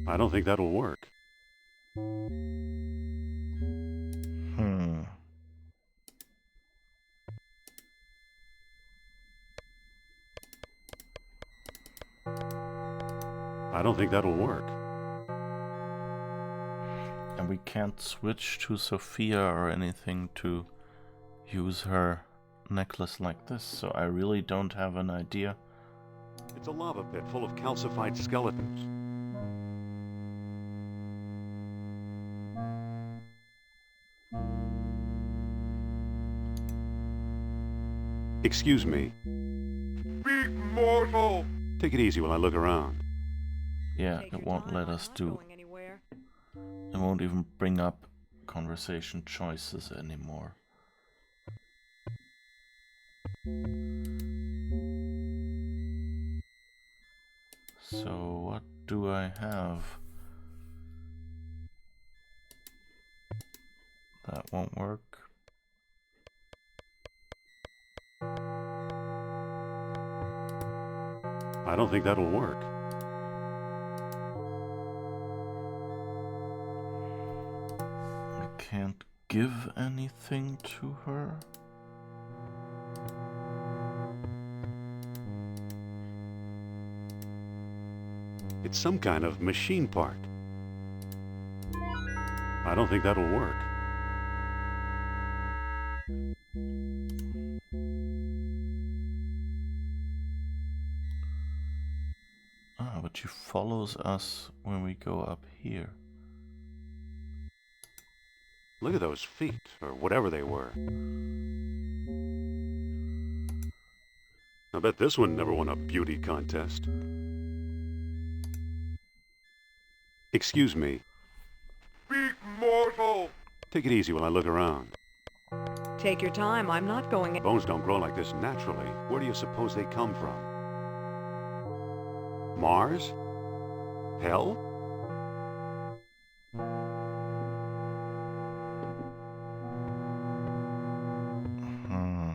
Speaker 2: I don't think that'll work.
Speaker 1: Hmm.
Speaker 2: I don't think that'll work.
Speaker 1: And we can't switch to Sophia or anything to use her necklace like this, so I really don't have an idea.
Speaker 2: It's a lava pit full of calcified skeletons. Excuse me.
Speaker 5: Big mortal!
Speaker 2: Take it easy while I look around.
Speaker 1: Yeah,
Speaker 4: Take
Speaker 1: it
Speaker 4: your
Speaker 1: won't
Speaker 4: time,
Speaker 1: let
Speaker 4: I'm
Speaker 1: us
Speaker 4: not
Speaker 1: do.
Speaker 4: going anywhere.
Speaker 1: It won't even bring up conversation choices anymore. So what do I have? That won't work.
Speaker 2: I don't think that'll work.
Speaker 1: I can't give anything to her.
Speaker 2: It's some kind of machine part. I don't think that'll work.
Speaker 1: Ah, but she follows us when we go up here.
Speaker 2: Look at those feet, or whatever they were. I bet this one never won a beauty contest. Excuse me.
Speaker 5: Big mortal!
Speaker 2: Take it easy while I look around.
Speaker 4: Take your time, I'm not going.
Speaker 2: Bones don't grow like this naturally. Where do you suppose they come from? Mars? Hell?
Speaker 1: Hmm.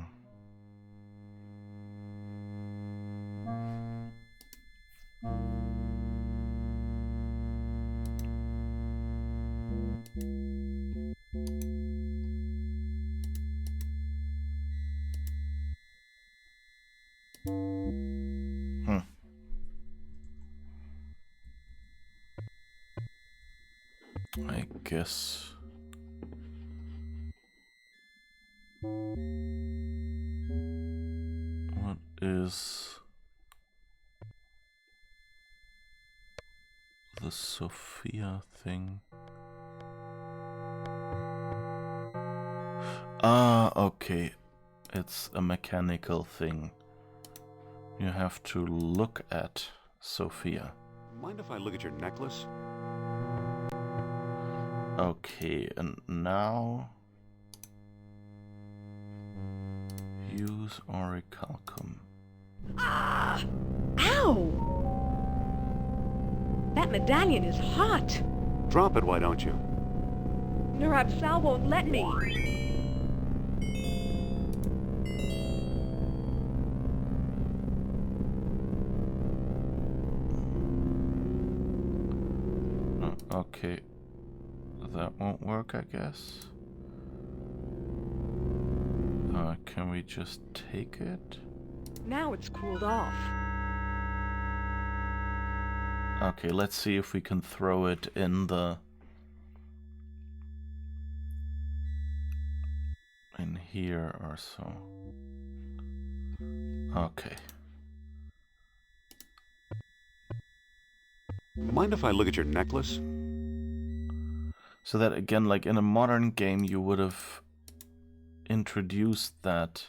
Speaker 1: Hmm. I guess. What is the Sophia thing? Ah, okay. It's a mechanical thing. You have to look at Sophia.
Speaker 2: Mind if I look at your necklace?
Speaker 1: Okay, and now use orichalcum.
Speaker 4: Ah! Ow! That medallion is hot!
Speaker 2: Drop it, why don't you?
Speaker 4: Nurab Sal won't let me.
Speaker 1: Okay, that won't work, I guess. Can we just take it?
Speaker 4: Now it's cooled off.
Speaker 1: Okay, let's see if we can throw it in here or so. Okay.
Speaker 2: Mind if I look at your necklace?
Speaker 1: So that again, like in a modern game, you would have introduced that.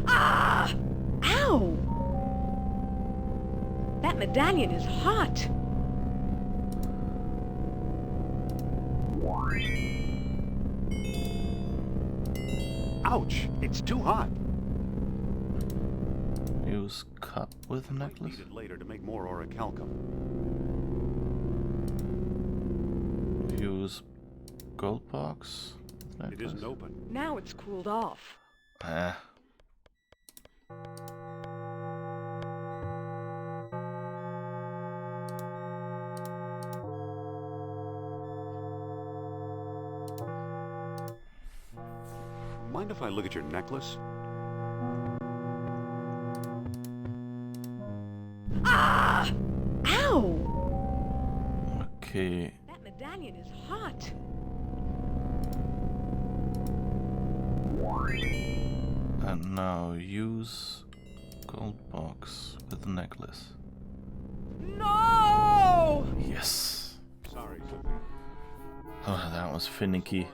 Speaker 4: Ah! Ow! That medallion is hot!
Speaker 2: Ouch! It's too hot.
Speaker 1: Use cup with
Speaker 2: Might
Speaker 1: necklace.
Speaker 2: need it later to make more orichalcum.
Speaker 1: Use gold box with necklace.
Speaker 2: It isn't open.
Speaker 4: Now it's cooled off.
Speaker 1: Ah.
Speaker 2: Mind if I look at your necklace?
Speaker 4: Ah! Ow!
Speaker 1: Okay.
Speaker 4: That medallion is hot.
Speaker 1: And now use gold box with necklace.
Speaker 4: No!
Speaker 1: Yes.
Speaker 2: Sorry, Sophie.
Speaker 1: Oh, that was finicky.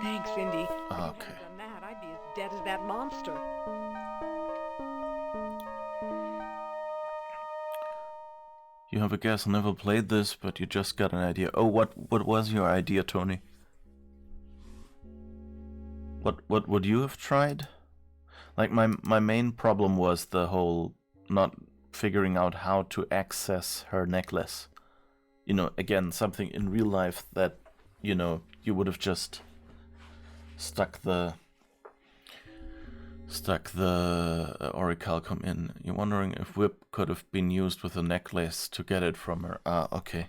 Speaker 4: Thanks, Indy. If you
Speaker 1: Okay.
Speaker 4: hadn't done that, I'd be as dead as that monster.
Speaker 1: You have a guess, never played this, but you just got an idea. Oh, what was your idea, Tony? What would you have tried? Like my main problem was the whole not figuring out how to access her necklace. You know, again, something in real life that, you know, you would have just stuck the orichalcum in. You're wondering if whip could have been used with a necklace to get it from her. Ah, okay.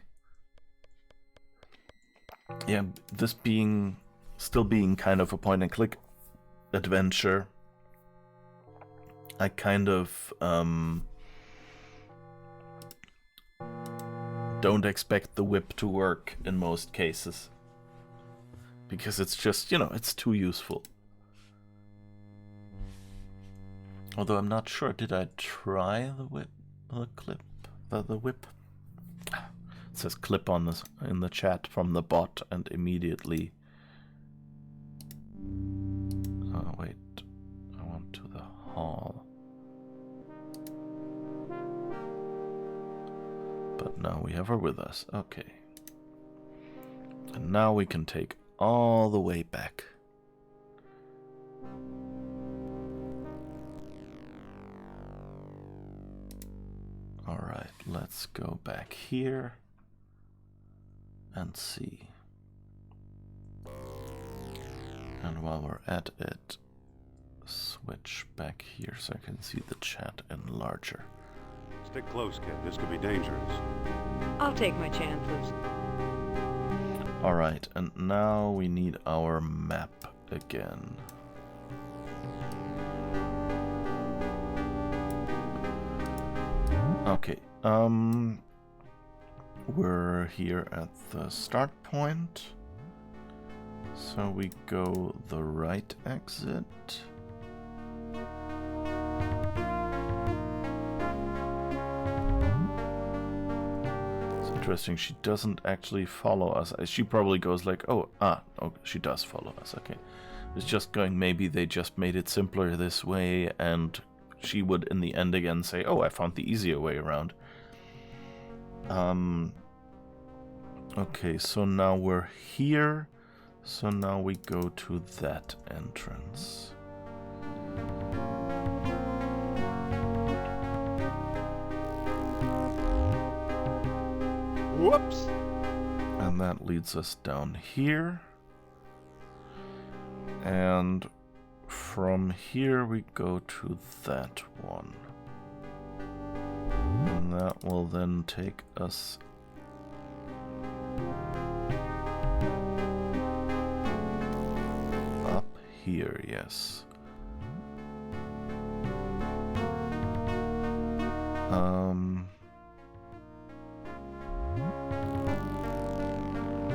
Speaker 1: Yeah, this still being kind of a point and click adventure, I kind of don't expect the whip to work in most cases. Because it's just, you know, it's too useful. Although I'm not sure, did I try the whip, the whip? It says clip on this in the chat from the bot, and immediately. Oh wait, I want to the hall. But now we have her with us. Okay, and now we can take all the way back. Alright, let's go back here and see. And while we're at it, switch back here so I can see the chat and larger.
Speaker 2: Stick close, kid. This could be dangerous.
Speaker 4: I'll take my chances.
Speaker 1: Alright, and now we need our map again. Okay, we're here at the start point, so we go the right exit. It's interesting, she doesn't actually follow us. She probably goes like, oh, she does follow us, okay. It's just going, maybe they just made it simpler this way, and she would in the end again say, oh, I found the easier way around. Okay, so now we're here. So now we go to that entrance.
Speaker 3: Whoops!
Speaker 1: And that leads us down here. And from here we go to that one. And that will then take us up here, yes.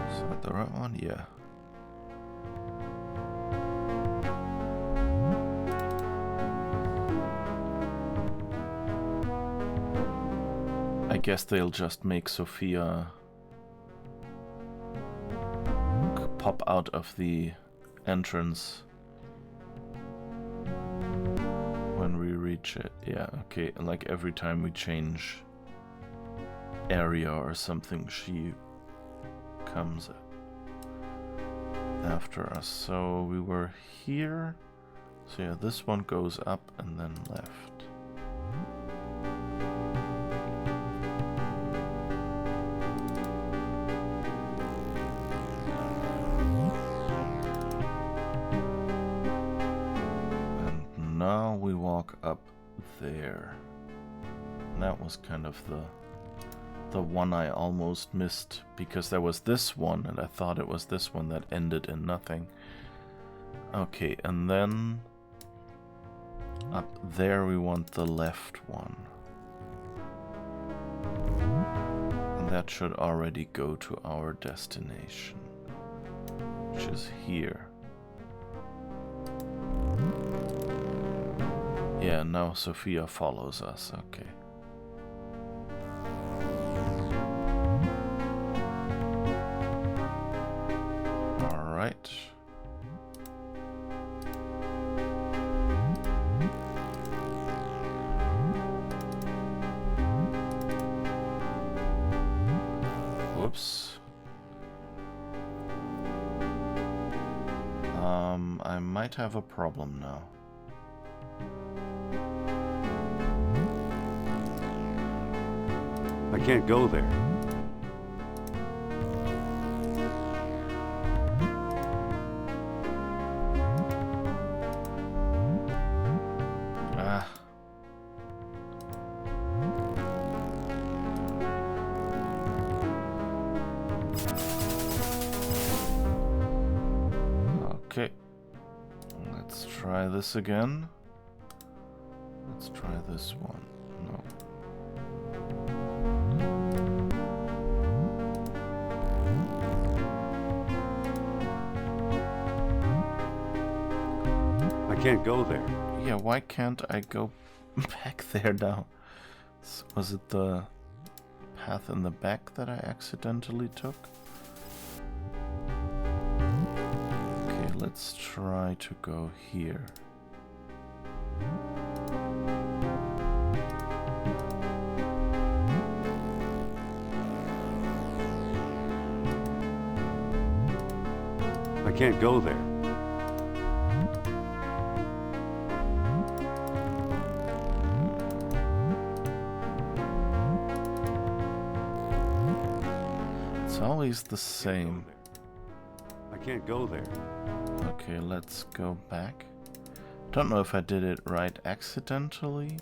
Speaker 1: Is that the right one? Yeah. I guess they'll just make Sophia pop out of the entrance when we reach it. Yeah, okay, like every time we change area or something, she comes after us. So we were here. So yeah, this one goes up and then left. Now we walk up there. And that was kind of the the one I almost missed, because there was this one, and I thought it was this one that ended in nothing. Okay, and then up there we want the left one. And that should already go to our destination, which is here. Yeah, now Sophia follows us, okay. Alright. Whoops. I might have a problem now.
Speaker 2: I can't go there.
Speaker 1: Ah. Okay. Let's try this again. Let's try this one. No.
Speaker 2: I can't go there.
Speaker 1: Yeah, why can't I go back there now? Was it the path in the back that I accidentally took? Okay, let's try to go here.
Speaker 2: I can't go there.
Speaker 1: It's always the same.
Speaker 2: I can't go there.
Speaker 1: Okay, let's go back. Don't know if I did it right accidentally.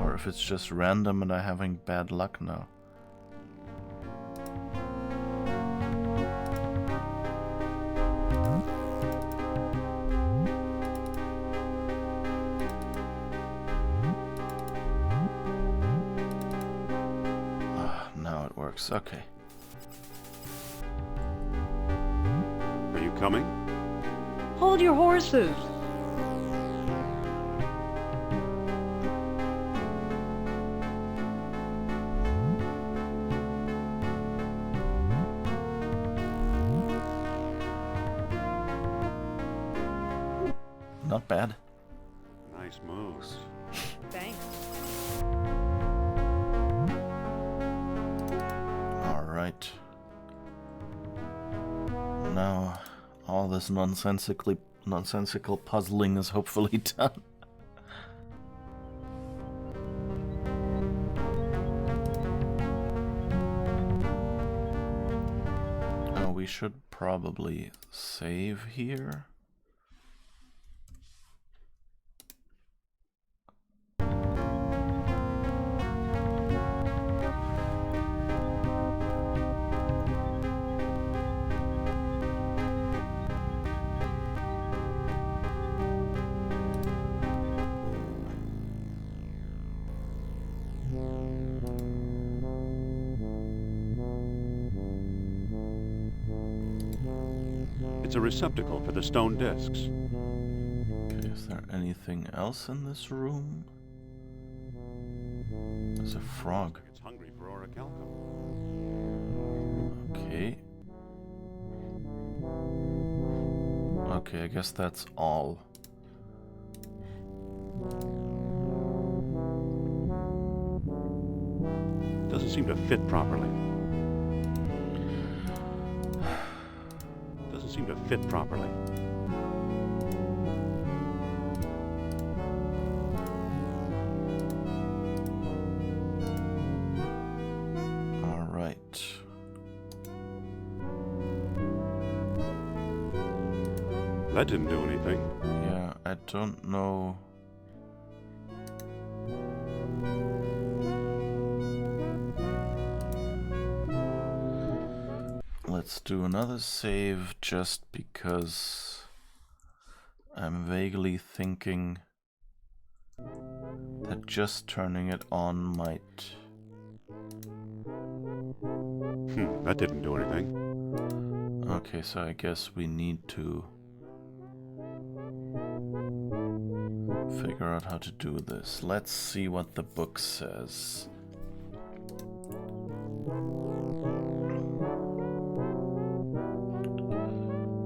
Speaker 1: Or if it's just random and I'm having bad luck now. Now it works. Okay.
Speaker 2: Are you coming?
Speaker 4: Hold your horses.
Speaker 1: Not bad.
Speaker 2: Nice moves.
Speaker 4: Thanks.
Speaker 1: Alright. Now, all this nonsensical puzzling is hopefully done. Oh, we should probably save here.
Speaker 2: It's a receptacle for the stone discs.
Speaker 1: Okay, is there anything else in this room? There's a frog.
Speaker 2: It's hungry for orichalcum.
Speaker 1: Okay. Okay, I guess that's all.
Speaker 2: Doesn't seem to fit properly. Doesn't seem to fit properly.
Speaker 1: All right.
Speaker 2: That didn't do anything.
Speaker 1: Yeah, I don't know let's do another save just because I'm vaguely thinking that just turning it on might...
Speaker 2: That didn't do anything.
Speaker 1: Okay, so I guess we need to figure out how to do this. Let's see what the book says.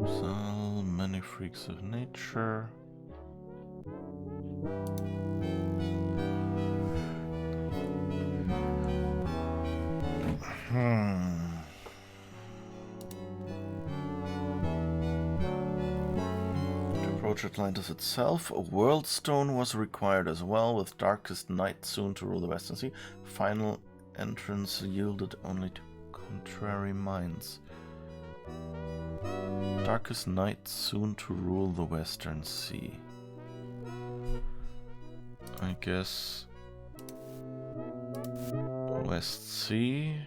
Speaker 1: So, many freaks of nature. To approach Atlantis itself, a world stone was required as well, with darkest night soon to rule the Western Sea. Final entrance yielded only to contrary minds. Darkest night soon to rule the Western Sea. I guess West Sea.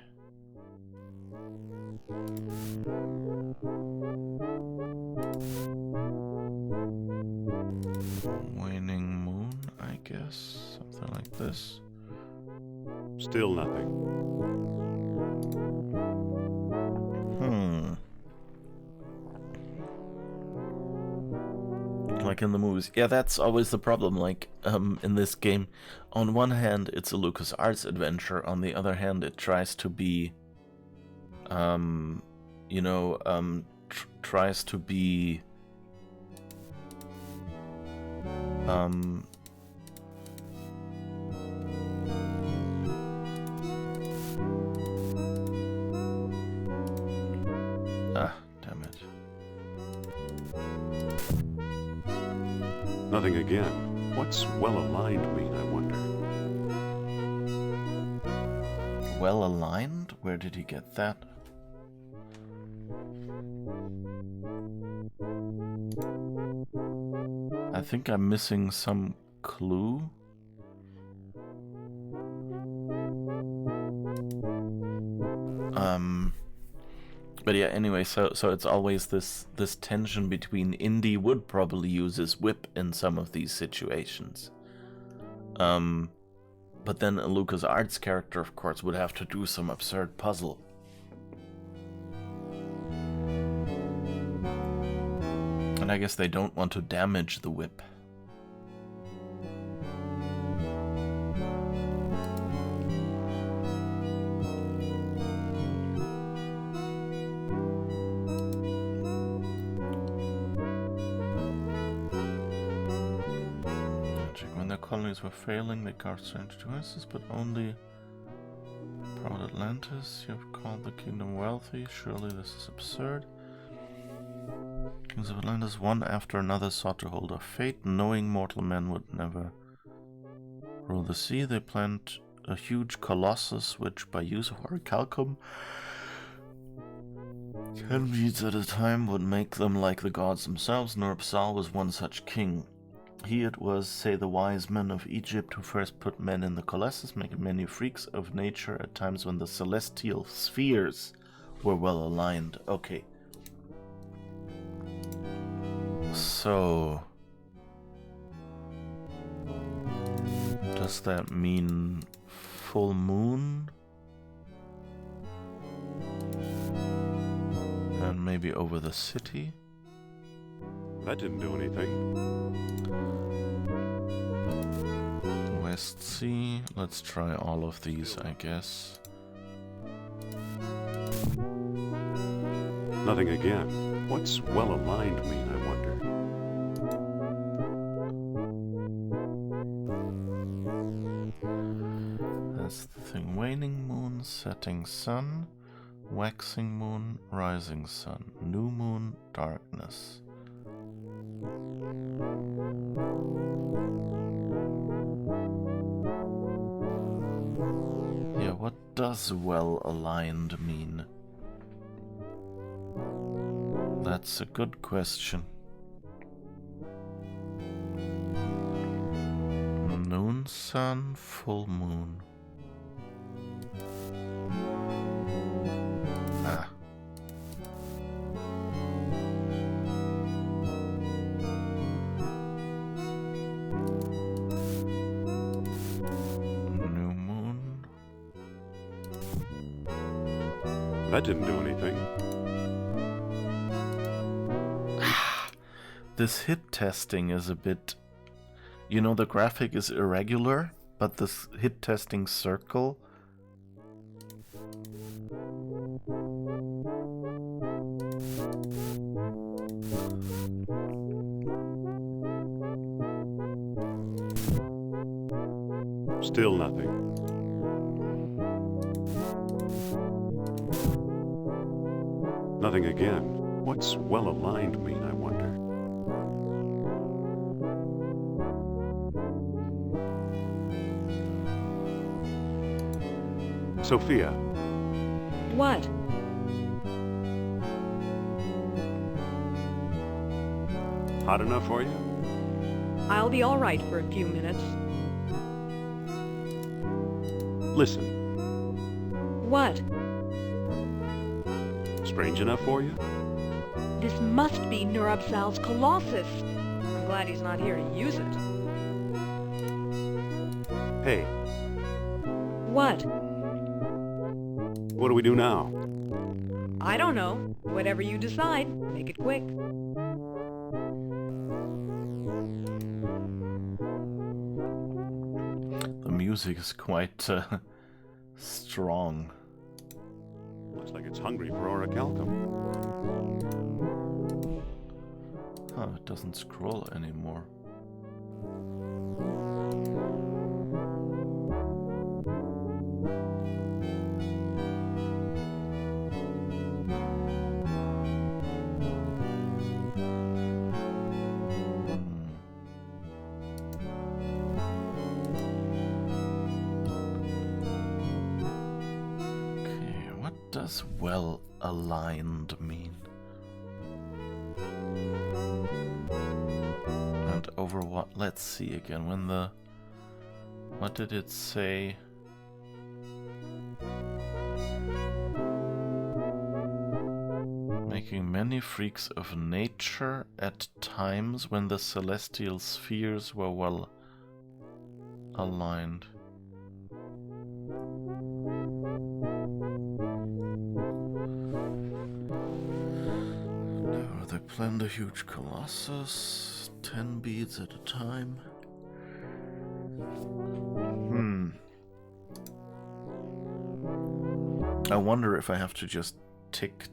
Speaker 1: Waning moon, I guess. Something like this.
Speaker 2: Still nothing.
Speaker 1: Like in the movies. Yeah, that's always the problem. Like, in this game, on one hand, it's a LucasArts adventure. On the other hand, it tries to be, tries to be, damn it.
Speaker 2: Nothing again. What's well-aligned mean, I wonder?
Speaker 1: Well-aligned? Where did he get that? I think I'm missing some clue. But yeah, anyway, so it's always this tension between Indy would probably use his whip in some of these situations. But then a LucasArts character, of course, would have to do some absurd puzzle. And I guess they don't want to damage the whip. When their colonies were failing, they carved strange devices, but only proud Atlantis. You have called the kingdom wealthy. Surely this is absurd. Kings of Atlantis, one after another, sought to hold off fate, knowing mortal men would never rule the sea. They planned a huge colossus, which, by use of orichalcum, 10 beats at a time, would make them like the gods themselves. Nur-Psal was one such king. He it was, say the wise men of Egypt, who first put men in the colossus, making many freaks of nature at times when the celestial spheres were well aligned. Okay. So, does that mean full moon? And maybe over the city?
Speaker 2: That didn't do anything.
Speaker 1: West Sea. Let's try all of these, I guess.
Speaker 2: Nothing again. What's well-aligned mean, I wonder?
Speaker 1: That's the thing. Waning moon, setting sun, waxing moon, rising sun, new moon, darkness. Yeah, what does well-aligned mean? That's a good question. Noon sun, full moon. Ah.
Speaker 2: That didn't do anything.
Speaker 1: This hit testing is a bit... You know, the graphic is irregular, but this hit testing circle...
Speaker 2: Still nothing. Nothing again. What's well-aligned mean, I wonder? Sophia,
Speaker 4: What?
Speaker 2: hot enough for you?
Speaker 4: I'll be all right for a few minutes.
Speaker 2: Listen,
Speaker 4: What?
Speaker 2: strange enough for you?
Speaker 4: This must be Nurabsal's Colossus. I'm glad he's not here to use it.
Speaker 2: Hey,
Speaker 4: What?
Speaker 2: what do we do now?
Speaker 4: I don't know. Whatever you decide, make it quick.
Speaker 1: The music is quite strong.
Speaker 2: Looks like it's hungry for orichalcum.
Speaker 1: Huh, it doesn't scroll anymore. Okay, what does well aligned mean? And over what? Let's see again. When the... What did it say? Making many freaks of nature at times when the celestial spheres were well aligned. No, they planned a huge colossus, 10 beads at a time. I wonder if I have to just tick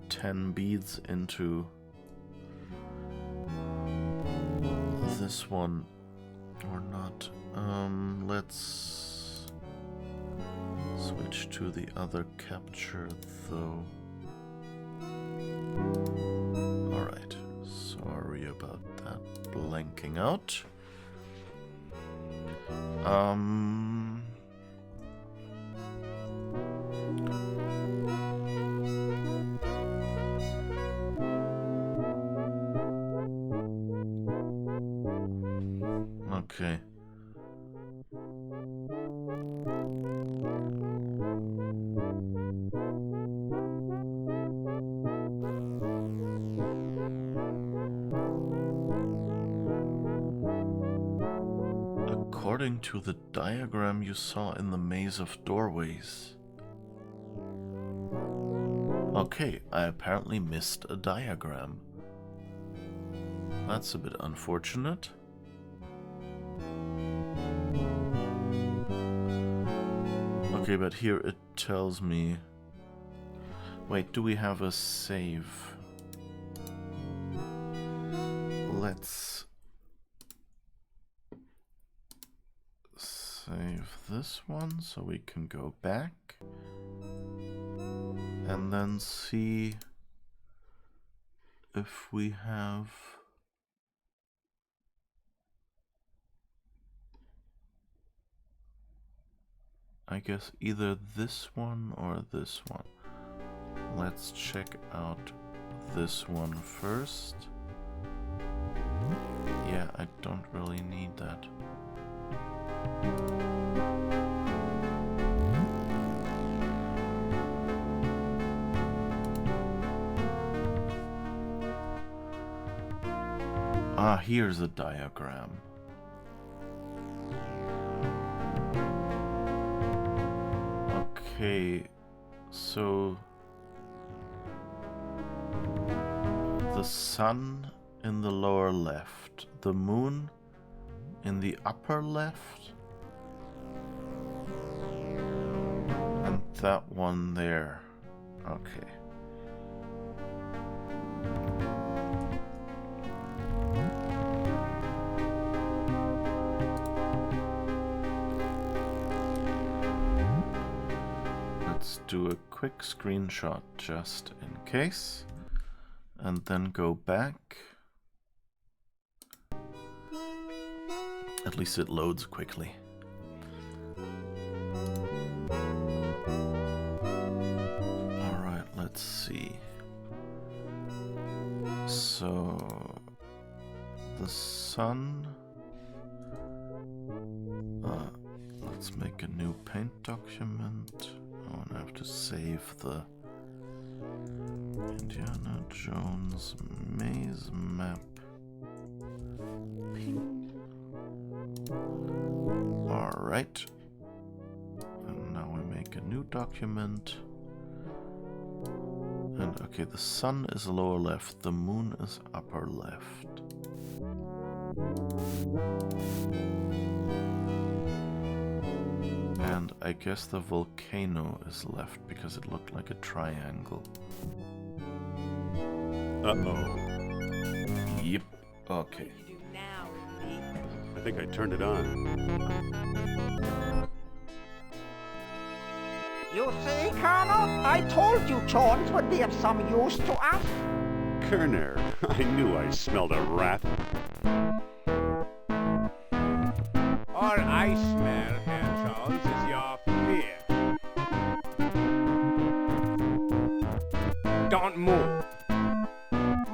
Speaker 1: 10 beads into this one or not. Let's switch to the other capture though. Alright, sorry about that blanking out. Okay. According to the diagram you saw in the maze of doorways. Okay, I apparently missed a diagram. That's a bit unfortunate. Okay, but here it tells me... Wait, do we have a save? Let's save this one so we can go back and then see if we have... I guess either this one or this one. Let's check out this one first. Yeah, I don't really need that. Ah, here's a diagram. Okay, so the sun in the lower left, the moon in the upper left, and that one there. Okay. Let's do a quick screenshot just in case, and then go back. At least it loads quickly. Alright, let's see. So, the sun. Let's make a new paint document. Oh, and I have to save the Indiana Jones maze map. Ping. Alright. And now we make a new document. And okay, the sun is lower left, the moon is upper left. And I guess the volcano is left because it looked like a triangle.
Speaker 2: Uh-oh.
Speaker 1: Yep. Okay.
Speaker 4: What do you do now, Indy?
Speaker 2: I think I turned it on.
Speaker 6: You see, Colonel? I told you Jones would be of some use to us.
Speaker 2: Kerner, I knew I smelled a rat.
Speaker 3: All I smell, Herr Jones, is your fear. Don't move.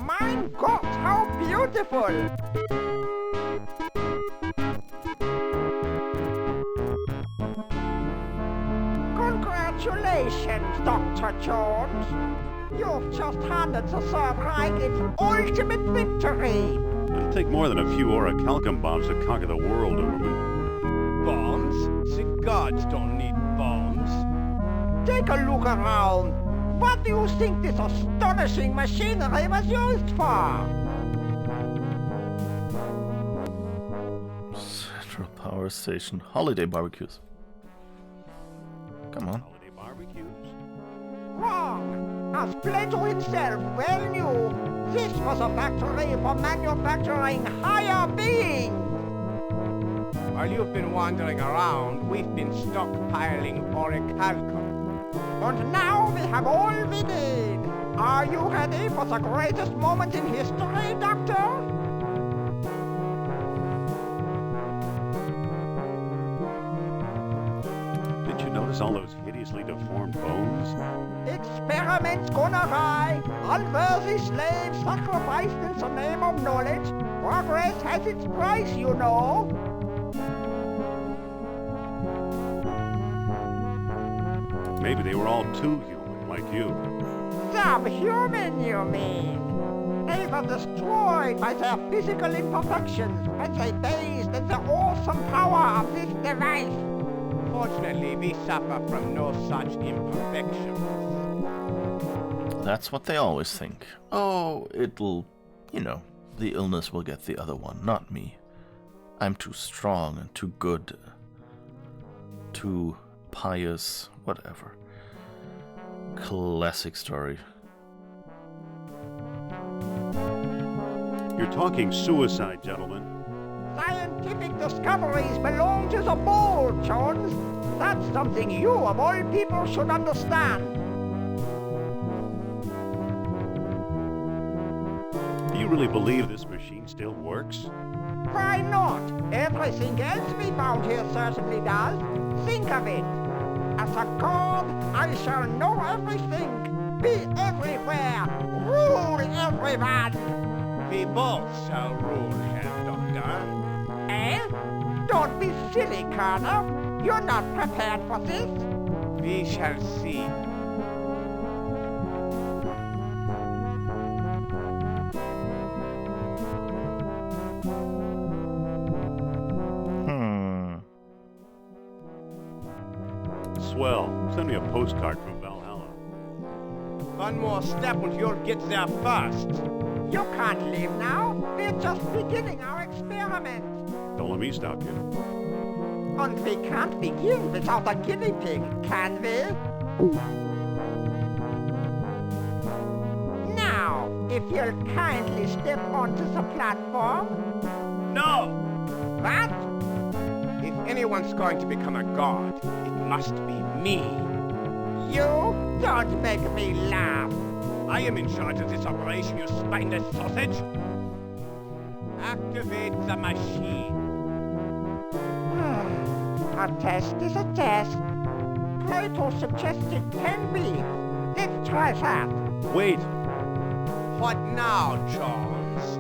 Speaker 6: Mein Gott, how beautiful! Congratulations, Dr. Jones. You've just handed the Third Reich its ultimate victory.
Speaker 2: It'll take more than a few orichalcum bombs to conquer the world, Overman.
Speaker 3: Bombs? The gods don't need bombs.
Speaker 6: Take a look around. What do you think this astonishing machinery was used for?
Speaker 1: Central Power Station. Holiday barbecues. Come on.
Speaker 2: Holiday barbecues?
Speaker 6: Wrong. As Plato himself well knew, this was a factory for manufacturing higher beings.
Speaker 3: While you've been wandering around, we've been stockpiling orichalcum.
Speaker 6: And now we have all we need. Are you ready for the greatest moment in history, Doctor?
Speaker 2: Did you notice all those hideously deformed bones?
Speaker 6: Experiments gone awry, unworthy slaves sacrificed in the name of knowledge. Progress has its price, you know.
Speaker 2: Maybe they were all too human, like you.
Speaker 6: Subhuman, you mean? They were destroyed by their physical imperfections as they bathed in the awesome power of this device.
Speaker 3: Fortunately, we suffer from no such imperfections.
Speaker 1: That's what they always think. Oh, it'll, the illness will get the other one, not me. I'm too strong and too good, too pious, whatever. Classic story.
Speaker 2: You're talking suicide, gentlemen.
Speaker 6: Scientific discoveries belong to the bold, Jones. That's something you, of all people, should understand.
Speaker 2: Do you really believe this machine still works?
Speaker 6: Why not? Everything else we found here certainly does. Think of it. As a god, I shall know everything, be everywhere, rule everyone.
Speaker 3: We both shall rule, Herr Doctor.
Speaker 6: Eh? Don't be silly, Colonel. You're not prepared for this.
Speaker 3: We shall see.
Speaker 2: Swell. Send me a postcard from Valhalla.
Speaker 3: One more step and you'll get there first.
Speaker 6: You can't leave now. We're just beginning our experiment.
Speaker 2: Don't let me stop you.
Speaker 6: And we can't begin without a guinea pig, can we? Now, if you'll kindly step onto the platform.
Speaker 3: No!
Speaker 6: What?
Speaker 3: If anyone's going to become a god, it must be me.
Speaker 6: You don't make me laugh.
Speaker 3: I am in charge of this operation, you spineless sausage. Activate the machine.
Speaker 6: A test is a test. Plato suggested 10 beats. Let's try that.
Speaker 2: Wait!
Speaker 3: What now, Jones?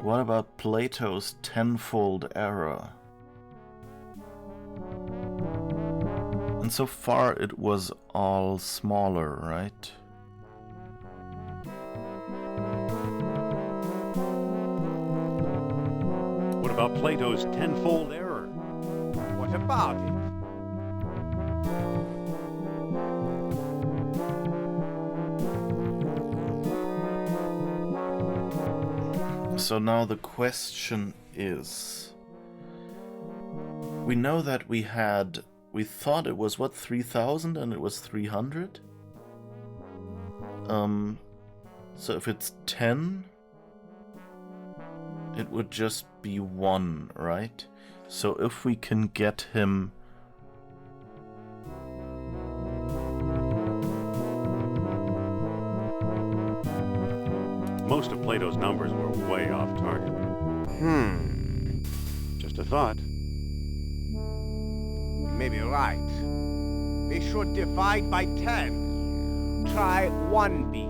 Speaker 1: What about Plato's tenfold error? And so far it was all smaller, right?
Speaker 2: What about Plato's tenfold error?
Speaker 3: What about it?
Speaker 1: So now the question is, we know that we thought it was what, 3,000 and it was 300? So if it's 10, it would just be 1, right? So if we can get him
Speaker 2: Most of Plato's numbers were way off target. Just a thought.
Speaker 3: Maybe right. We should divide by 10. Try 1 bead.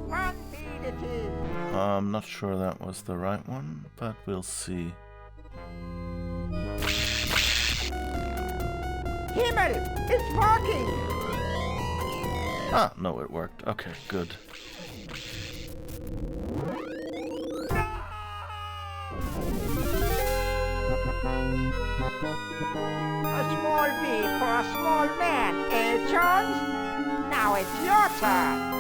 Speaker 6: 1 beat it is.
Speaker 1: I'm not sure that was the right one, but we'll see.
Speaker 6: Himmel! It's working!
Speaker 1: Ah, no, it worked. Okay, good.
Speaker 6: A small beat for a small man, eh, Jones? Now it's your turn.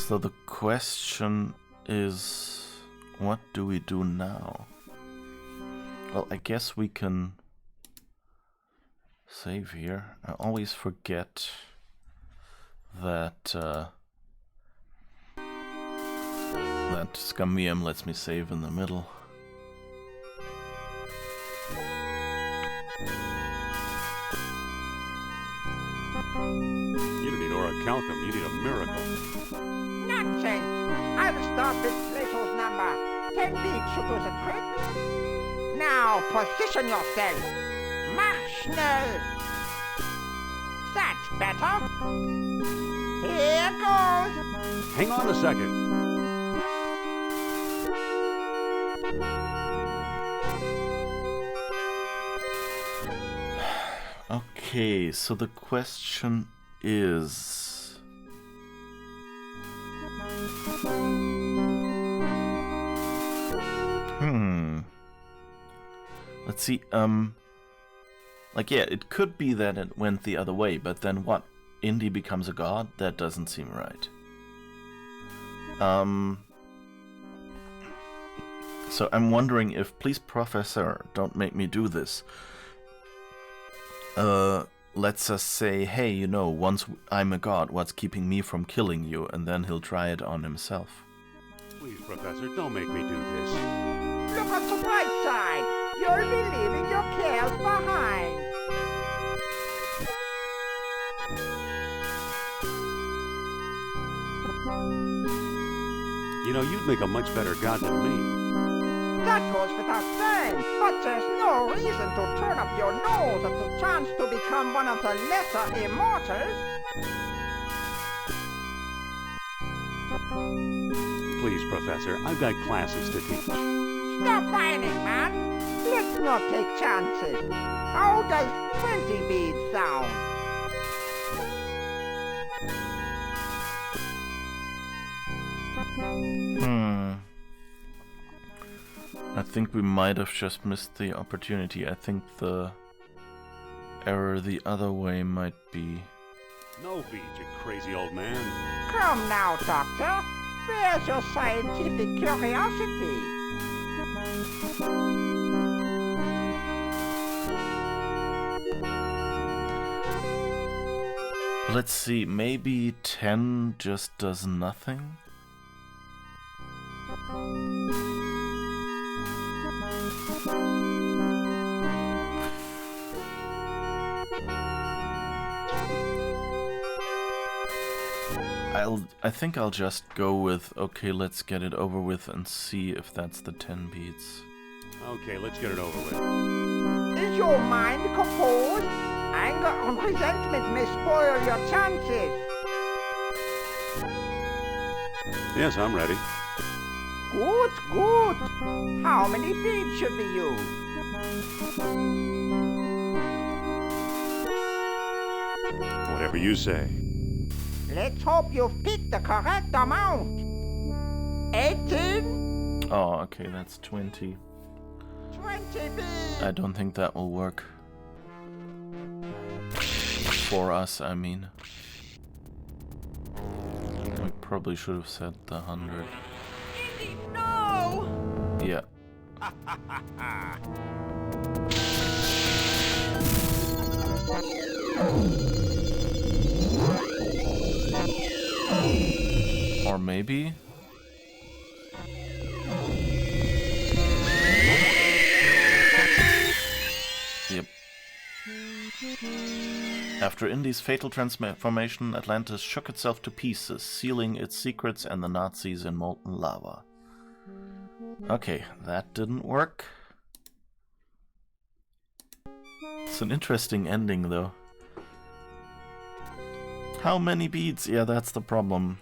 Speaker 1: So the question is, what do we do now? Well, I guess we can save here. I always forget that that ScumVM lets me save in the middle.
Speaker 2: You don't need orichalcum, you need a miracle.
Speaker 6: Nonsense! I'll start with Plato's number. 10 beats should do the trick. Now position yourself. March now. That's better. Here goes.
Speaker 2: Hang on a second.
Speaker 1: Okay, so the question is... Let's see, like, yeah, it could be that it went the other way, but then what? Indy becomes a god? That doesn't seem right. So I'm wondering if, please, Professor, don't make me do this. Let's us say, hey, you know, once I'm a god, what's keeping me from killing you? And then he'll try it on himself.
Speaker 2: Please, Professor, don't make me do this.
Speaker 6: Look at the bright side. You'll be leaving your cares behind.
Speaker 2: You know, you'd make a much better god than me.
Speaker 6: That goes without saying, but there's no reason to turn up your nose at the chance to become one of the lesser immortals.
Speaker 2: Please, Professor, I've got classes to teach.
Speaker 6: Stop whining, man. Let's not take chances. How does 20 beads sound?
Speaker 1: I think we might have just missed the opportunity. I think the error the other way might be...
Speaker 2: No beads, you crazy old man.
Speaker 6: Come now, Doctor. Where's your scientific curiosity?
Speaker 1: Let's see, maybe 10 just does nothing? I think I'll just go with, okay, let's get it over with and see if that's the 10 beads.
Speaker 2: Okay, let's get it over with.
Speaker 6: Is your mind composed? Anger and resentment may spoil your chances.
Speaker 2: Yes, I'm ready.
Speaker 6: Good, good. How many beads should we use?
Speaker 2: Whatever you say.
Speaker 6: Let's hope you've picked the correct amount. 18?
Speaker 1: Oh, okay, that's 20.
Speaker 6: 20 beads.
Speaker 1: I don't think that will work. For us, I mean. We probably should have said the 100.
Speaker 4: Indy, no!
Speaker 1: Yeah. Or maybe... Yep. After Indy's fatal transformation, Atlantis shook itself to pieces, sealing its secrets and the Nazis in molten lava. Okay, that didn't work. It's an interesting ending, though. How many beads? Yeah, that's the problem.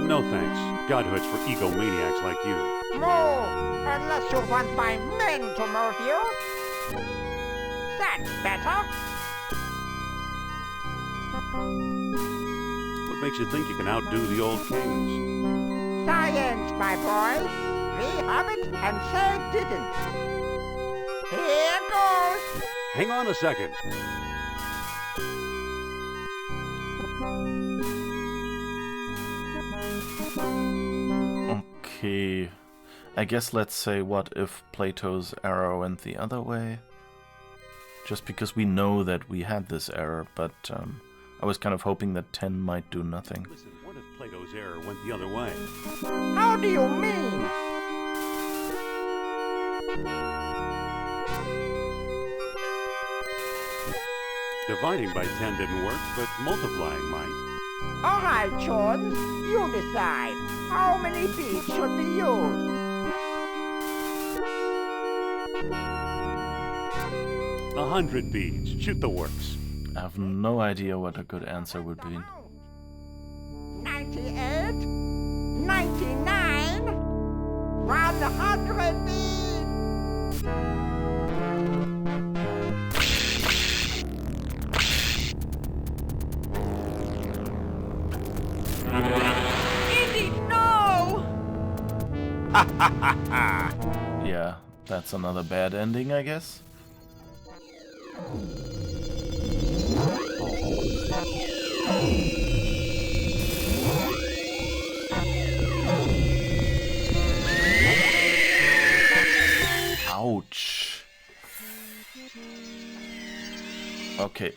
Speaker 2: No thanks. Godhood's for egomaniacs like you.
Speaker 6: No, unless you want my men to move you. That's better.
Speaker 2: What makes you think you can outdo the old kings?
Speaker 6: Science, my boy. We have it and say didn't. Here goes.
Speaker 2: Hang on a second.
Speaker 1: Okay, I guess let's say what if Plato's arrow went the other way? Just because we know that we had this error, but I was kind of hoping that 10 might do nothing.
Speaker 2: Listen, what if Plato's error went the other way?
Speaker 6: How do you mean?
Speaker 2: Dividing by 10 didn't work, but multiplying might.
Speaker 6: All right, Jones, you decide. How many beads should we use?
Speaker 2: 100 beads. Shoot the works.
Speaker 1: I have no idea what a good answer would be.
Speaker 6: 98, 99, 100 beads.
Speaker 4: Indy, no!
Speaker 1: Yeah, that's another bad ending, I guess. Ouch. Okay.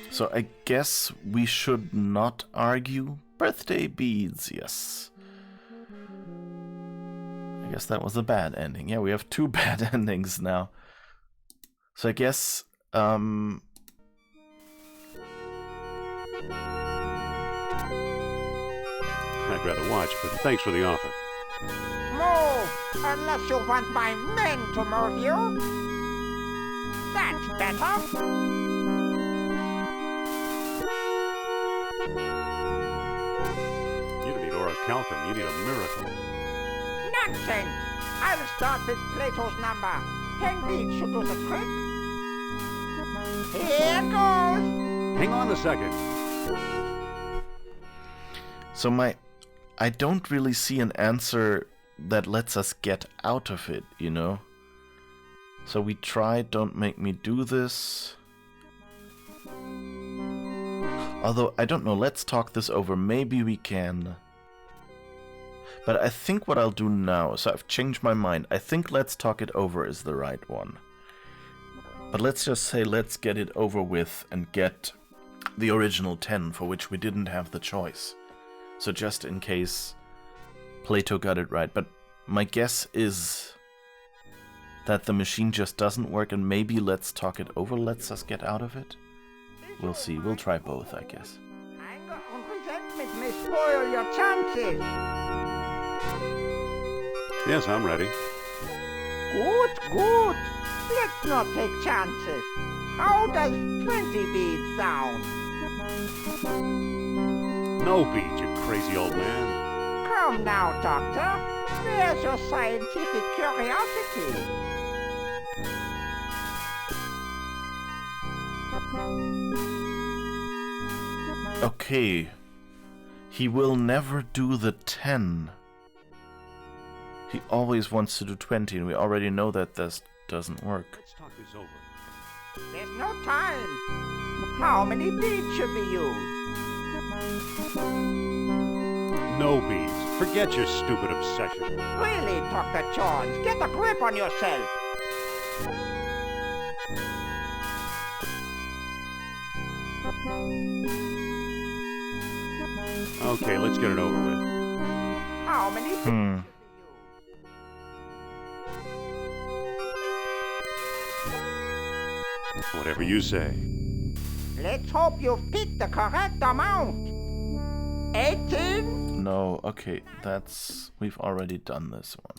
Speaker 1: So I guess we should not argue. Birthday beads, yes. I guess that was a bad ending. Yeah, we have two bad endings now. So I guess,
Speaker 2: I'd rather watch, but thanks for the offer.
Speaker 6: Move, unless you want my men to move you. That's better.
Speaker 2: You don't need orichalcum, you need a miracle.
Speaker 6: Nonsense! I'll start with Plato's number. 10 beats should do the trick. Here goes.
Speaker 2: Hang on a second.
Speaker 1: So I don't really see an answer that lets us get out of it, you know? So we tried Don't Make Me Do This. Although, I don't know, let's talk this over. Maybe we can. But I think what I'll do now, so I've changed my mind. I think Let's Talk It Over is the right one. But let's just say let's get it over with and get the original 10, for which we didn't have the choice. So just in case Plato got it right. But my guess is that the machine just doesn't work, and maybe Let's Talk It Over lets us get out of it. We'll see. We'll try both, I guess.
Speaker 6: Anger and resentment may spoil your chances.
Speaker 2: Yes, I'm ready.
Speaker 6: Good, good. Let's not take chances. How does 20 beads sound?
Speaker 2: No beat, you crazy old man.
Speaker 6: Come now, Doctor. Where's your scientific curiosity?
Speaker 1: Okay. He will never do the 10. He always wants to do 20, and we already know that this doesn't work.
Speaker 2: Let's talk this over.
Speaker 6: There's no time. How many beads should we use?
Speaker 2: No beats. Forget your stupid obsession.
Speaker 6: Really, Dr. Jones, get a grip on yourself.
Speaker 2: Okay, let's get it over with.
Speaker 6: How many beads should we use?
Speaker 2: Whatever you say.
Speaker 6: Let's hope you've picked the correct amount. 18?
Speaker 1: No, okay, that's... We've already done this one.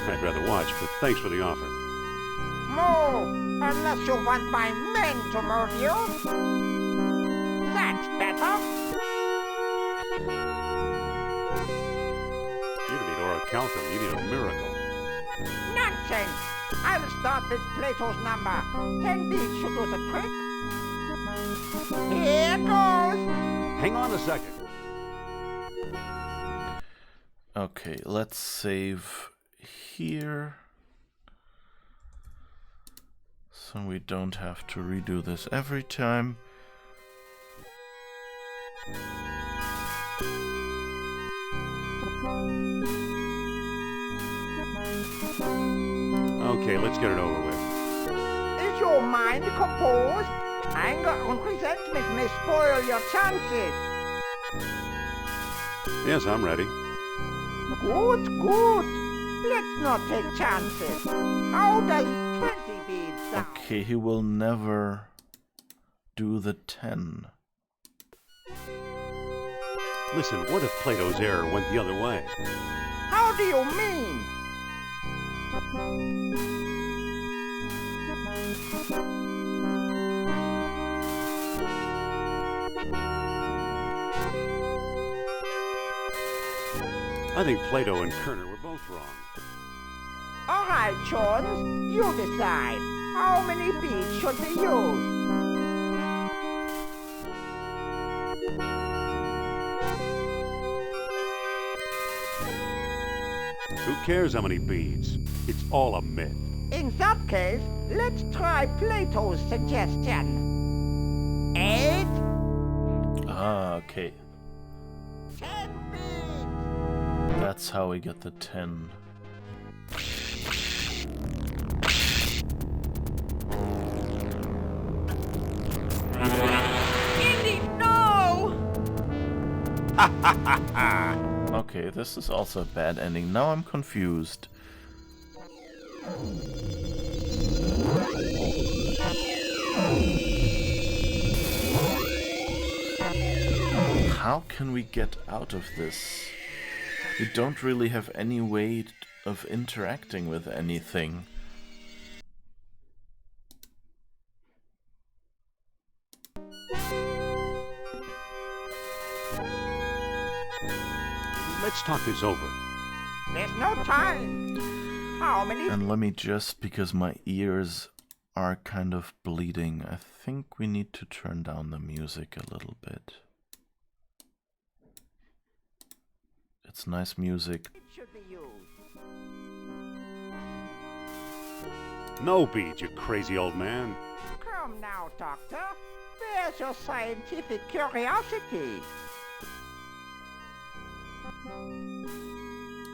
Speaker 2: I'd rather watch, but thanks for the offer.
Speaker 6: Move, unless you want my men to move you. That's better.
Speaker 2: You don't need orichalcum, you need a miracle.
Speaker 6: Nonsense! I'll start with Plato's number. 10 beats should do the trick. Here goes.
Speaker 2: Hang on a second.
Speaker 1: Okay, let's save here. So we don't have to redo this every time.
Speaker 2: Okay, let's get it over with.
Speaker 6: Is your mind composed? Anger and resentment may spoil your chances.
Speaker 2: Yes, I'm ready.
Speaker 6: Good, good. Let's not take chances. How does 20 beads sound?
Speaker 1: Okay, he will never do the 10.
Speaker 2: Listen, what if Plato's error went the other way?
Speaker 6: How do you mean?
Speaker 2: I think Plato and Kerner were both wrong.
Speaker 6: All right, Jones, you decide. How many beads should we use?
Speaker 2: Who cares how many beads? It's all a myth.
Speaker 6: In that case, let's try Plato's suggestion. 8,
Speaker 1: Ah, okay.
Speaker 6: 10 beads.
Speaker 1: That's how we get the 10.
Speaker 4: Indy, no!
Speaker 1: Okay, this is also a bad ending. Now I'm confused. How can we get out of this? We don't really have any way of interacting with anything.
Speaker 2: Let's talk this over.
Speaker 6: There's no time. How many?
Speaker 1: And let me just, because my ears are kind of bleeding, I think we need to turn down the music a little bit. It's nice music.
Speaker 6: It should be used.
Speaker 2: No beads, you crazy old man.
Speaker 6: Come now, Doctor. Where's your scientific curiosity?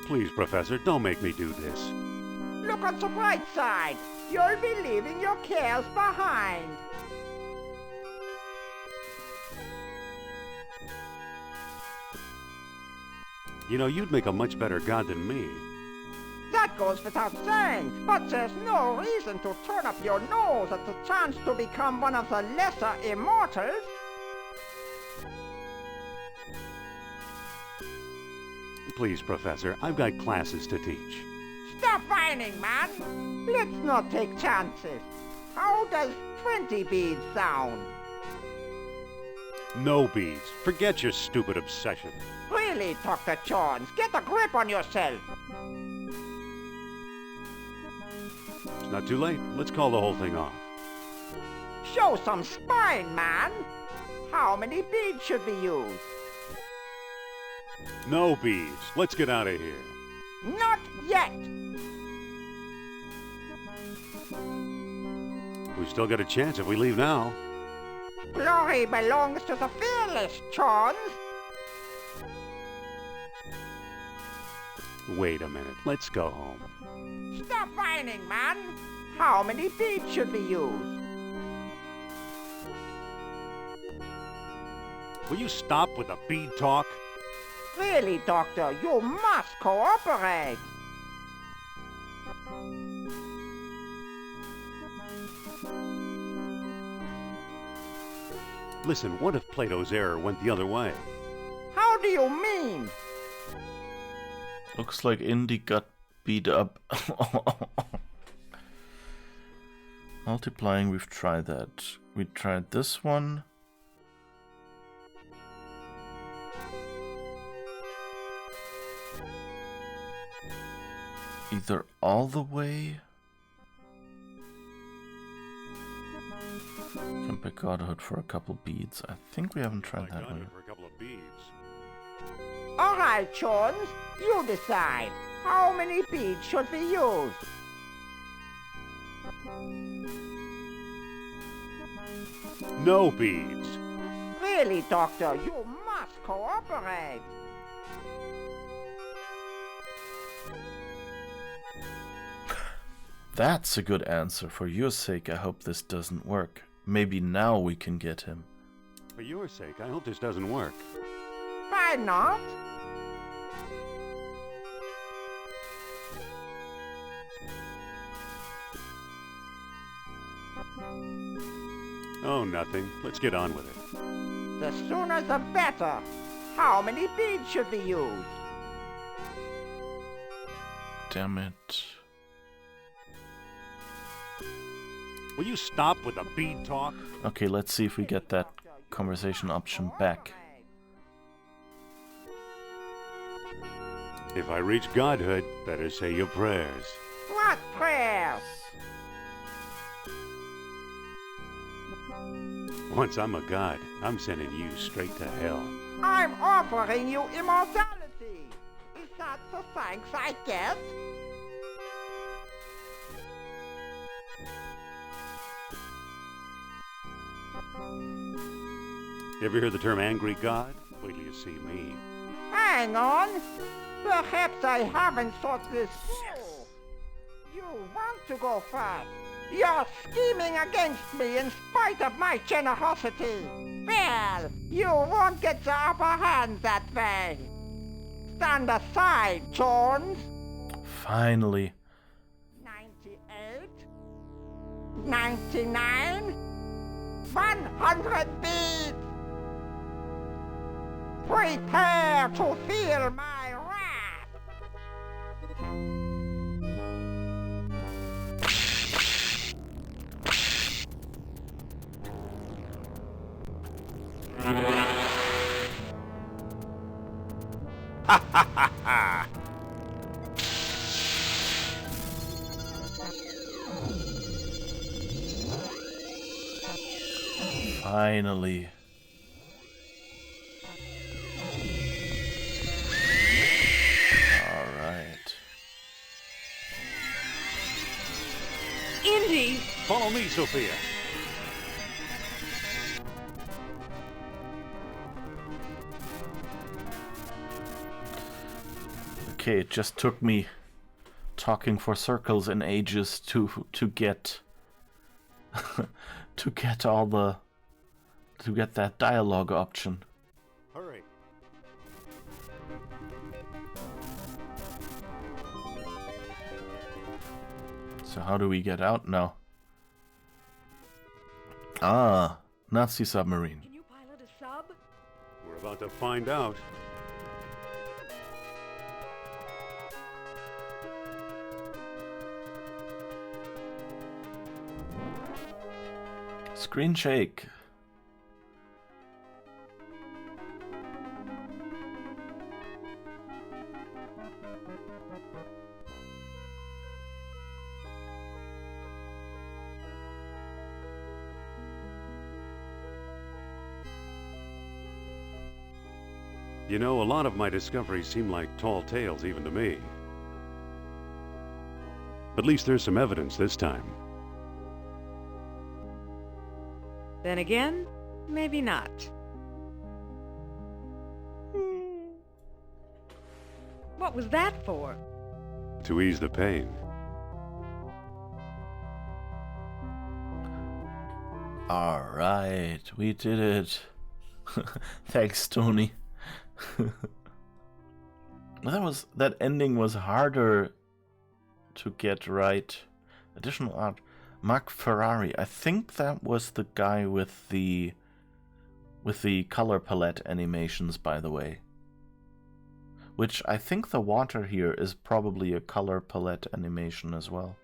Speaker 2: Please, Professor, don't make me do this.
Speaker 6: Look on the bright side. You'll be leaving your cares behind.
Speaker 2: You know, you'd make a much better god than me.
Speaker 6: That goes without saying, but there's no reason to turn up your nose at the chance to become one of the lesser immortals.
Speaker 2: Please, Professor, I've got classes to teach.
Speaker 6: Stop whining, man. Let's not take chances. How does 20 beads sound?
Speaker 2: No beads. Forget your stupid obsession.
Speaker 6: Really, Dr. Jones, get a grip on yourself.
Speaker 2: It's not too late. Let's call the whole thing off.
Speaker 6: Show some spine, man. How many beads should we use?
Speaker 2: No beads. Let's get out of here.
Speaker 6: Not yet.
Speaker 2: We've still got a chance if we leave now.
Speaker 6: Glory belongs to the fearless, Jones.
Speaker 2: Wait a minute. Let's go home.
Speaker 6: Stop whining, man. How many beads should we use?
Speaker 2: Will you stop with the bead talk?
Speaker 6: Really, Doctor, you must cooperate.
Speaker 2: Listen, what if Plato's error went the other way?
Speaker 6: How do you mean?
Speaker 1: Looks like Indy got beat up. Multiplying, we've tried that. We tried this one. Either all the way. Can pick Godhood for a couple beads. I think we haven't tried that one.
Speaker 2: For a couple of beads.
Speaker 6: All right, Jones, you decide. How many beads should we use?
Speaker 2: No beads.
Speaker 6: Really, Doctor, you must cooperate.
Speaker 1: That's a good answer. For your sake, I hope this doesn't work. Maybe now we can get him.
Speaker 2: For your sake, I hope this doesn't work.
Speaker 6: Why not?
Speaker 2: Oh, nothing. Let's get on with it.
Speaker 6: The sooner the better. How many beads should we use?
Speaker 1: Damn it.
Speaker 2: Will you stop with the bead talk?
Speaker 1: Okay, let's see if we get that conversation option back.
Speaker 2: If I reach godhood, better say your prayers.
Speaker 6: What prayers?
Speaker 2: Once I'm a god, I'm sending you straight to hell.
Speaker 6: I'm offering you immortality. Is that the thanks I get?
Speaker 2: You ever hear the term angry god? Wait till you see me.
Speaker 6: Hang on. Perhaps I haven't thought this through. You want to go first. You're scheming against me in spite of my generosity. Well, you won't get the upper hand that way. Stand aside, Jones.
Speaker 1: Finally.
Speaker 6: 98, 99, 100 beads. Prepare to feel my wrath.
Speaker 1: Finally. Alright.
Speaker 4: Indy!
Speaker 2: Follow me, Sophia.
Speaker 1: Okay, it just took me talking for circles and ages to get to get all the to get that dialogue option.
Speaker 2: Hurry.
Speaker 1: So how do we get out now? Ah, Nazi submarine.
Speaker 4: Can you pilot a sub?
Speaker 2: We're about to find out.
Speaker 1: Screen shake.
Speaker 2: You know, a lot of my discoveries seem like tall tales even to me. At least there's some evidence this time.
Speaker 4: Then again, maybe not. What was that for?
Speaker 2: To ease the pain.
Speaker 1: Alright, we did it. Thanks, Tony. That ending was harder to get right. Additional art. Mark Ferrari. I think that was the guy with the color palette animations, by the way. Which I think the water here is probably a color palette animation as well.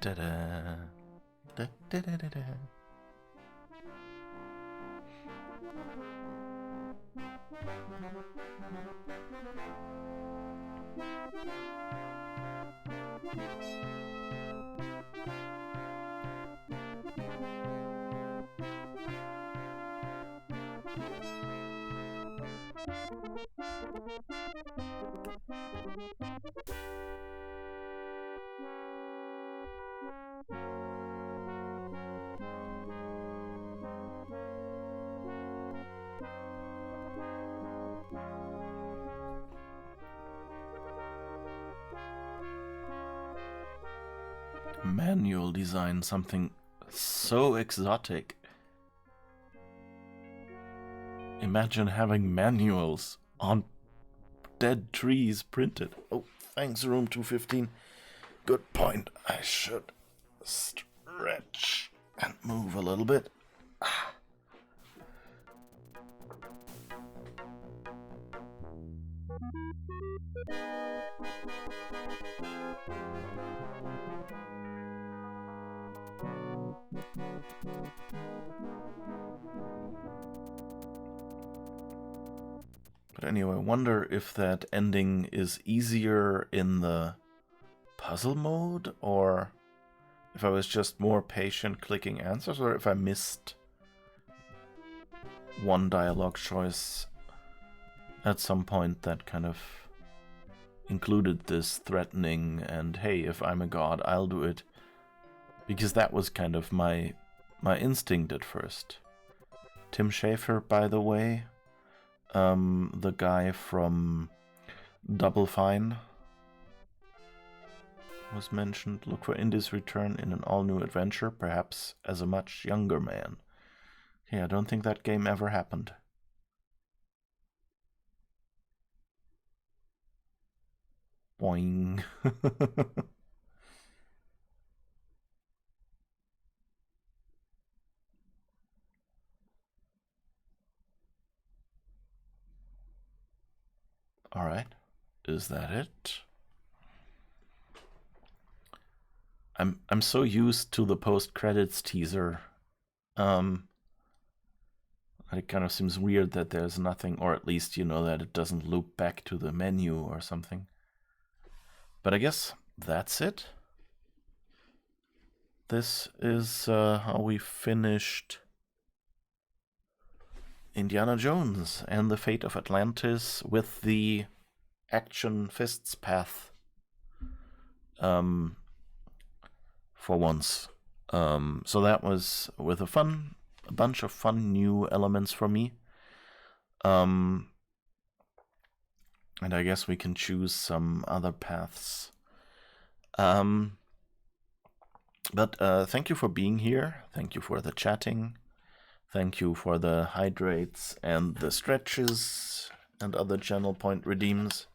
Speaker 1: Da, da, da. Da, da, da, da, da. Manual design, something so exotic. Imagine having manuals on dead trees printed. Oh, thanks, room 215. Good point. I should stretch and move a little bit. But anyway, I wonder if that ending is easier in the puzzle mode, or if I was just more patient clicking answers, or if I missed one dialogue choice at some point that kind of included this threatening and, hey, if I'm a god, I'll do it. Because that was kind of my instinct at first. Tim Schafer, by the way, the guy from Double Fine, was mentioned. Look for Indy's return in an all-new adventure, perhaps as a much younger man. Okay, I don't think that game ever happened. Boing. Alright. Is that it? I'm so used to the post-credits teaser. It kind of seems weird that there's nothing, or at least, that it doesn't loop back to the menu or something. But I guess that's it. This is how we finished Indiana Jones and the Fate of Atlantis with the action fists path. For once. So that was with a bunch of fun new elements for me. And I guess we can choose some other paths. But thank you for being here. Thank you for the chatting. Thank you for the hydrates and the stretches and other channel point redeems.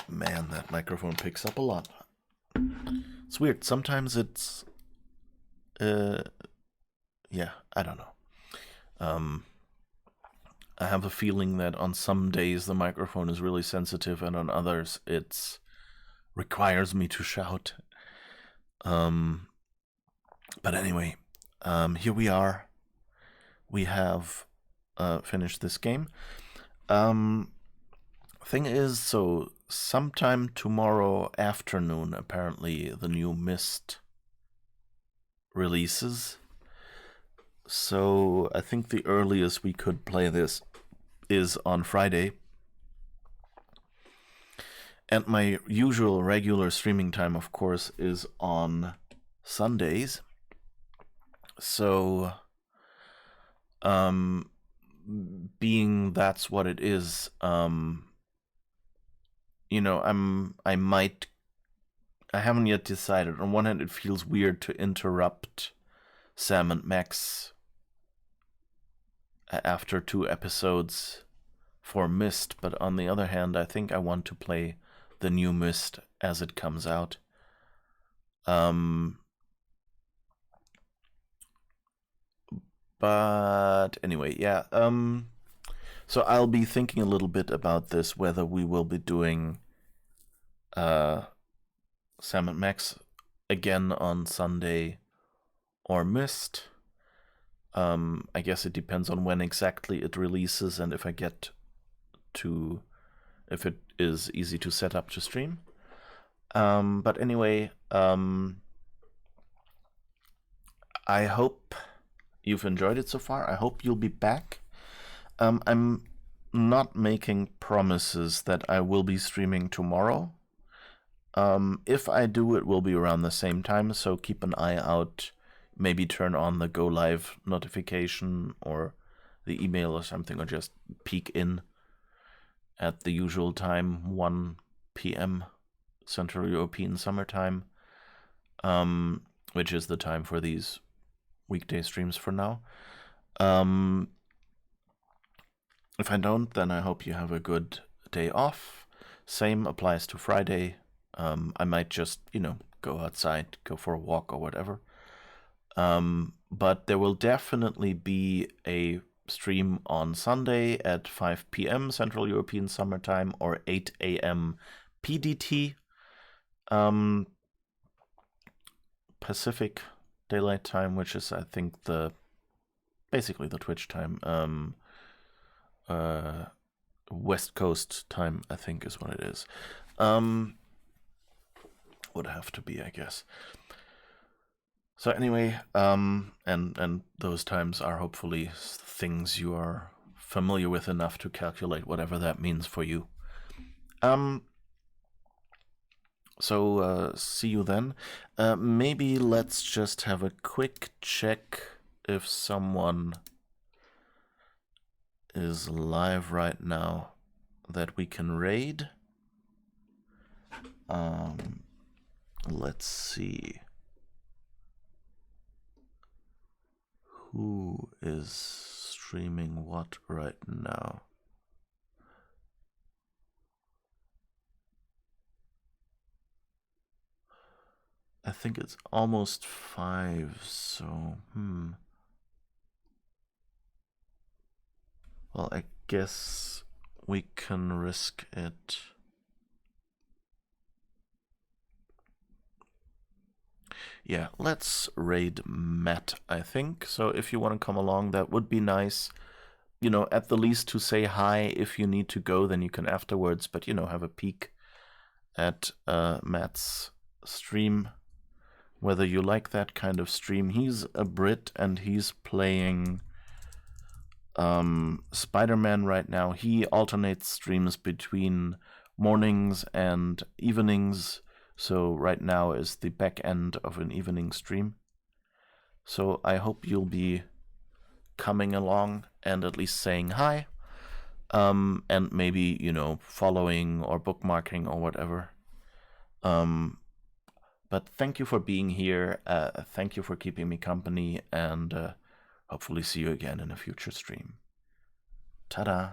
Speaker 1: Man, that microphone picks up a lot. It's weird. Sometimes it's... yeah, I don't know. I have a feeling that on some days the microphone is really sensitive and on others it requires me to shout. But anyway, here we are. We have finished this game. Thing is, so sometime tomorrow afternoon, apparently, the new Myst releases. So I think the earliest we could play this is on Friday. And my usual regular streaming time, of course, is on Sundays. So, being that's what it is, I haven't yet decided. On one hand, it feels weird to interrupt Sam and Max after 2 episodes for Myst, but on the other hand, I think I want to play the new Myst as it comes out. But anyway, yeah. So I'll be thinking a little bit about this, whether we will be doing Sam and Max again on Sunday or Myst. I guess it depends on when exactly it releases and if it is easy to set up to stream. But anyway, I hope you've enjoyed it so far. I hope you'll be back. I'm not making promises that I will be streaming tomorrow. If I do, it will be around the same time, so keep an eye out. Maybe turn on the go live notification or the email or something, or just peek in at the usual time, 1 p.m. Central European Summertime, which is the time for these weekday streams for now. If I don't, then I hope you have a good day off. Same applies to Friday. I might just, go outside, go for a walk or whatever. But there will definitely be a stream on Sunday at 5 p.m. Central European Summertime or 8 a.m. PDT. Pacific Daylight Time, which is, I think, basically the Twitch time. West Coast time, I think, is what it is. Would have to be, I guess. So anyway, and those times are hopefully things you are familiar with enough to calculate whatever that means for you. So see you then. Maybe let's just have a quick check if someone is live right now that we can raid. Let's see. Who is streaming what right now? I think it's almost 5, so Well, I guess we can risk it. Yeah, let's raid Matt, I think. So if you want to come along, that would be nice. You know, at the least to say hi. If you need to go, then you can afterwards. But, you know, have a peek at Matt's stream, whether you like that kind of stream. He's a Brit and he's playing Spider-Man right now. He alternates streams between mornings and evenings, so right now is the back end of an evening stream. So I hope you'll be coming along and at least saying hi, and maybe, you know, following or bookmarking or whatever. But thank you for being here. Thank you for keeping me company, and hopefully see you again in a future stream. Ta-da!